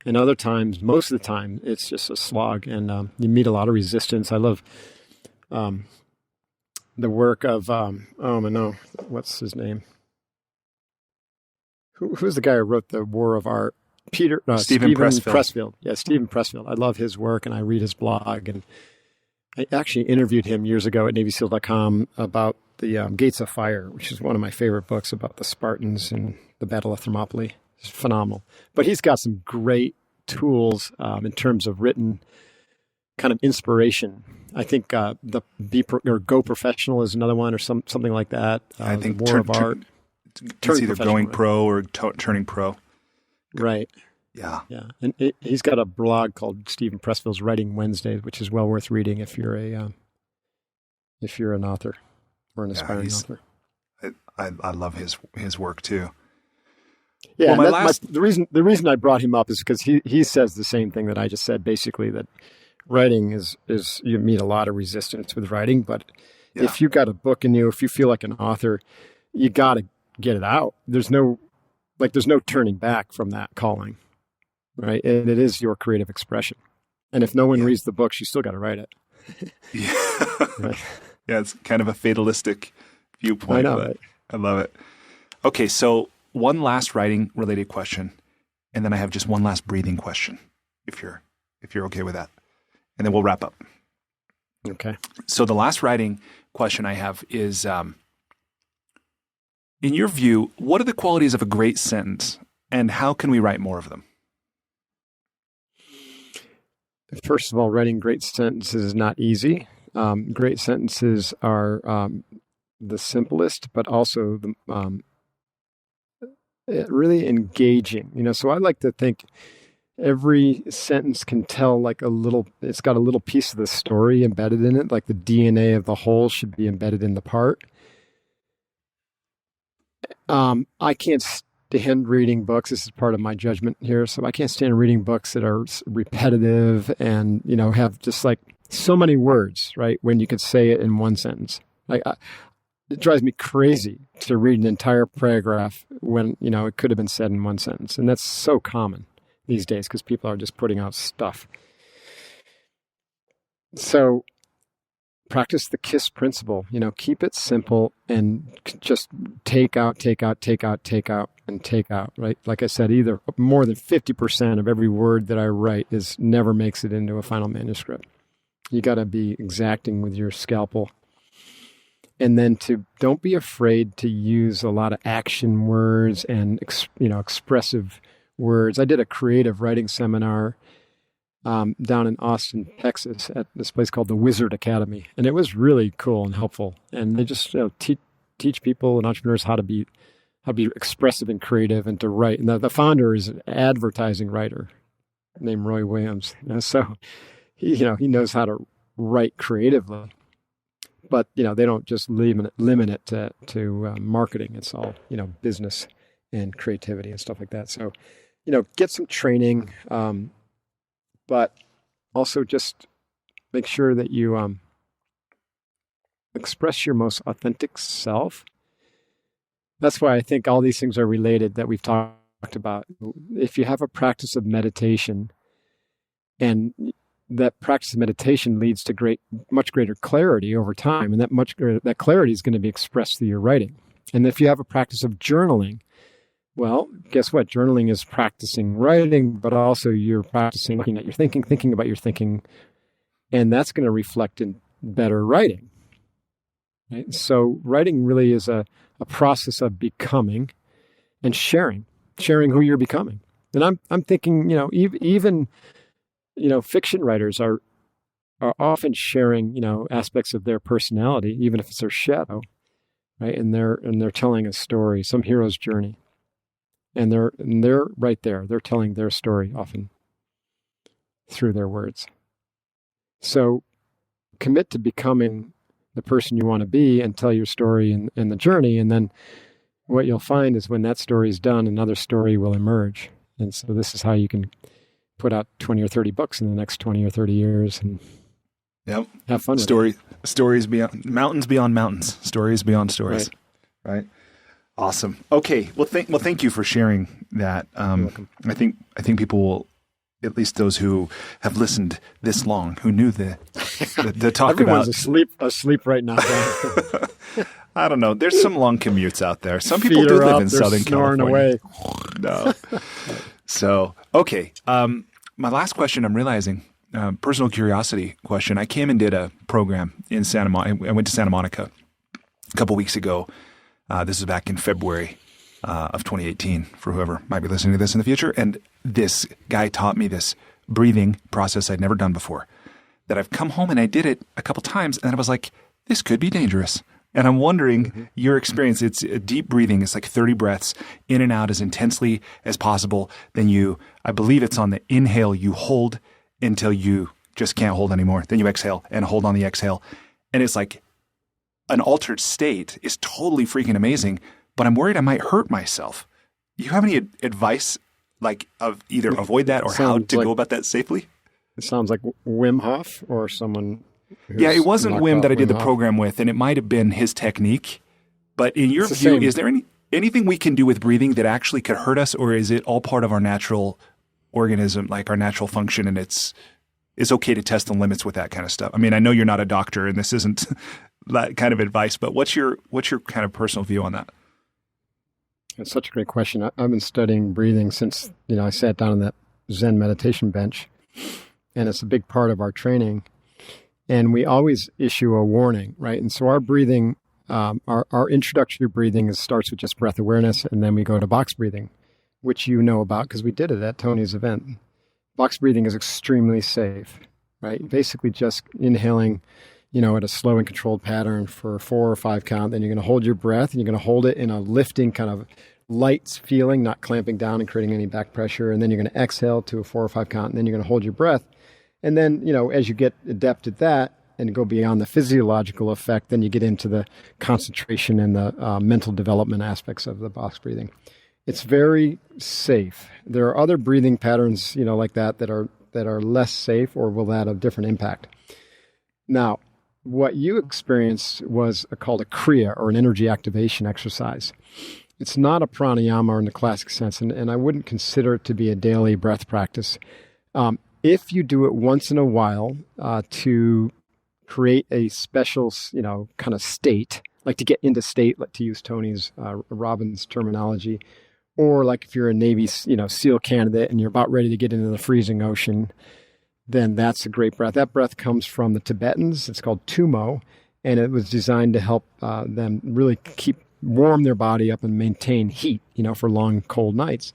and other times, most of the time, it's just a slog, and you meet a lot of resistance. I love the work of what's his name? Who's the guy who wrote The War of Art? Stephen Pressfield. Yeah, Stephen Pressfield. I love his work, and I read his blog. And I actually interviewed him years ago at NavySEAL.com about the Gates of Fire, which is one of my favorite books about the Spartans and the Battle of Thermopylae. It's phenomenal. But he's got some great tools in terms of written kind of inspiration. I think Go Professional is another one, or something like that. I think The War of Art. It's either going pro or turning pro. Right. Yeah. Yeah. And he's got a blog called Stephen Pressfield's Writing Wednesdays, which is well worth reading if you're an author or an aspiring author. I love his work too. Yeah. Well, the reason I brought him up is because he says the same thing that I just said, basically, that writing is you meet a lot of resistance with writing, but if you got a book in you, if you feel like an author, you got to get it out. There's no turning back from that calling, right? And it is your creative expression. And if no one reads the books, you still got to write it. Right? Yeah, it's kind of a fatalistic viewpoint. I know, but right? I love it. Okay, so one last writing related question, and then I have just one last breathing question, if you're okay with that, and then we'll wrap up. Okay. So the last writing question I have is, in your view, what are the qualities of a great sentence, and how can we write more of them? First of all, writing great sentences is not easy. Great sentences are the simplest, but also really engaging. So I like to think every sentence can tell it's got a little piece of the story embedded in it, like the DNA of the whole should be embedded in the part. I can't stand reading books. This is part of my judgment here. So I can't stand reading books that are repetitive and, have just like so many words, right? When you could say it in one sentence. It drives me crazy to read an entire paragraph when, it could have been said in one sentence. And that's so common these days because people are just putting out stuff. So practice the KISS principle, keep it simple and just take out, right? Like I said, either more than 50% of every word that I write never makes it into a final manuscript. You got to be exacting with your scalpel. And then don't be afraid to use a lot of action words and, expressive words. I did a creative writing seminar down in Austin, Texas, at this place called the Wizard Academy, and it was really cool and helpful. And they just teach people and entrepreneurs how to be expressive and creative and to write. And the founder is an advertising writer named Roy Williams. So he knows how to write creatively, but they don't just limit it to marketing. It's all business and creativity and stuff like that. So get some training. But also just make sure that you express your most authentic self. That's why I think all these things are related that we've talked about. If you have a practice of meditation And that practice of meditation leads to much greater clarity over time. And that clarity is going to be expressed through your writing. And if you have a practice of journaling, well, guess what? Journaling is practicing writing, but also you're practicing looking at your thinking about your thinking, and that's going to reflect in better writing. Right? So writing really is a process of becoming and sharing who you're becoming. And I'm thinking, even fiction writers are often sharing, aspects of their personality, even if it's their shadow, right? And they're telling a story, some hero's journey. And they're right there. They're telling their story often through their words. So commit to becoming the person you want to be and tell your story in the journey. And then what you'll find is when that story is done, another story will emerge. And so this is how you can put out 20 or 30 books in the next 20 or 30 years and have fun with it. Stories beyond mountains, beyond mountains, stories beyond stories. Right. Awesome. Okay. Well, thank you for sharing that. You're welcome. I think people will, at least those who have listened this long, who knew the talk Everyone's about asleep right now. I don't know. There's some long commutes out there. Some people do live in Southern California. Away. No. So, okay. My last question, I'm realizing, personal curiosity question. I came and did a program in Santa Monica. I went to Santa Monica a couple weeks ago. This is back in February of 2018 for whoever might be listening to this in the future. And this guy taught me this breathing process I'd never done before, that I've come home and I did it a couple times and I was like, this could be dangerous. And I'm wondering your experience. It's deep breathing. It's like 30 breaths in and out as intensely as possible. Then I believe it's on the inhale, you hold until you just can't hold anymore. Then you exhale and hold on the exhale. And it's like an altered state is totally freaking amazing, but I'm worried I might hurt myself. You have any advice like of either avoid that or how to go about that safely? It sounds like Wim Hof or someone. Yeah, it wasn't Wim that I did the program with, and it might have been his technique. But in your view, is there anything we can do with breathing that actually could hurt us, or is it all part of our natural organism, like our natural function, and it's okay to test the limits with that kind of stuff? I mean, I know you're not a doctor, and this isn't that kind of advice, but what's your kind of personal view on that? That's such a great question. I've been studying breathing since I sat down on that Zen meditation bench, and it's a big part of our training. And we always issue a warning, right? And so our breathing, our introductory breathing starts with just breath awareness, and then we go to box breathing, which you know about because we did it at Tony's event. Box breathing is extremely safe, right? Basically just inhaling, at a slow and controlled pattern for 4 or 5 count. Then you're going to hold your breath, and you're going to hold it in a lifting kind of light feeling, not clamping down and creating any back pressure. And then you're going to exhale to a 4 or 5 count, and then you're going to hold your breath. And then, as you get adept at that and go beyond the physiological effect, then you get into the concentration and the mental development aspects of the box breathing. It's very safe. There are other breathing patterns, like that are less safe or will have a different impact. Now, what you experienced was called a Kriya, or an energy activation exercise. It's not a pranayama in the classic sense, and I wouldn't consider it to be a daily breath practice. If you do it once in a while to create a special, kind of state, like to get into state, like to use Tony's Robbins terminology, or like if you're a Navy, SEAL candidate and you're about ready to get into the freezing ocean, then that's a great breath. That breath comes from the Tibetans. It's called Tumo, and it was designed to help them really warm their body up and maintain heat, for long, cold nights.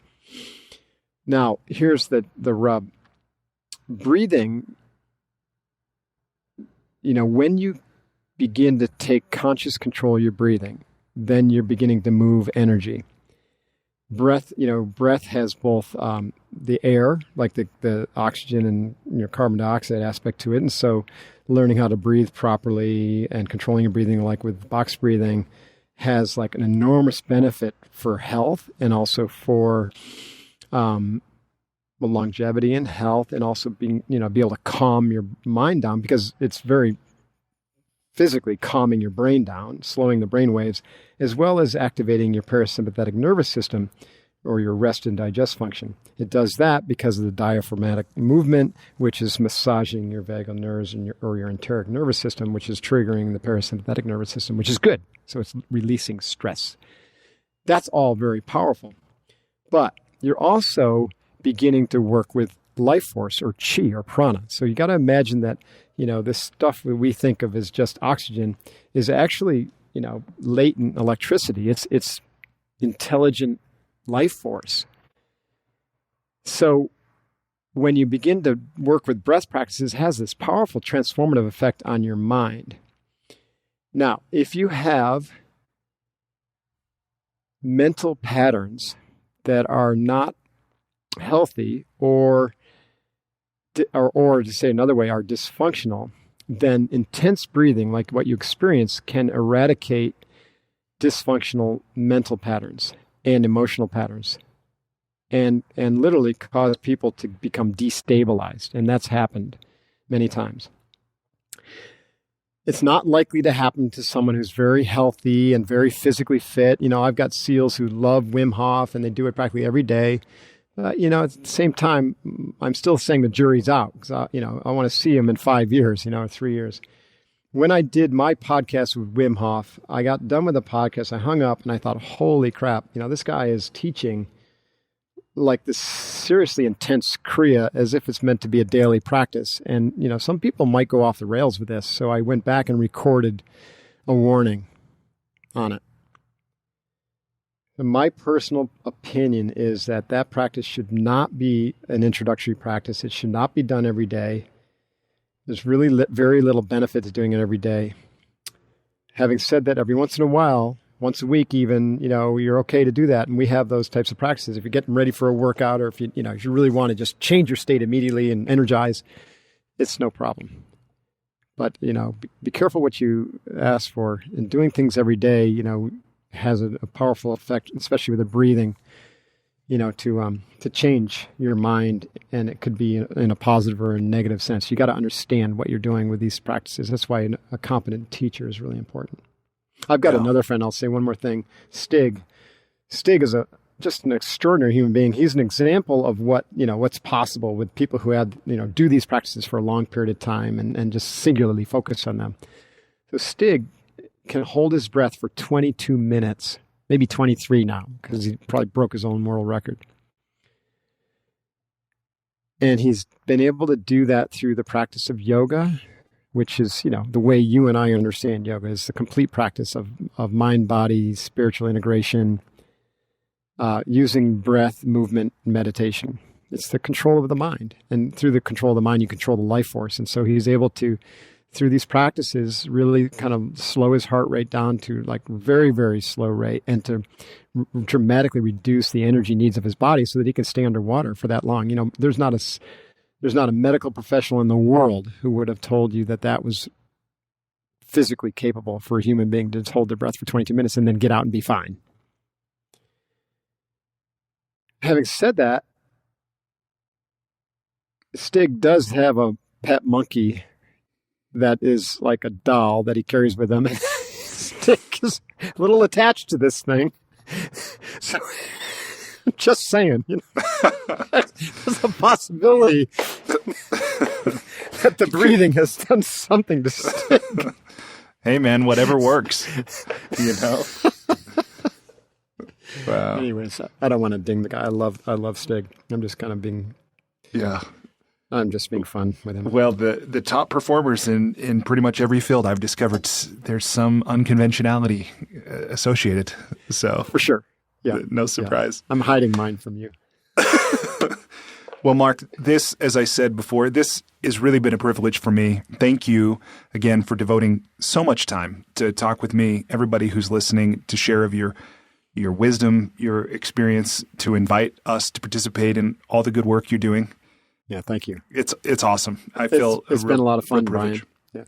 Now, here's the rub. Breathing, when you begin to take conscious control of your breathing, then you're beginning to move energy. Breath has both the air, like the oxygen and carbon dioxide aspect to it. And so learning how to breathe properly and controlling your breathing, like with box breathing, has like an enormous benefit for health and also for longevity and health, and also being, be able to calm your mind down, because it's very physically calming your brain down, slowing the brain waves, as well as activating your parasympathetic nervous system, or your rest and digest function. It does that because of the diaphragmatic movement, which is massaging your vagal nerves and your enteric nervous system, which is triggering the parasympathetic nervous system, which is good. So it's releasing stress. That's all very powerful. But you're also beginning to work with life force or chi or prana. So you got to imagine that, this stuff that we think of as just oxygen is actually, latent electricity. It's intelligent life force. So when you begin to work with breath practices, it has this powerful transformative effect on your mind. Now, if you have mental patterns that are not healthy or to say another way, are dysfunctional, then intense breathing, like what you experience, can eradicate dysfunctional mental patterns and emotional patterns and literally cause people to become destabilized. And that's happened many times. It's not likely to happen to someone who's very healthy and very physically fit. I've got SEALs who love Wim Hof and they do it practically every day. At the same time, I'm still saying the jury's out because, I want to see him in 5 years, or 3 years. When I did my podcast with Wim Hof, I got done with the podcast. I hung up and I thought, holy crap, this guy is teaching like this seriously intense Kriya as if it's meant to be a daily practice. And, some people might go off the rails with this. So I went back and recorded a warning on it. And my personal opinion is that practice should not be an introductory practice. It should not be done every day. There's really very little benefit to doing it every day. Having said that, every once in a while, once a week even, you're okay to do that. And we have those types of practices. If you're getting ready for a workout or if you really want to just change your state immediately and energize, it's no problem. But, be careful what you ask for. And doing things every day, has a powerful effect, especially with the breathing, to change your mind. And it could be in a positive or a negative sense. You got to understand what you're doing with these practices. That's why a competent teacher is really important. I've got another friend. I'll say one more thing. Stig. Stig is just an extraordinary human being. He's an example of what's possible with people who do these practices for a long period of time and just singularly focus on them. So Stig can hold his breath for 22 minutes, maybe 23 now, because he probably broke his own world record. And he's been able to do that through the practice of yoga, which is, the way you and I understand yoga is the complete practice of mind, body, spiritual integration, using breath, movement, meditation. It's the control of the mind. And through the control of the mind, you control the life force. And so he's able to, through these practices, really kind of slow his heart rate down to like very, very slow rate and to dramatically reduce the energy needs of his body so that he can stay underwater for that long. There's not a medical professional in the world who would have told you that was physically capable for a human being to just hold their breath for 22 minutes and then get out and be fine. Having said that, Stig does have a pet monkey that is like a doll that he carries with him. Stig is a little attached to this thing. So, just saying, there's a possibility that the breathing has done something to Stig. Hey, man, whatever works, Wow. Anyways, I don't want to ding the guy. I love Stig. I'm just kind of being... Yeah. I'm just being fun with him. Well, the top performers in pretty much every field I've discovered, there's some unconventionality associated. So for sure. Yeah. No surprise. Yeah. I'm hiding mine from you. Well, Mark, this, as I said before, this has really been a privilege for me. Thank you again for devoting so much time to talk with me, everybody who's listening, to share of your wisdom, your experience, to invite us to participate in all the good work you're doing. Yeah, thank you. It's awesome. It's been a lot of fun, Brian. Yeah.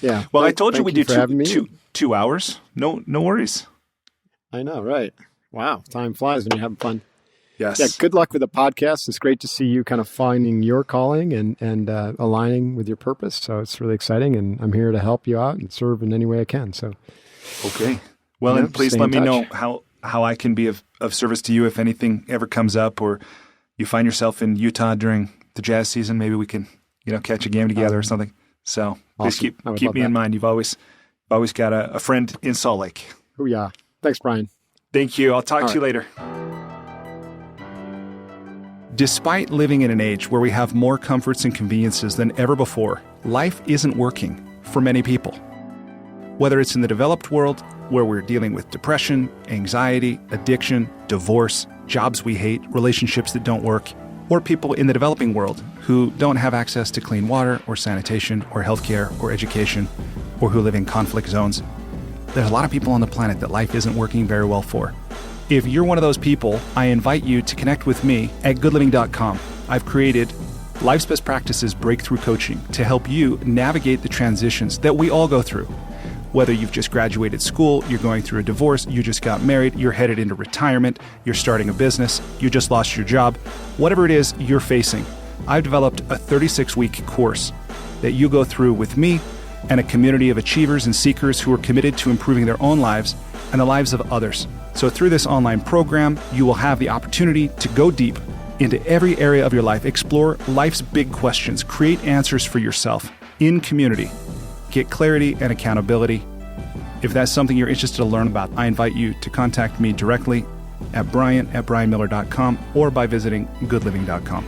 Yeah. Well, I told you we do 2 hours. No worries. I know, right? Wow, time flies when you're having fun. Yes. Yeah. Good luck with the podcast. It's great to see you kind of finding your calling and aligning with your purpose. So it's really exciting, and I'm here to help you out and serve in any way I can. So. Okay. Well, and please let me know how I can be of service to you if anything ever comes up, or you find yourself in Utah during the jazz season. Maybe we can, catch a game together or something. So please awesome. keep me in mind. You've always got a friend in Salt Lake. Oh, yeah. Thanks, Brian. Thank you. I'll talk to you later. Despite living in an age where we have more comforts and conveniences than ever before, life isn't working for many people. Whether it's in the developed world, where we're dealing with depression, anxiety, addiction, divorce, jobs we hate, relationships that don't work, or people in the developing world who don't have access to clean water or sanitation or healthcare or education, or who live in conflict zones, there's a lot of people on the planet that life isn't working very well for. If you're one of those people, I invite you to connect with me at goodliving.com. I've created Life's Best Practices Breakthrough Coaching to help you navigate the transitions that we all go through. Whether you've just graduated school, you're going through a divorce, you just got married, you're headed into retirement, you're starting a business, you just lost your job, whatever it is you're facing, I've developed a 36-week course that you go through with me and a community of achievers and seekers who are committed to improving their own lives and the lives of others. So through this online program, you will have the opportunity to go deep into every area of your life, explore life's big questions, create answers for yourself in community, get clarity and accountability. If that's something you're interested to learn about, I invite you to contact me directly at brian@brianmiller.com or by visiting goodliving.com.